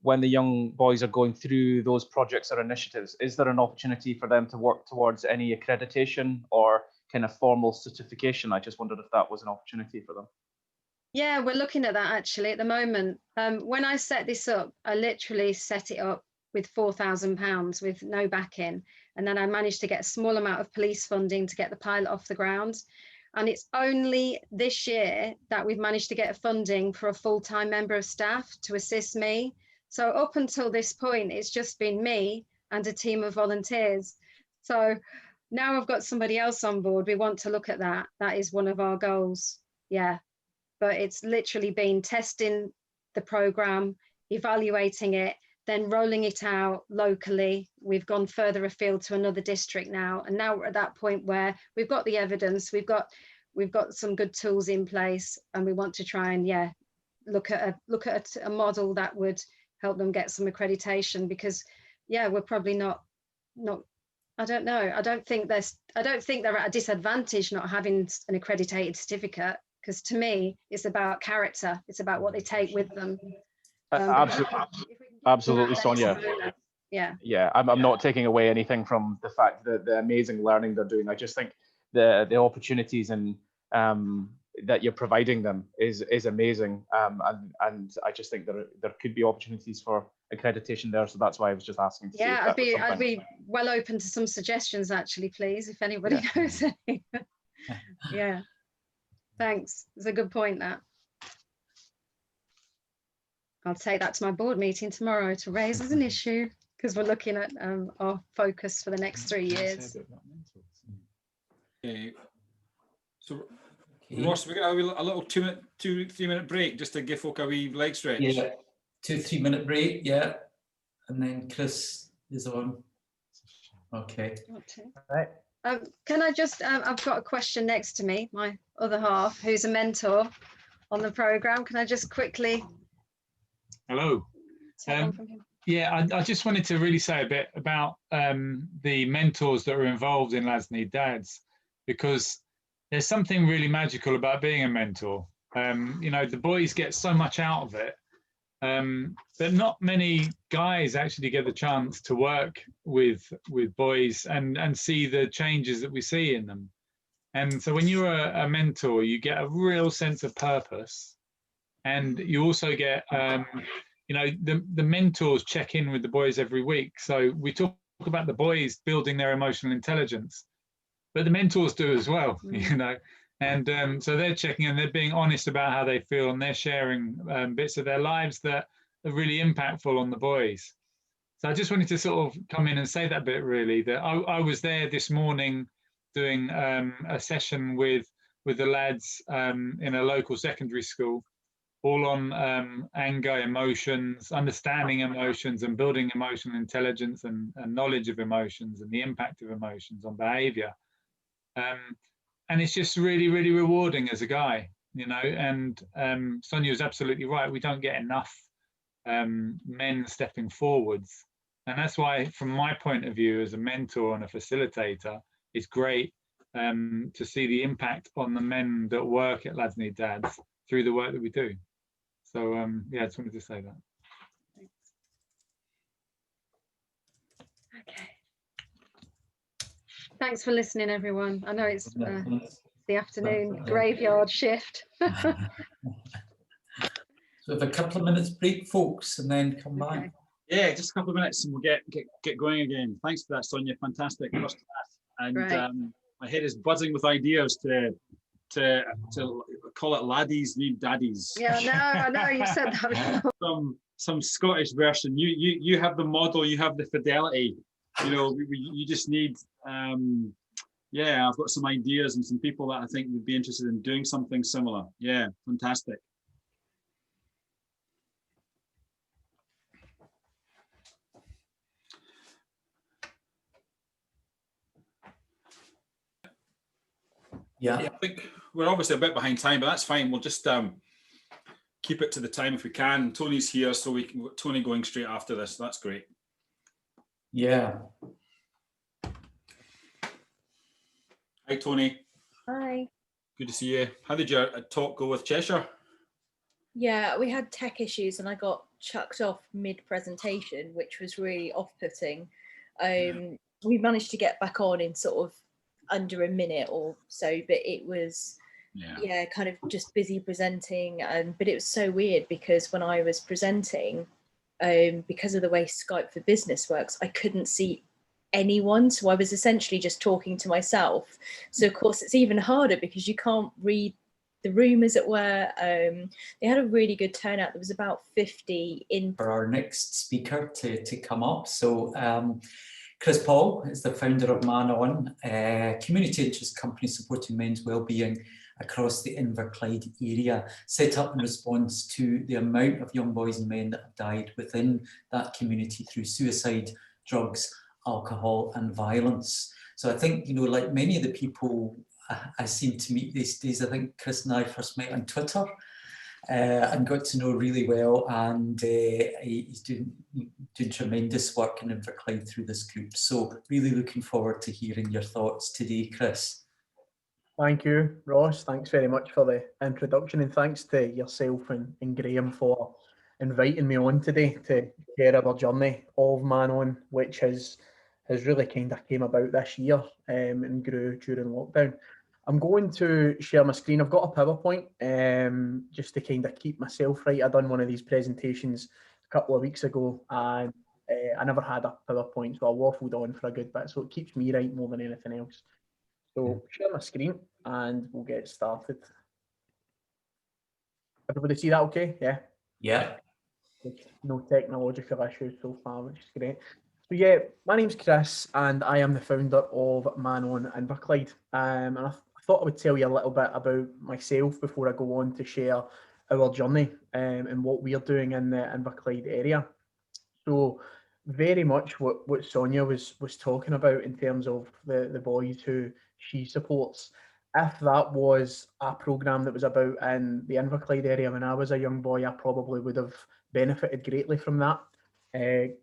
when the young boys are going through those projects or initiatives, is there an opportunity for them to work towards any accreditation or kind of formal certification? I just wondered if that was an opportunity for them. Yeah, we're looking at that actually at the moment. When I set this up, I literally set it up with £4,000 with no backing. And then I managed to get a small amount of police funding to get the pilot off the ground. And it's only this year that we've managed to get funding for a full-time member of staff to assist me. So up until this point, it's just been me and a team of volunteers. So now I've got somebody else on board. We want to look at that. That is one of our goals. Yeah. But it's literally been testing the program, evaluating it, then rolling it out locally. We've gone further afield to another district now. And now we're at that point where we've got the evidence, we've got some good tools in place, and we want to try and look at a model that would help them get some accreditation, because we're probably not I don't know. I don't think they're at a disadvantage not having an accredited certificate, because to me it's about character. It's about what they take with them. Absolutely, Sonia. Yeah. I'm not taking away anything from the fact that the amazing learning they're doing. I just think the opportunities and that you're providing them is amazing, and I just think there could be opportunities for accreditation there. So that's why I was just asking. Yeah, I'd be well open to some suggestions actually, please, if anybody knows any. Yeah, thanks. It's a good point, that. I'll take that to my board meeting tomorrow to raise as an issue, because we're looking at our focus for the next 3 years. Okay. So, Ross, we're going to have a little 2-3 minute break just to give folk a wee leg stretch. Yeah, 2-3 minute break, yeah. And then Chris is on. Okay. Right. Can I just, I've got a question next to me, my other half, who's a mentor on the programme. Can I just quickly... Hello. I just wanted to really say a bit about the mentors that are involved in Lads Need Dads, because there's something really magical about being a mentor. The boys get so much out of it, but not many guys actually get the chance to work with boys and see the changes that we see in them. And so when you're a mentor, you get a real sense of purpose. And you also get, the mentors check in with the boys every week. So we talk about the boys building their emotional intelligence, but the mentors do as well, And so they're checking and they're being honest about how they feel, and they're sharing bits of their lives that are really impactful on the boys. So I just wanted to sort of come in and say that bit, really, that I was there this morning doing a session with the lads in a local secondary school, all on anger, emotions, understanding emotions and building emotional intelligence and knowledge of emotions and the impact of emotions on behavior. And it's just really, really rewarding as a guy, and Sonia was absolutely right. We don't get enough men stepping forwards. And that's why, from my point of view as a mentor and a facilitator, it's great to see the impact on the men that work at Lads Need Dads through the work that we do. So I just wanted to say that. Okay. Thanks for listening, everyone. I know it's the afternoon graveyard shift. So we have a couple of minutes break, folks, and then come back. Yeah, just a couple of minutes and we'll get going again. Thanks for that, Sonia. Fantastic, first class. And my head is buzzing with ideas to call it laddies need daddies. Yeah, I know you said that before. Some Scottish version. You have the model, you have the fidelity. You know, you just need. Yeah, I've got some ideas and some people that I think would be interested in doing something similar. Yeah, fantastic. Yeah, I think we're obviously a bit behind time, but that's fine. We'll just keep it to the time if we can. Tony's here, so we can Tony going straight after this. That's great. Yeah. Hi, Toni. Hi. Good to see you. How did your talk go with Cheshire? Yeah, we had tech issues and I got chucked off mid-presentation, which was really off-putting. We managed to get back on in sort of under a minute or so, but it was kind of just busy presenting, but it was so weird because when I was presenting, because of the way Skype for Business works, I couldn't see anyone, so I was essentially just talking to myself. So of course it's even harder because you can't read the room, as it were. They had a really good turnout. There was about 50 in for our next speaker to come up. So Chris Paul is the founder of Man On, a community interest company supporting men's wellbeing across the Inverclyde area, set up in response to the amount of young boys and men that have died within that community through suicide, drugs, alcohol and violence. So I think, you know, like many of the people I seem to meet these days, I think Chris and I first met on Twitter and got to know really well, and he's doing tremendous work in Inverclyde through this group. So really looking forward to hearing your thoughts today, Chris. Thank you, Ross. Thanks very much for the introduction, and thanks to yourself and Graham for inviting me on today to share our journey of Man On, which has really kind of came about this year and grew during lockdown. I'm going to share my screen. I've got a PowerPoint just to kind of keep myself right. I done one of these presentations a couple of weeks ago and I never had a PowerPoint, so I waffled on for a good bit. So it keeps me right more than anything else. So share my screen and we'll get started. Everybody see that okay? Yeah? Yeah. No technological issues so far, which is great. So yeah, my name's Chris and I am the founder of Man On Inverclyde. And I thought I would tell you a little bit about myself before I go on to share our journey and what we're doing in the Inverclyde area. So very much what Sonia was talking about in terms of the boys who she supports. If that was a programme that was about in the Inverclyde area when I was a young boy, I probably would have benefited greatly from that.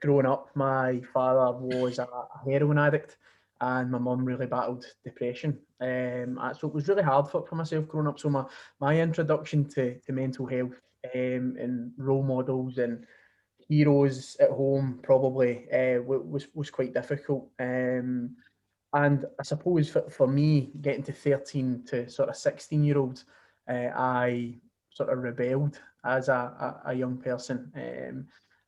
Growing up, my father was a heroin addict and my mum really battled depression. So it was really hard for myself growing up. So my introduction to mental health and role models and heroes at home probably was quite difficult. And I suppose for me, getting to 13 to sort of 16-year-olds, I sort of rebelled as a young person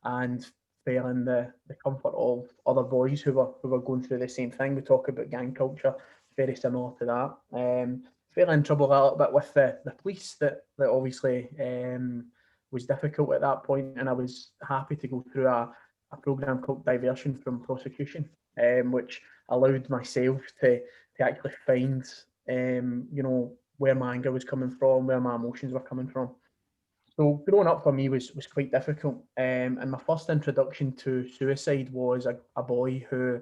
and fell in the comfort of other boys who were going through the same thing. We talk about gang culture, very similar to that. Fell in trouble a little bit with the police that obviously was difficult at that point, and I was happy to go through a programme called Diversion from Prosecution, which allowed myself to actually find you know, where my anger was coming from, where my emotions were coming from. So growing up for me was quite difficult, and my first introduction to suicide was a boy who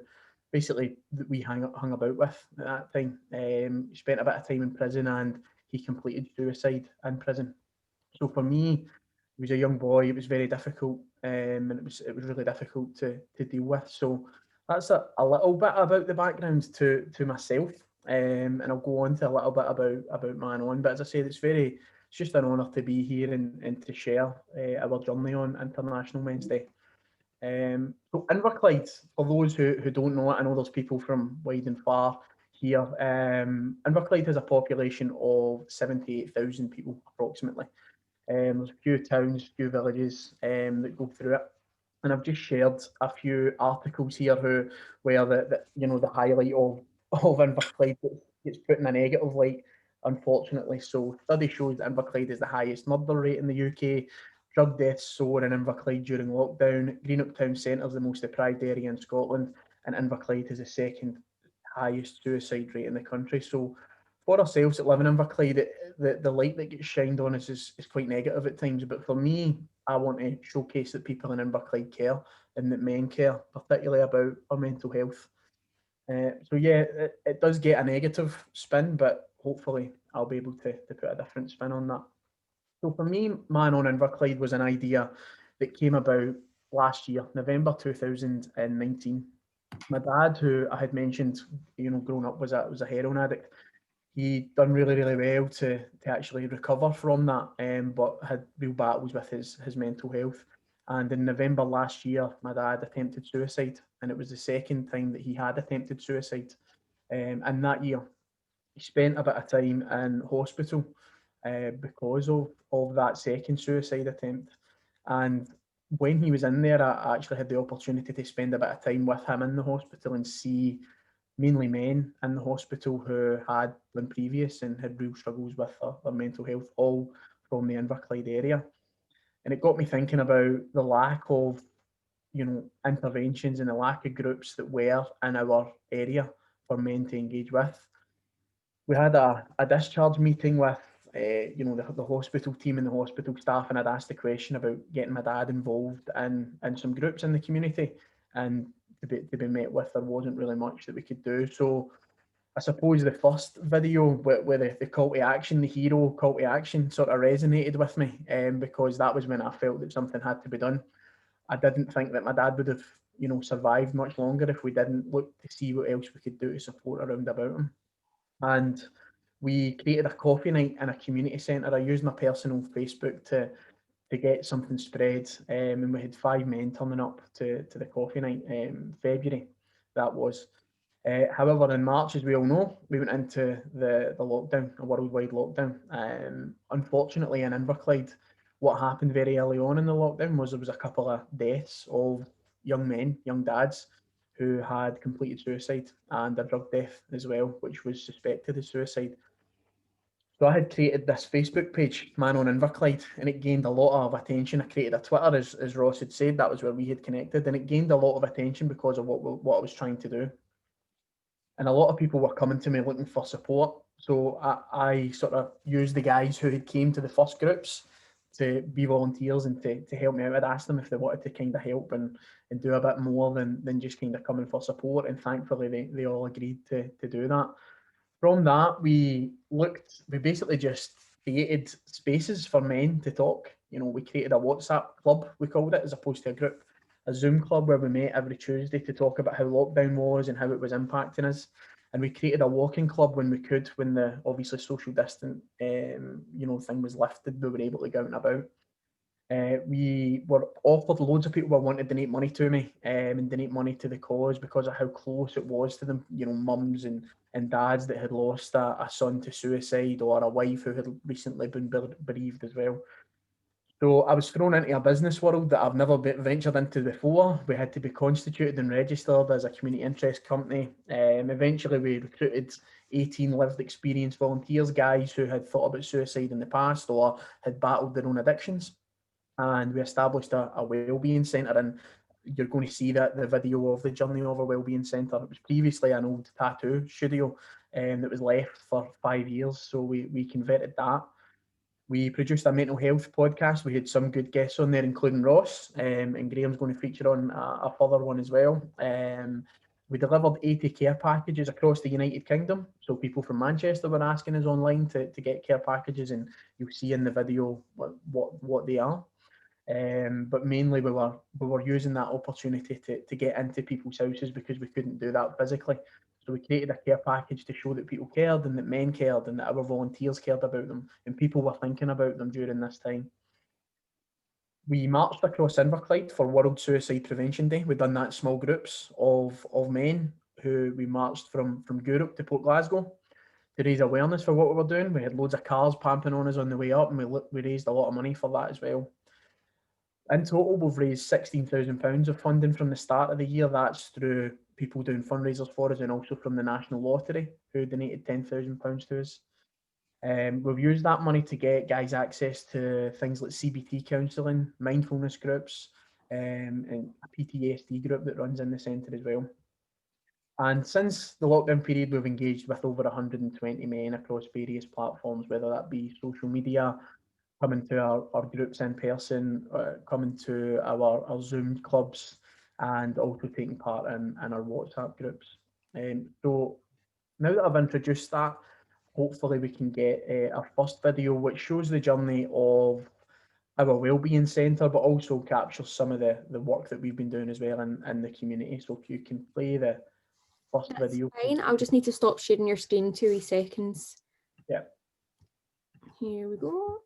basically we hung about with at that time. He spent a bit of time in prison and he completed suicide in prison. So for me, he was a young boy, it was very difficult, and it was really difficult to deal with. So that's a little bit about the background to myself, and I'll go on to a little bit about Man On. But as I said, it's just an honour to be here and to share our journey on International Men's Day. So Inverclyde, for those who don't know it, I know there's people from wide and far. here. Inverclyde has a population of 78,000 people approximately. There's a few towns, a few villages that go through it. And I've just shared a few articles here where the highlight of Inverclyde gets put in a negative light, unfortunately. So study shows that Inverclyde is the highest murder rate in the UK. Drug deaths soar in Inverclyde during lockdown. Greenock Town Centre is the most deprived area in Scotland, and Inverclyde has the second highest suicide rate in the country. So for ourselves that live in Inverclyde, the light that gets shined on us is quite negative at times. But for me, I want to showcase that people in Inverclyde care and that men care, particularly about our mental health. So yeah, it does get a negative spin, but hopefully I'll be able to put a different spin on that. So for me, Man on Inverclyde was an idea that came about last year, November 2019. My dad, who I had mentioned, growing up was a heroin addict. He'd done really, really well to actually recover from that, but had real battles with his mental health. And in November last year, my dad attempted suicide, and it was the second time that he had attempted suicide. And that year, he spent a bit of time in hospital because of that second suicide attempt. And when he was in there, I actually had the opportunity to spend a bit of time with him in the hospital and see mainly men in the hospital who had been previous and had real struggles with their mental health, all from the Inverclyde area. And it got me thinking about the lack of, interventions and the lack of groups that were in our area for men to engage with. We had a discharge meeting with, the hospital team and the hospital staff, and I'd asked the question about getting my dad involved in some groups in the community, and to be met with, there wasn't really much that we could do. So I suppose the first video where the call to action, the hero call to action, sort of resonated with me, because that was when I felt that something had to be done. I didn't think that my dad would have, survived much longer if we didn't look to see what else we could do to support around about him. And we created a coffee night in a community centre. I used my personal Facebook to get something spread, and we had 5 men turning up to the coffee night, February that was. However, in March, as we all know, we went into the lockdown, a worldwide lockdown. Unfortunately, in Inverclyde, what happened very early on in the lockdown was there was a couple of deaths of young men, young dads, who had completed suicide, and a drug death as well, which was suspected as suicide. So I had created this Facebook page, Man on Inverclyde, and it gained a lot of attention. I created a Twitter, as Ross had said, that was where we had connected, and it gained a lot of attention because of what I was trying to do. And a lot of people were coming to me looking for support. So I sort of used the guys who had came to the first groups to be volunteers and to help me out. I'd asked them if they wanted to kind of help and do a bit more than just kind of coming for support. And thankfully they all agreed to do that. From that, we basically just created spaces for men to talk. We created a WhatsApp club, we called it, as opposed to a group. A Zoom club where we met every Tuesday to talk about how lockdown was and how it was impacting us. And we created a walking club when we could, when the obviously social distance thing was lifted, we were able to go out and about. We were offered, loads of people were wanting to donate money to me and donate money to the cause because of how close it was to them, mums and dads that had lost a son to suicide, or a wife who had recently been bereaved as well. So I was thrown into a business world that I've never ventured into before. We had to be constituted and registered as a community interest company. Eventually we recruited 18 lived experience volunteers, guys who had thought about suicide in the past or had battled their own addictions. And we established a wellbeing centre, and you're going to see that the video of the journey of a wellbeing centre. It was previously an old tattoo studio that was left for 5 years, so we converted that. We produced a mental health podcast. We had some good guests on there, including Ross, and Graham's going to feature on a further one as well. We delivered 80 care packages across the United Kingdom. So people from Manchester were asking us online to get care packages, and you'll see in the video what they are. But mainly we were using that opportunity to get into people's houses because we couldn't do that physically. So we created a care package to show that people cared and that men cared and that our volunteers cared about them and people were thinking about them during this time. We marched across Inverclyde for World Suicide Prevention Day. We'd done that in small groups of men who we marched from Europe to Port Glasgow to raise awareness for what we were doing. We had loads of cars pumping on us on the way up, and we raised a lot of money for that as well. In total, we've raised £16,000 of funding from the start of the year. That's through people doing fundraisers for us and also from the National Lottery, who donated £10,000 to us. We've used that money to get guys access to things like CBT counselling, mindfulness groups, and a PTSD group that runs in the centre as well. And since the lockdown period, we've engaged with over 120 men across various platforms, whether that be social media, coming to our groups in person, coming to our Zoom clubs, and also taking part in our WhatsApp groups. So now that I've introduced that, hopefully we can get our first video, which shows the journey of our wellbeing centre, but also captures some of the work that we've been doing as well in the community. So if you can play the first video. Fine, I'll just need to stop sharing your screen 2 wee seconds. Yeah. Here we go.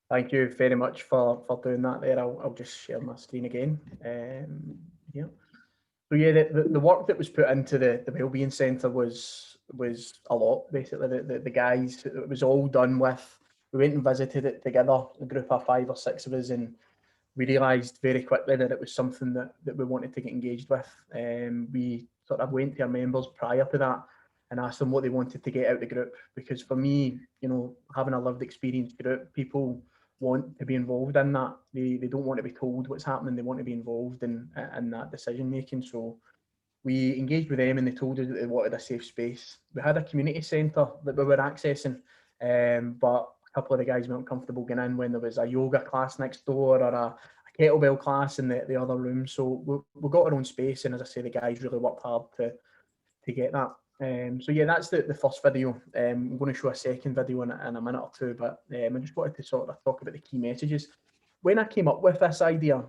Thank you very much for doing that there. I'll just share my screen again. Yeah. So yeah, the work that was put into the wellbeing centre was a lot. Basically, the guys, it was all done with. We went and visited it together, a group of 5 or 6 of us, and we realised very quickly that it was something that we wanted to get engaged with. We sort of went to our members prior to that and asked them what they wanted to get out of the group, because for me, you know, having a lived experience group, people want to be involved in that. They don't want to be told what's happening, they want to be involved in that decision making. So we engaged with them and they told us that they wanted a safe space. We had a community centre that we were accessing, but a couple of the guys weren't comfortable going in when there was a yoga class next door or a kettlebell class in the other room. So we got our own space, and as I say, the guys really worked hard to get that. So yeah, that's the first video. I'm going to show a second video in a minute or two, but I just wanted to sort of talk about the key messages. When I came up with this idea,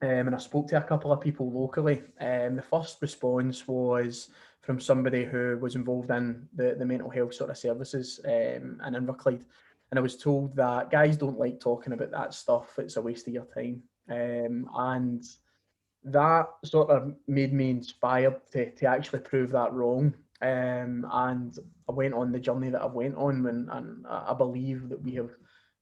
and I spoke to a couple of people locally, the first response was from somebody who was involved in the mental health sort of services in Inverclyde. And I was told that guys don't like talking about that stuff, it's a waste of your time. And that sort of made me inspired to actually prove that wrong. And I went on the journey that I went on, and I believe that we have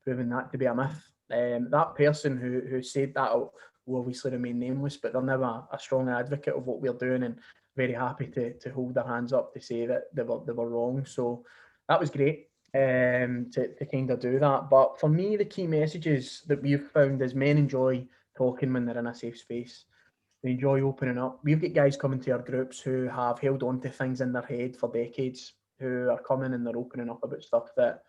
proven that to be a myth. That person who said that will obviously remain nameless, but they're now a strong advocate of what we're doing, and very happy to hold their hands up to say that they were wrong. So that was great to kind of do that. But for me, the key messages that we've found is men enjoy talking when they're in a safe space. They enjoy opening up. We've got guys coming to our groups who have held on to things in their head for decades, who are coming and they're opening up about stuff that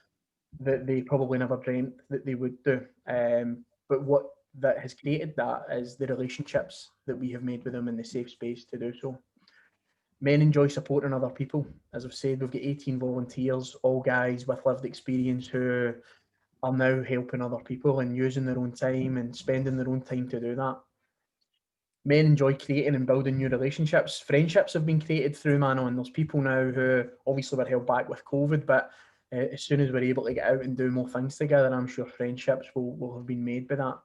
they probably never dreamt that they would do. But what that has created that is the relationships that we have made with them in the safe space to do so. Men enjoy supporting other people. As I've said, we've got 18 volunteers, all guys with lived experience who are now helping other people and using their own time and spending their own time to do that. Men enjoy creating and building new relationships. Friendships have been created through Manon. There's people now who obviously were held back with COVID, but as soon as we're able to get out and do more things together, I'm sure friendships will have been made by that.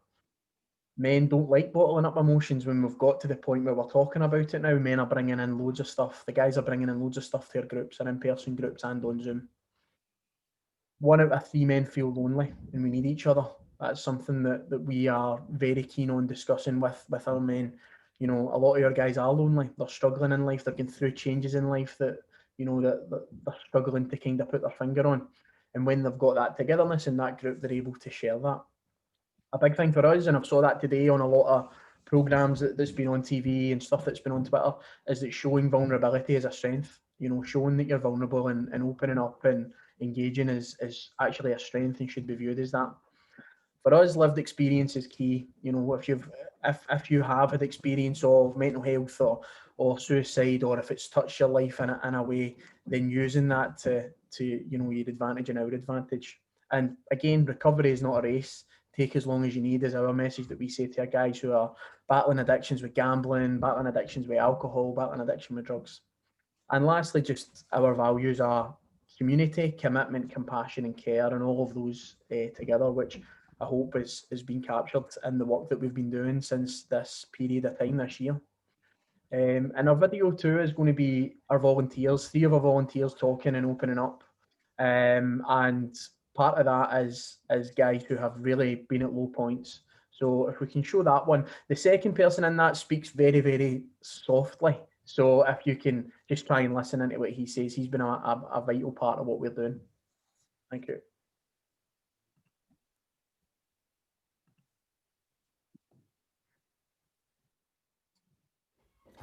Men don't like bottling up emotions. When we've got to the point where we're talking about it now, men are bringing in loads of stuff. The guys are bringing in loads of stuff to our groups, our in-person groups and on Zoom. 1 out of 3 men feel lonely and we need each other. That's something that we are very keen on discussing with our men. You know, a lot of our guys are lonely. They're struggling in life. They're going through changes in life that, you know, that they're struggling to kind of put their finger on. And when they've got that togetherness in that group, they're able to share that. A big thing for us, and I've saw that today on a lot of programmes that's been on TV and stuff that's been on Twitter, is that showing vulnerability is a strength. You know, showing that you're vulnerable and opening up and engaging is actually a strength and should be viewed as that. For us, lived experience is key. You know, if you have had experience of mental health or suicide, or if it's touched your life in a way, then using that to you know, your advantage and our advantage. And again, recovery is not a race. Take as long as you need is our message that we say to our guys who are battling addictions with gambling, battling addictions with alcohol, battling addiction with drugs. And lastly, just our values are community, commitment, compassion and care, and all of those together, which I hope has been captured in the work that we've been doing since this period of time this year. And our video too is going to be our volunteers, 3 of our volunteers talking and opening up. And part of that is guys who have really been at low points. So if we can show that one. The second person in that speaks very, very softly. So if you can just try and listen into what he says, he's been a vital part of what we're doing. Thank you.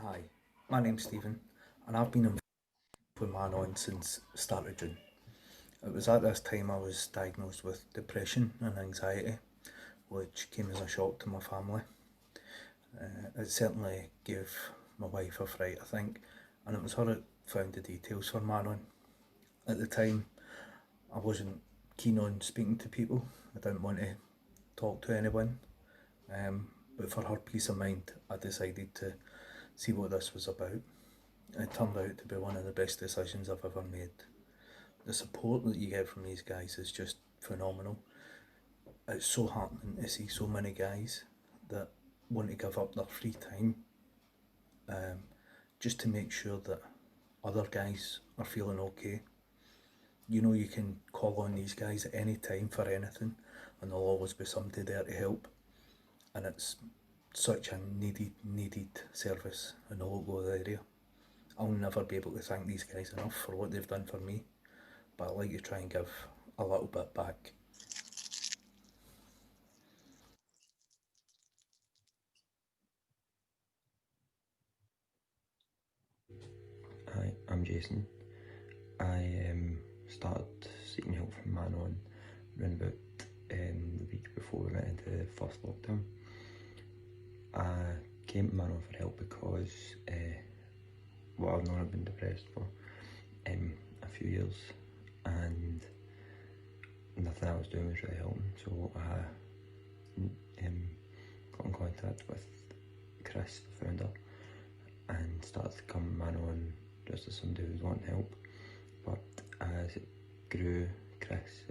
Hi, my name's Stephen, and I've been involved with Manon since the start of June. It was at this time I was diagnosed with depression and anxiety, which came as a shock to my family. It certainly gave my wife a fright, I think, and it was her that found the details for Manon. At the time, I wasn't keen on speaking to people. I didn't want to talk to anyone, but for her peace of mind, I decided to see what this was about. It turned out to be one of the best decisions I've ever made. The support that you get from these guys is just phenomenal. It's so heartening to see so many guys that want to give up their free time just to make sure that other guys are feeling okay. You know, you can call on these guys at any time for anything and there'll always be somebody there to help, and it's such a needed service in the local area. I'll never be able to thank these guys enough for what they've done for me, but I'd like to try and give a little bit back. Hi, I'm Jason. I started seeking help from Manon around about the week before we went into the first lockdown. I came to Manon for help because well, I've known I've been depressed for a few years and nothing I was doing was really helping, so I got in contact with Chris, the founder, and started to come to Manon just as somebody who was wanting help. But as it grew, Chris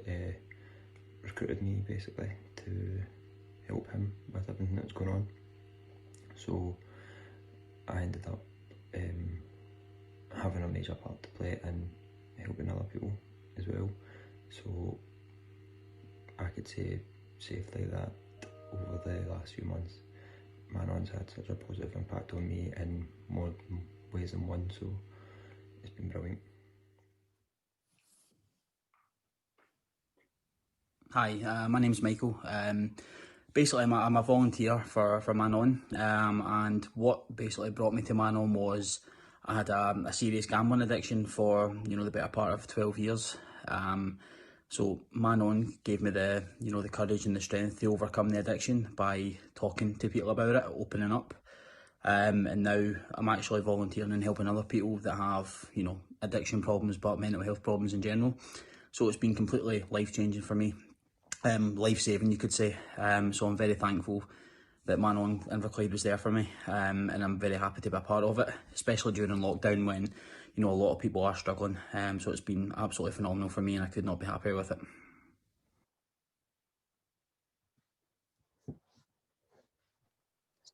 recruited me basically to help him with everything that was going on. So I ended up having a major part to play in helping other people as well. So I could say safely that over the last few months, Manon's had such a positive impact on me in more ways than one, so it's been brilliant. Hi, my name's Michael. Basically, I'm a volunteer for Manon, and what basically brought me to Manon was I had a serious gambling addiction for the better part of 12 years. So Manon gave me the the courage and the strength to overcome the addiction by talking to people about it, opening up. And now I'm actually volunteering and helping other people that have addiction problems, but mental health problems in general. So it's been completely life-changing for me. Life-saving, you could say. So I'm very thankful that Manon Inverclyde was there for me, and I'm very happy to be a part of it, especially during lockdown when a lot of people are struggling. So it's been absolutely phenomenal for me, and I could not be happier with it.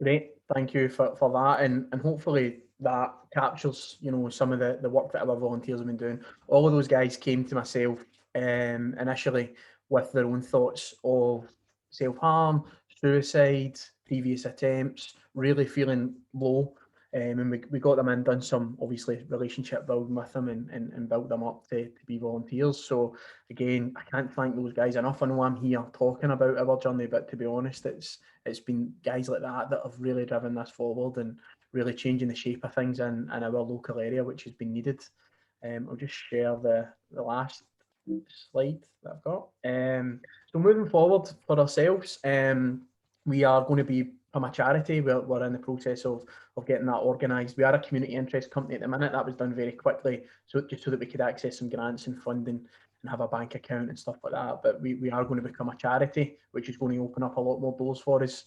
Great, thank you for that, and hopefully that captures some of the work that our volunteers have been doing. All of those guys came to myself initially with their own thoughts of self-harm, suicide, previous attempts, really feeling low. And we got them in, done some obviously relationship building with them and built them up to be volunteers. So again, I can't thank those guys enough. I know I'm here talking about our journey, but to be honest, it's been guys like that have really driven this forward and really changing the shape of things in our local area, which has been needed. I'll just share the last slide that I've got. So moving forward for ourselves, we are going to become a charity. We're in the process of getting that organised. We are a community interest company at the minute. That was done very quickly, so that we could access some grants and funding and have a bank account and stuff like that. But we are going to become a charity, which is going to open up a lot more doors for us.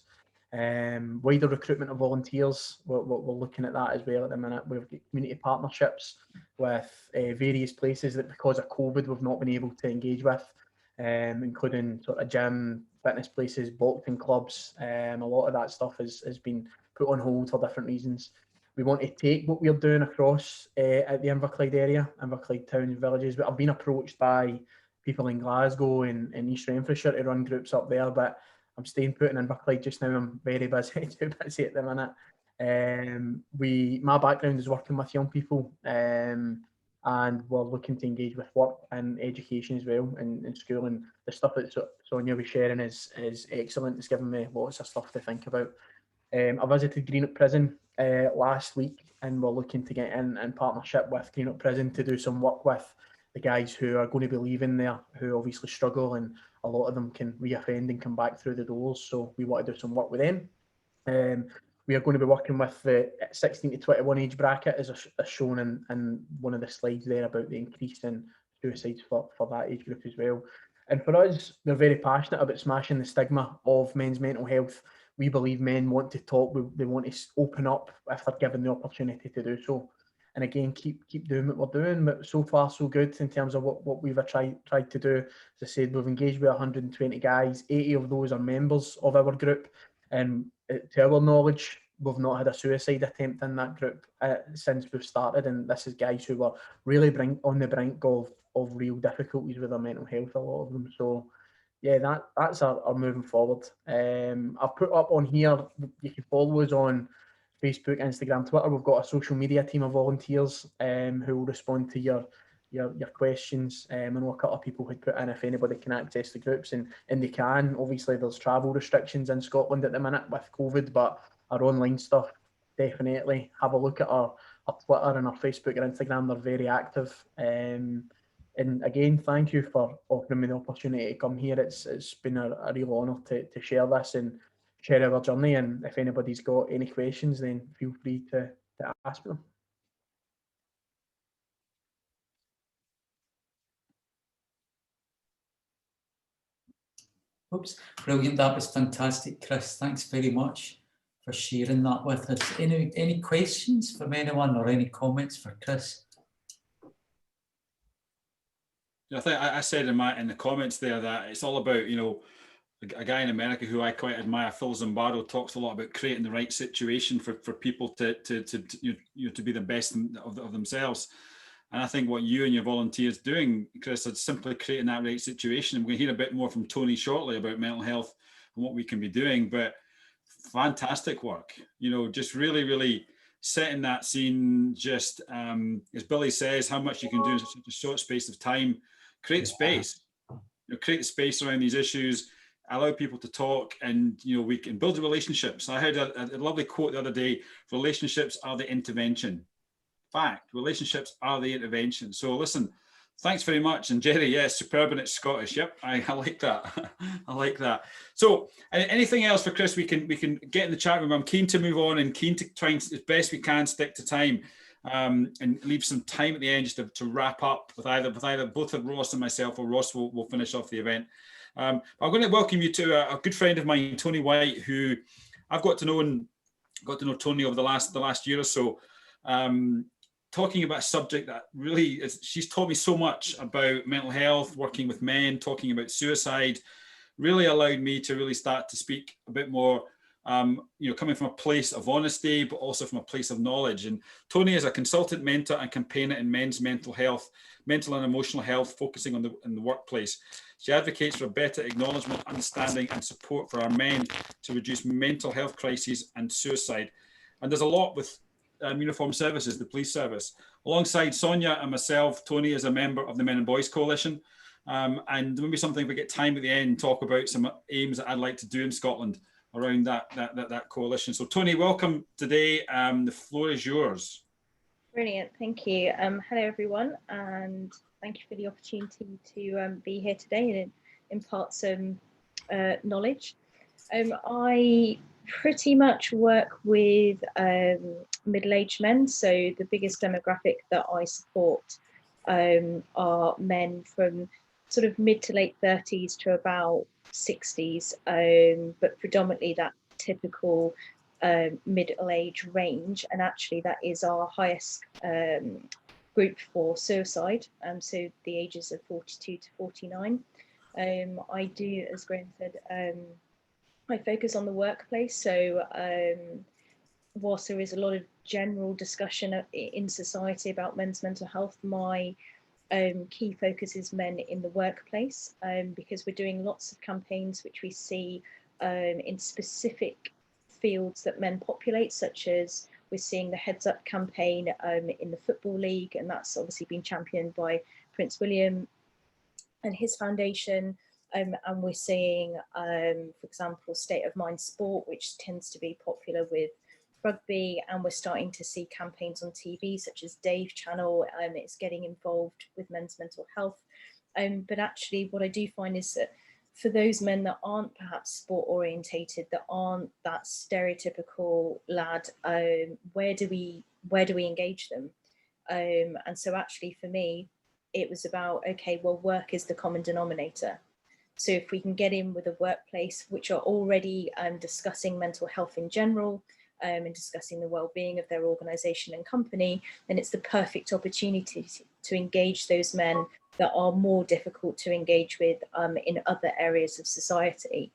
Wider recruitment of volunteers, we're looking at that as well at the minute. We've got community partnerships with various places that because of COVID we've not been able to engage with, including sort of gym, fitness places, boxing clubs. A lot of that stuff has been put on hold for different reasons. We want to take what we're doing across at the Inverclyde area, Inverclyde towns and villages. But I've been approached by people in Glasgow and East Renfrewshire to run groups up there, but I'm staying put in Inverclyde just now. I'm very busy, too busy at the minute. My background is working with young people, and we're looking to engage with work and education as well in school. And the stuff that Sonia was sharing is excellent. It's given me lots of stuff to think about. I visited Greenock Prison last week, and we're looking to get in partnership with Greenock Prison to do some work with the guys who are going to be leaving there, who obviously struggle, and a lot of them can reoffend and come back through the doors. So we want to do some work with them. We are going to be working with the 16 to 21 age bracket, as shown in one of the slides there about the increase in suicides for that age group as well. And for us, we're very passionate about smashing the stigma of men's mental health. We believe men want to talk, they want to open up if they're given the opportunity to do so. And again, keep doing what we're doing. But so far, so good in terms of what we've tried to do. As I said, we've engaged with 120 guys. 80 of those are members of our group. And to our knowledge, we've not had a suicide attempt in that group since we've started. And this is guys who were really on the brink of real difficulties with their mental health, a lot of them. So yeah, that's our moving forward. I've put up on here, you can follow us on Facebook, Instagram, Twitter. We've got a social media team of volunteers who will respond to your questions. I know a couple of people had put in if anybody can access the groups, and they can. Obviously, there's travel restrictions in Scotland at the minute with COVID, but our online stuff, definitely have a look at our Twitter and our Facebook and Instagram. They're very active. And again, thank you for offering me the opportunity to come here. It's been a real honour to share this and share our journey. And if anybody's got any questions, then feel free to ask them. Oops, brilliant. That was fantastic, Chris. Thanks very much for sharing that with us. Any questions from anyone or any comments for Chris? I think I said in the comments there that it's all about, a guy in America who I quite admire, Phil Zimbardo, talks a lot about creating the right situation for people to be the best of themselves. And I think what you and your volunteers doing, Chris, is simply creating that right situation. And we're going to hear a bit more from Toni shortly about mental health and what we can be doing. But fantastic work, just really, really setting that scene, just as Billy says, how much you can do in such a short space of time. Create space, create space around these issues, allow people to talk, and we can build relationships. I heard a lovely quote the other day: relationships are the intervention. Fact, relationships are the intervention. So listen, thanks very much. And Jerry, yes, superb, and it's Scottish. Yep, I like that. I like that. So anything else for Chris? We can get in the chat room. I'm keen to move on and keen to try and, as best we can, stick to time, and leave some time at the end just to wrap up with either both of Ross and myself, or Ross will finish off the event. I'm going to welcome you to a good friend of mine, Toni White, who I've got to know Toni over the last year or so. Talking about a subject that really she's taught me so much about mental health, working with men, talking about suicide, really allowed me to really start to speak a bit more, coming from a place of honesty, but also from a place of knowledge. And Toni is a consultant, mentor, and campaigner in men's mental and emotional health, focusing on the workplace. She advocates for better acknowledgement, understanding, and support for our men to reduce mental health crises and suicide. And there's a lot with uniformed services, the police service. Alongside Sonia and myself, Toni is a member of the Men and Boys Coalition. And maybe something, if we get time at the end, talk about some aims that I'd like to do in Scotland around that coalition. So Toni, welcome today. The floor is yours. Brilliant, thank you. Hello everyone, and thank you for the opportunity to be here today and impart some knowledge. I pretty much work with middle-aged men, so the biggest demographic that I support are men from sort of mid to late 30s to about 60s, but predominantly that typical middle age range, and actually that is our highest group for suicide, so the ages of 42 to 49. I do, as Graham said, I focus on the workplace, so whilst there is a lot of general discussion in society about men's mental health, my key focus is men in the workplace, because we're doing lots of campaigns which we see in specific fields that men populate, such as we're seeing the Heads Up campaign in the Football League, and that's obviously been championed by Prince William and his foundation. And we're seeing, for example, State of Mind Sport, which tends to be popular with rugby, and we're starting to see campaigns on TV such as Dave Channel. It's getting involved with men's mental health. But actually what I do find is that for those men that aren't perhaps sport orientated, that aren't that stereotypical lad, where do we engage them? And so actually for me, it was about, okay, well, work is the common denominator. So if we can get in with a workplace which are already discussing mental health in general, and discussing the well-being of their organisation and company, then it's the perfect opportunity to engage those men that are more difficult to engage with in other areas of society.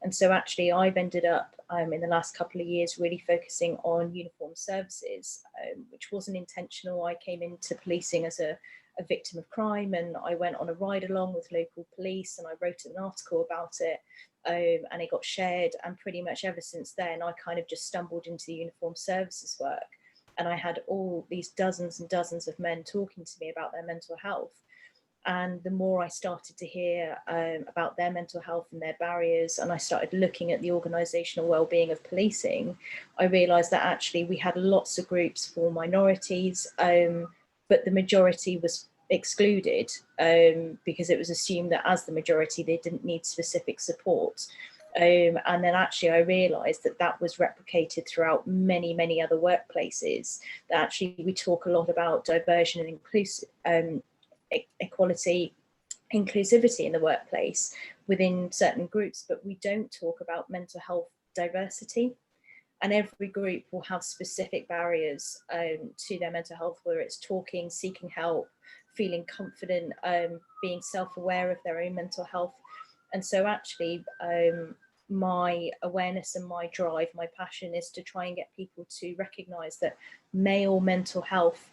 And so actually I've ended up in the last couple of years really focusing on uniformed services, which wasn't intentional. I came into policing as a victim of crime, and I went on a ride along with local police, and I wrote an article about it, and it got shared, and pretty much ever since then I kind of just stumbled into the uniformed services work, and I had all these dozens and dozens of men talking to me about their mental health. And the more I started to hear about their mental health and their barriers, and I started looking at the organisational well-being of policing, I realised that actually we had lots of groups for minorities, but the majority was excluded because it was assumed that as the majority they didn't need specific support. And then actually I realised that that was replicated throughout many other workplaces, that actually we talk a lot about diversion and equality, inclusivity in the workplace within certain groups, but we don't talk about mental health diversity. And every group will have specific barriers to their mental health, whether it's talking, seeking help, feeling confident, being self-aware of their own mental health. And so actually my awareness and my drive, my passion is to try and get people to recognise that male mental health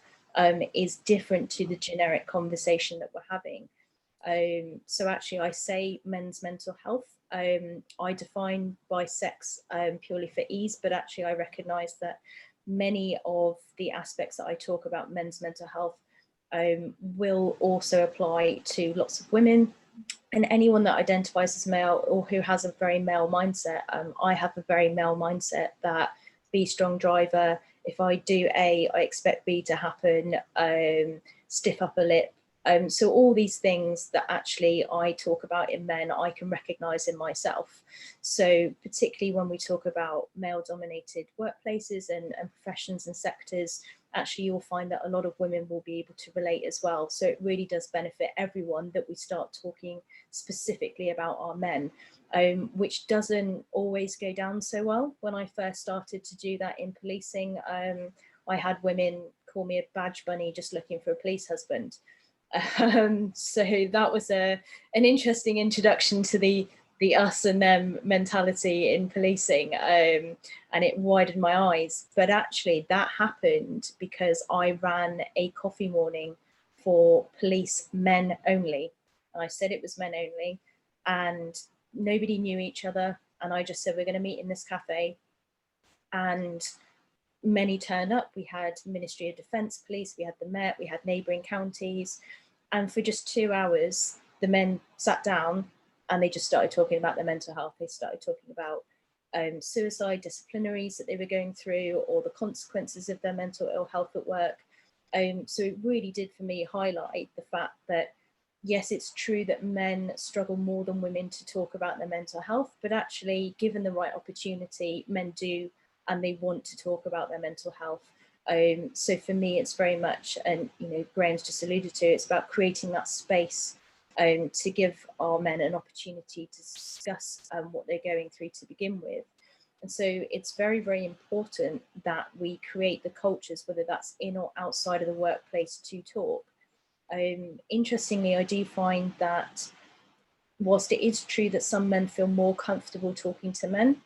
is different to the generic conversation that we're having. So actually I say men's mental health. I define by sex purely for ease, but actually I recognise that many of the aspects that I talk about men's mental health will also apply to lots of women and anyone that identifies as male or who has a very male mindset. I have a very male mindset that be strong driver. If I do A, I expect B to happen, stiff upper lip. So all these things that actually I talk about in men, I can recognize in myself. So particularly when we talk about male dominated workplaces and professions and sectors, actually you'll find that a lot of women will be able to relate as well. So it really does benefit everyone that we start talking specifically about our men, which doesn't always go down so well. When I first started to do that in policing, I had women call me a badge bunny just looking for a police husband. So that was an interesting introduction to the us and them mentality in policing, and it widened my eyes. But actually that happened because I ran a coffee morning for police men only. And I said it was men only, and nobody knew each other. And I just said, we're going to meet in this cafe. And many turned up. We had Ministry of Defence police, we had the Met, we had neighbouring counties. And for just 2 hours, the men sat down and they just started talking about their mental health. They started talking about suicide, disciplinaries that they were going through, or the consequences of their mental ill health at work. So it really did for me highlight the fact that, yes, it's true that men struggle more than women to talk about their mental health, but actually given the right opportunity, men do, and they want to talk about their mental health. So for me, it's very much, and Graham's just alluded to, it's about creating that space to give our men an opportunity to discuss what they're going through to begin with. And so it's very, very important that we create the cultures, whether that's in or outside of the workplace, to talk. Interestingly, I do find that whilst it is true that some men feel more comfortable talking to men,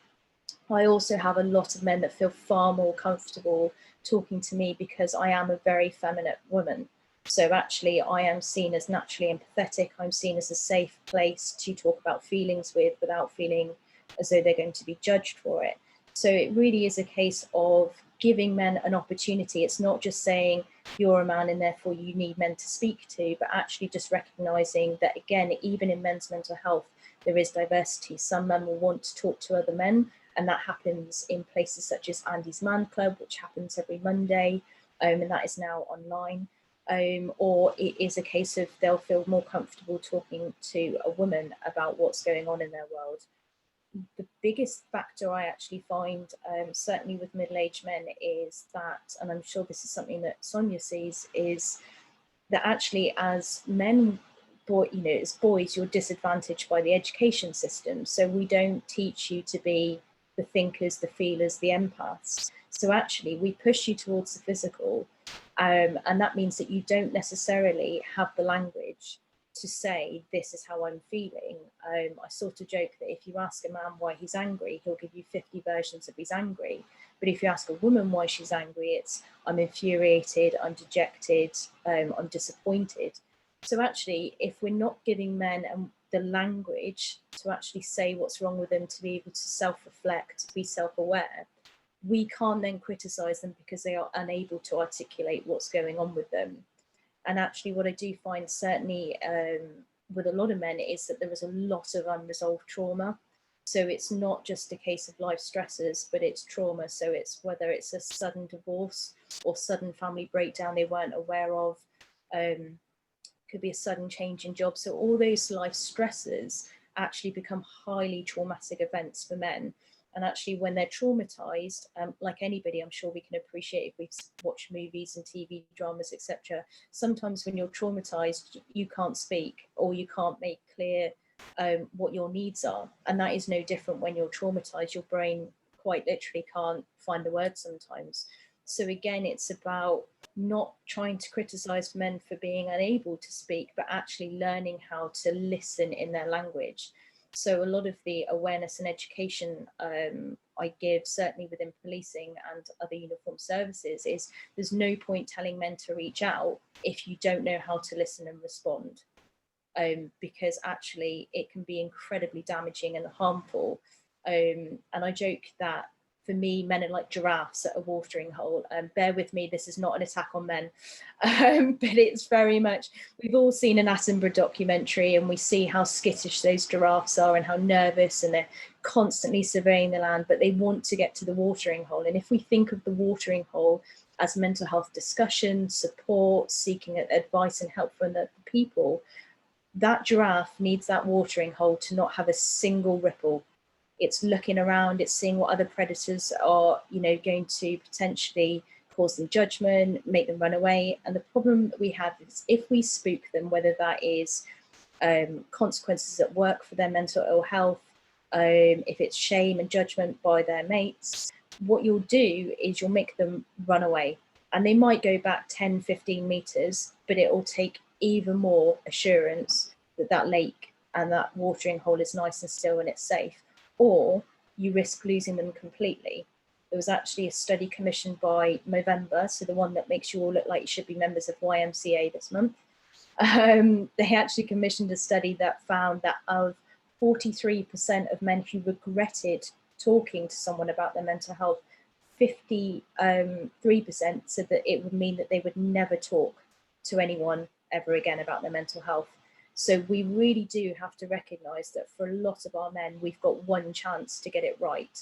I also have a lot of men that feel far more comfortable talking to me because I am a very feminine woman. So actually I am seen as naturally empathetic. I'm seen as a safe place to talk about feelings with without feeling as though they're going to be judged for it. So it really is a case of giving men an opportunity. It's not just saying you're a man and therefore you need men to speak to, but actually just recognizing that, again, even in men's mental health, there is diversity. Some men will want to talk to other men, and that happens in places such as Andy's Man Club, which happens every Monday, and that is now online. Or it is a case of they'll feel more comfortable talking to a woman about what's going on in their world. The biggest factor I actually find, certainly with middle-aged men, is that, and I'm sure this is something that Sonia sees, is that actually as men, as boys, you're disadvantaged by the education system. So we don't teach you to be the thinkers, the feelers, the empaths. So actually we push you towards the physical, and that means that you don't necessarily have the language to say, this is how I'm feeling. I sort of joke that if you ask a man why he's angry, he'll give you 50 versions of he's angry. But if you ask a woman why she's angry, it's, I'm infuriated, I'm dejected, I'm disappointed. So actually, if we're not giving men the language to actually say what's wrong with them, to be able to self-reflect, to be self-aware, we can't then criticize them because they are unable to articulate what's going on with them. And actually what I do find, certainly with a lot of men, is that there is a lot of unresolved trauma. So it's not just a case of life stressors, but it's trauma. So it's whether it's a sudden divorce or sudden family breakdown they weren't aware of, could be a sudden change in job. So all those life stressors actually become highly traumatic events for men. And actually when they're traumatized, like anybody, I'm sure we can appreciate if we've watched movies and TV dramas, etc. Sometimes when you're traumatized, you can't speak or you can't make clear what your needs are. And that is no different when you're traumatized. Your brain quite literally can't find the words sometimes. So again, it's about not trying to criticize men for being unable to speak, but actually learning how to listen in their language. So a lot of the awareness and education I give, certainly within policing and other uniformed services, is there's no point telling men to reach out if you don't know how to listen and respond, because actually it can be incredibly damaging and harmful. And I joke that for me, men are like giraffes at a watering hole. Bear with me, this is not an attack on men, but it's very much, we've all seen an Attenborough documentary, and we see how skittish those giraffes are and how nervous, and they're constantly surveying the land, but they want to get to the watering hole. And if we think of the watering hole as mental health discussion, support, seeking advice and help from the people, that giraffe needs that watering hole to not have a single ripple. It's looking around, it's seeing what other predators are, going to potentially cause them judgment, make them run away. And the problem that we have is if we spook them, whether that is consequences at work for their mental ill health, if it's shame and judgment by their mates, what you'll do is you'll make them run away. And they might go back 10, 15 meters, but it will take even more assurance that that lake and that watering hole is nice and still and it's safe, or you risk losing them completely. There was actually a study commissioned by Movember, so the one that makes you all look like you should be members of YMCA this month. They actually commissioned a study that found that of 43% of men who regretted talking to someone about their mental health, 53% said that it would mean that they would never talk to anyone ever again about their mental health. So we really do have to recognise that for a lot of our men, we've got one chance to get it right.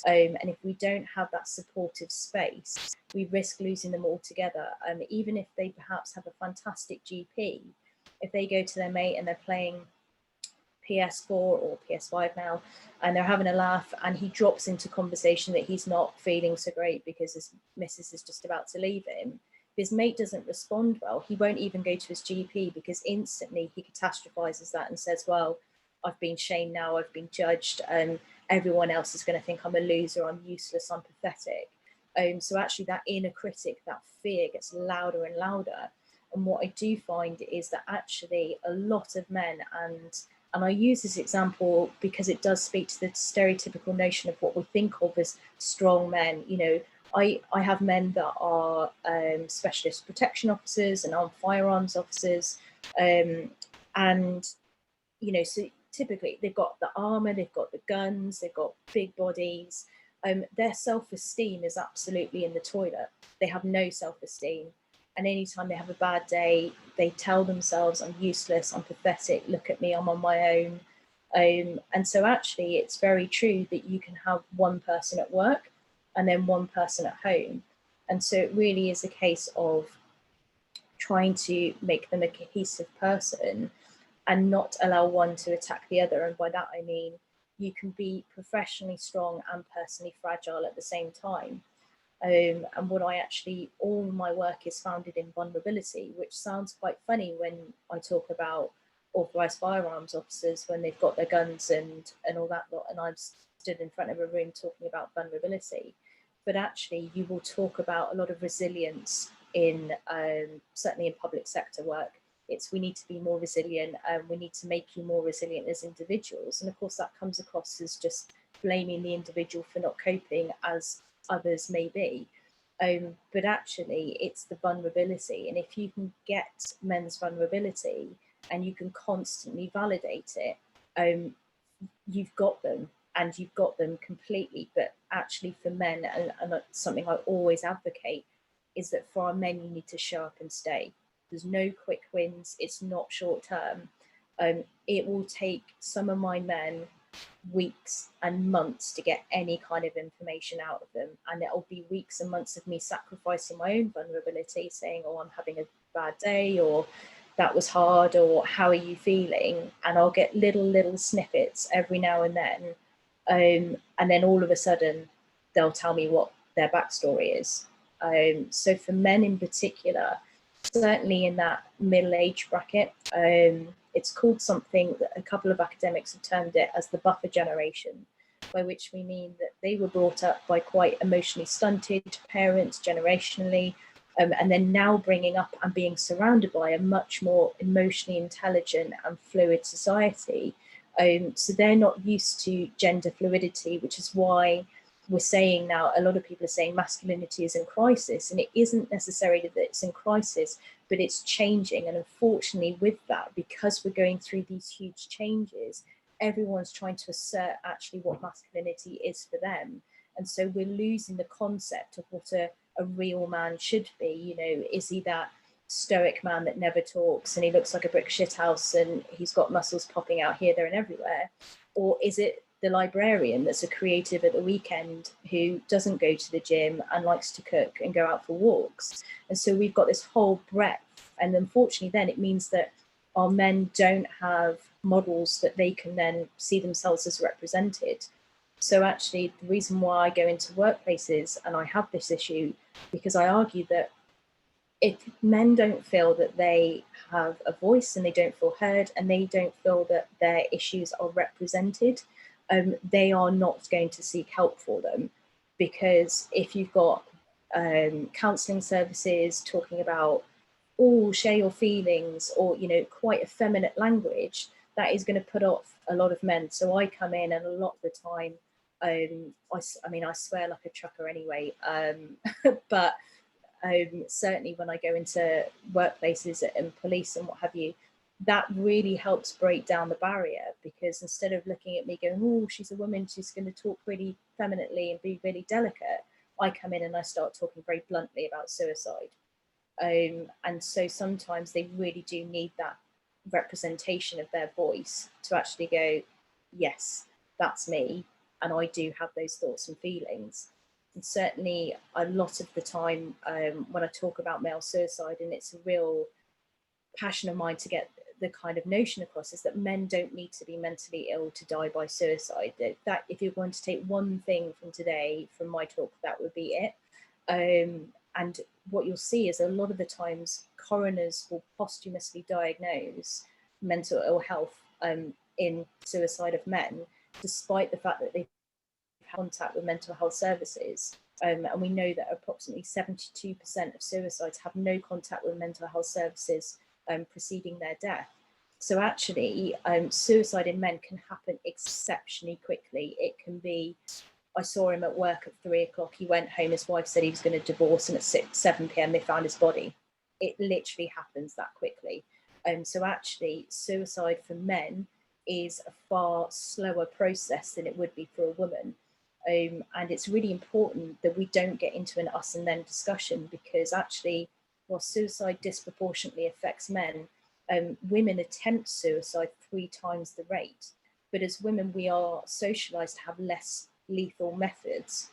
And if we don't have that supportive space, we risk losing them altogether. Even if they perhaps have a fantastic GP, if they go to their mate and they're playing PS4 or PS5 now, and they're having a laugh, and he drops into conversation that he's not feeling so great because his missus is just about to leave him, if his mate doesn't respond well, he won't even go to his GP because instantly he catastrophizes that and says, well, I've been shamed now, I've been judged, and everyone else is going to think I'm a loser, I'm useless, I'm pathetic. So actually that inner critic, that fear gets louder and louder. And what I do find is that actually a lot of men, and I use this example because it does speak to the stereotypical notion of what we think of as strong men. I have men that are specialist protection officers and armed firearms officers. So typically they've got the armor, they've got the guns, they've got big bodies. Their self-esteem is absolutely in the toilet. They have no self-esteem. And anytime they have a bad day, they tell themselves, I'm useless, I'm pathetic, look at me, I'm on my own. And so actually it's very true that you can have one person at work and then one person at home. And so it really is a case of trying to make them a cohesive person and not allow one to attack the other. And by that I mean you can be professionally strong and personally fragile at the same time. And what all my work is founded in vulnerability, which sounds quite funny when I talk about authorised firearms officers when they've got their guns and all that lot, and I'm stood in front of a room talking about vulnerability. But actually you will talk about a lot of resilience in certainly in public sector work. We need to be more resilient, and we need to make you more resilient as individuals. And of course that comes across as just blaming the individual for not coping, as others may be. But actually it's the vulnerability. And if you can get men's vulnerability and you can constantly validate it, you've got them, and you've got them completely. But actually for men, and something I always advocate, is that for our men, you need to show up and stay. There's no quick wins. It's not short term. It will take some of my men weeks and months to get any kind of information out of them. And it'll be weeks and months of me sacrificing my own vulnerability, saying, oh, I'm having a bad day, or that was hard, or how are you feeling? And I'll get little snippets every now and then. And then all of a sudden, they'll tell me what their backstory is. So for men in particular, certainly in that middle age bracket, it's called something that a couple of academics have termed it as the buffer generation, by which we mean that they were brought up by quite emotionally stunted parents generationally, and then now bringing up and being surrounded by a much more emotionally intelligent and fluid society. So they're not used to gender fluidity, which is why we're saying now, a lot of people are saying masculinity is in crisis, and it isn't necessarily that it's in crisis, but it's changing. And unfortunately with that, because we're going through these huge changes, everyone's trying to assert actually what masculinity is for them. And so we're losing the concept of what a real man should be. You know, is he that stoic man that never talks and he looks like a brick shithouse and he's got muscles popping out here, there and everywhere? Or is it the librarian that's a creative at the weekend who doesn't go to the gym and likes to cook and go out for walks? And so we've got this whole breadth. And unfortunately then it means that our men don't have models that they can then see themselves as represented. So actually the reason why I go into workplaces and I have this issue, because I argue that if men don't feel that they have a voice and they don't feel heard and they don't feel that their issues are represented, they are not going to seek help for them. Because if you've got counselling services talking about, oh, share your feelings, or, you know, quite effeminate language, that is going to put off a lot of men. So I come in and a lot of the time, I mean, I swear like a trucker anyway, but certainly when I go into workplaces and police and what have you, that really helps break down the barrier, because instead of looking at me going, oh, she's a woman, she's going to talk really femininely and be really delicate, I come in and I start talking very bluntly about suicide. And so sometimes they really do need that representation of their voice to actually go, yes, that's me, and I do have those thoughts and feelings. And certainly a lot of the time when I talk about male suicide, and it's a real passion of mine to get the kind of notion across, is that men don't need to be mentally ill to die by suicide. That if you're going to take one thing from today, from my talk, that would be it. And what you'll see is a lot of the times coroners will posthumously diagnose mental ill health in suicide of men, despite the fact that they've had contact with mental health services. And we know that approximately 72% of suicides have no contact with mental health services preceding their death. So actually, suicide in men can happen exceptionally quickly. It can be, I saw him at work at 3 o'clock. He went home, his wife said he was going to divorce, and at 7 p.m. they found his body. It literally happens that quickly. So actually, suicide for men is a far slower process than it would be for a woman. And it's really important that we don't get into an us and them discussion, because actually, while suicide disproportionately affects men, women attempt suicide 3 times the rate. But as women, we are socialized to have less lethal methods,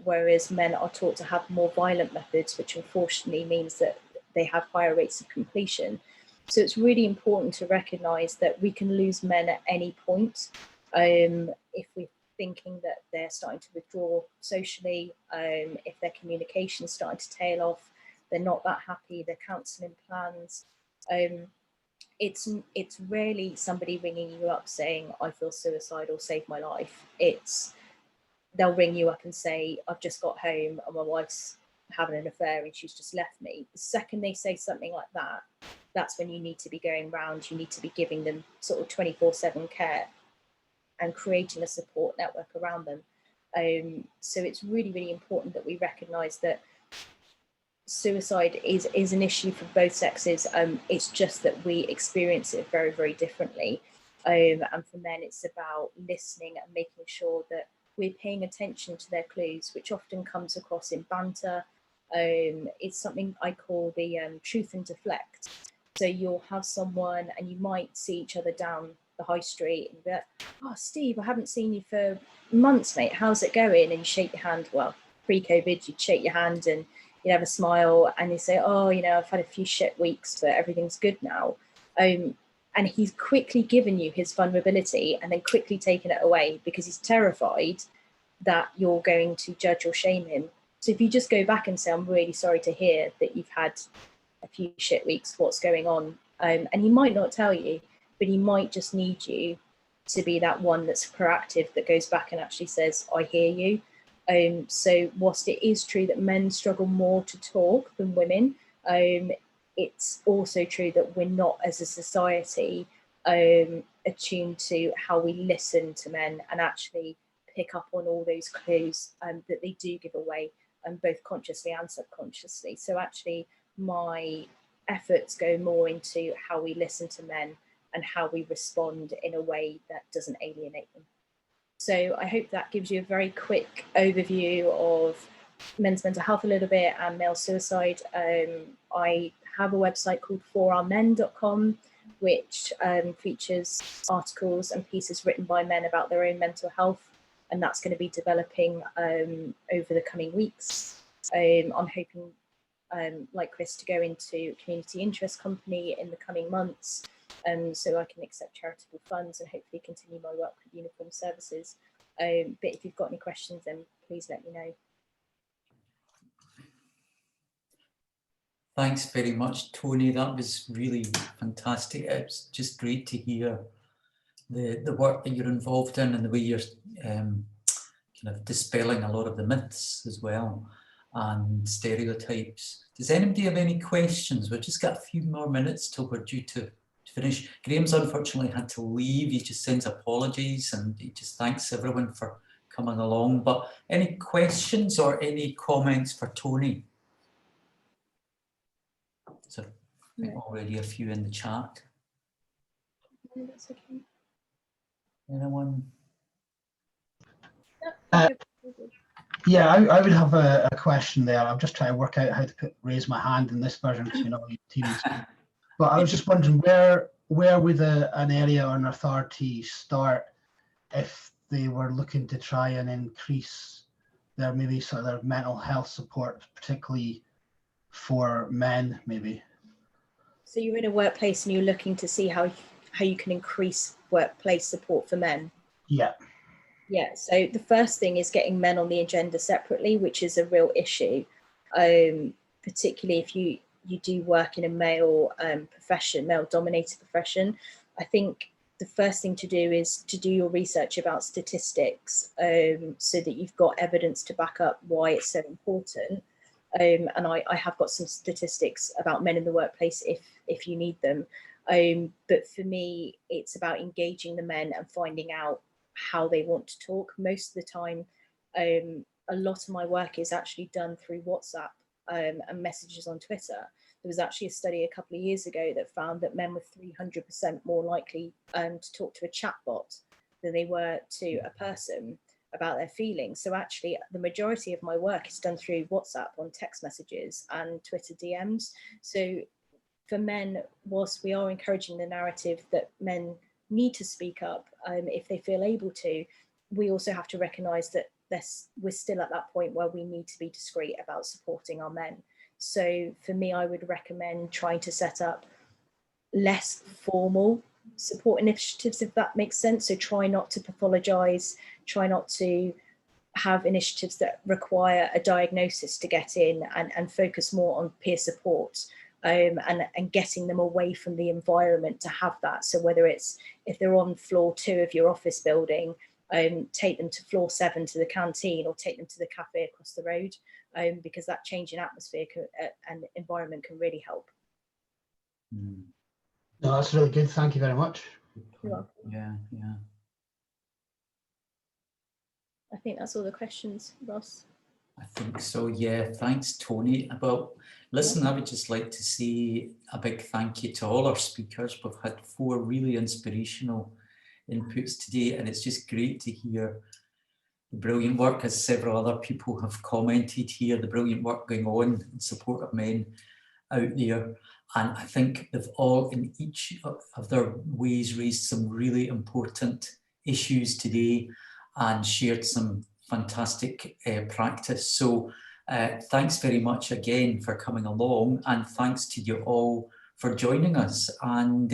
whereas men are taught to have more violent methods, which unfortunately means that they have higher rates of completion. So it's really important to recognize that we can lose men at any point. If we're thinking that they're starting to withdraw socially, if their communication is starting to tail off, they're not that happy, their counselling plans. It's rarely somebody ringing you up saying, I feel suicidal, save my life. They'll ring you up and say, I've just got home and my wife's having an affair and she's just left me. The second they say something like that, that's when you need to be going round, you need to be giving them sort of 24/7 care and creating a support network around them. So it's really, really important that we recognise that suicide is an issue for both sexes. It's just that we experience it very, very differently. And for men, it's about listening and making sure that we're paying attention to their clues, which often comes across in banter. It's something I call the truth and deflect. So you'll have someone and you might see each other down the high street and be like, oh, Steve, I haven't seen you for months, mate. How's it going? And you shake your hand. Well, pre-COVID, you'd shake your hand and you'd have a smile and you say, oh, you know, I've had a few shit weeks, but everything's good now. And he's quickly given you his vulnerability and then quickly taken it away because he's terrified that you're going to judge or shame him. So if you just go back and say, I'm really sorry to hear that you've had a few shit weeks, what's going on? And he might not tell you, but he might just need you to be that one that's proactive, that goes back and actually says, I hear you. So whilst it is true that men struggle more to talk than women, it's also true that we're not, as a society, attuned to how we listen to men and actually pick up on all those clues that they do give away, both consciously and subconsciously. So actually, my efforts go more into how we listen to men and how we respond in a way that doesn't alienate them. So I hope that gives you a very quick overview of men's mental health a little bit and male suicide. I have a website called forourmen.com, which features articles and pieces written by men about their own mental health, and that's going to be developing over the coming weeks. I'm hoping, like Chris, to go into community interest company in the coming months, so I can accept charitable funds and hopefully continue my work with Uniform Services. But if you've got any questions, then please let me know. Thanks very much, Toni. That was really fantastic. It's just great to hear the work that you're involved in and the way you're kind of dispelling a lot of the myths as well and stereotypes. Does anybody have any questions? We've just got a few more minutes till we're due to finish. Graham's unfortunately had to leave. He just sends apologies and he just thanks everyone for coming along. But any questions or any comments for Toni? So I think already a few in the chat. No, that's okay. Anyone? Yeah, I would have a question there. I'm just trying to work out how to raise my hand in this version because Teams. But I was just wondering where would an area or an authority start if they were looking to try and increase their maybe sort of their mental health support, particularly for men, maybe? So you're in a workplace and you're looking to see how you can increase workplace support for men? Yeah. Yeah, so the first thing is getting men on the agenda separately, which is a real issue, particularly if you do work in a male profession, male-dominated profession. I think the first thing to do is to do your research about statistics so that you've got evidence to back up why it's so important. And I have got some statistics about men in the workplace if you need them. But for me, it's about engaging the men and finding out how they want to talk. Most of the time, a lot of my work is actually done through WhatsApp and messages on Twitter. There was actually a study a couple of years ago that found that men were 300% more likely to talk to a chatbot than they were to a person about their feelings. So actually, the majority of my work is done through WhatsApp on text messages and Twitter DMs. So for men, whilst we are encouraging the narrative that men need to speak up if they feel able to, we also have to recognise that we're still at that point where we need to be discreet about supporting our men. So for me, I would recommend trying to set up less formal support initiatives, if that makes sense. So try not to pathologise, try not to have initiatives that require a diagnosis to get in, and focus more on peer support. And getting them away from the environment to have that. So whether it's, if they're on floor 2 of your office building, take them to floor 7 to the canteen, or take them to the cafe across the road, because that change in atmosphere and environment can really help. No, that's really good. Thank you very much. You're welcome. Yeah. I think that's all the questions, Ross. I think so, yeah. Thanks, Toni. Well, listen, I would just like to say a big thank you to all our speakers. We've had 4 really inspirational inputs today, and it's just great to hear the brilliant work, as several other people have commented here, the brilliant work going on in support of men out there. And I think they've all, in each of their ways, raised some really important issues today and shared some fantastic practice. So thanks very much again for coming along, and thanks to you all for joining us. And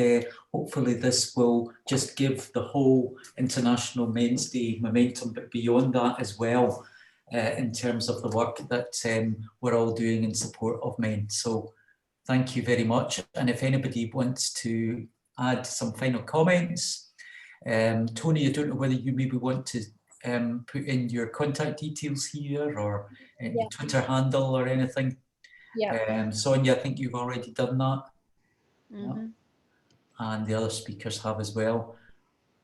hopefully this will just give the whole International Men's Day momentum, but beyond that as well, in terms of the work that we're all doing in support of men. So thank you very much. And if anybody wants to add some final comments, Toni, I don't know whether you maybe want to put in your contact details here, or your Twitter handle or anything. Sonia, I think you've already done that. And the other speakers have as well.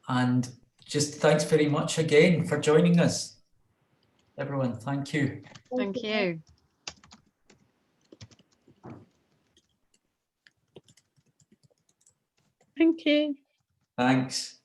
And just thanks very much again for joining us. Everyone, thank you. Thank you. Thank you. Thanks.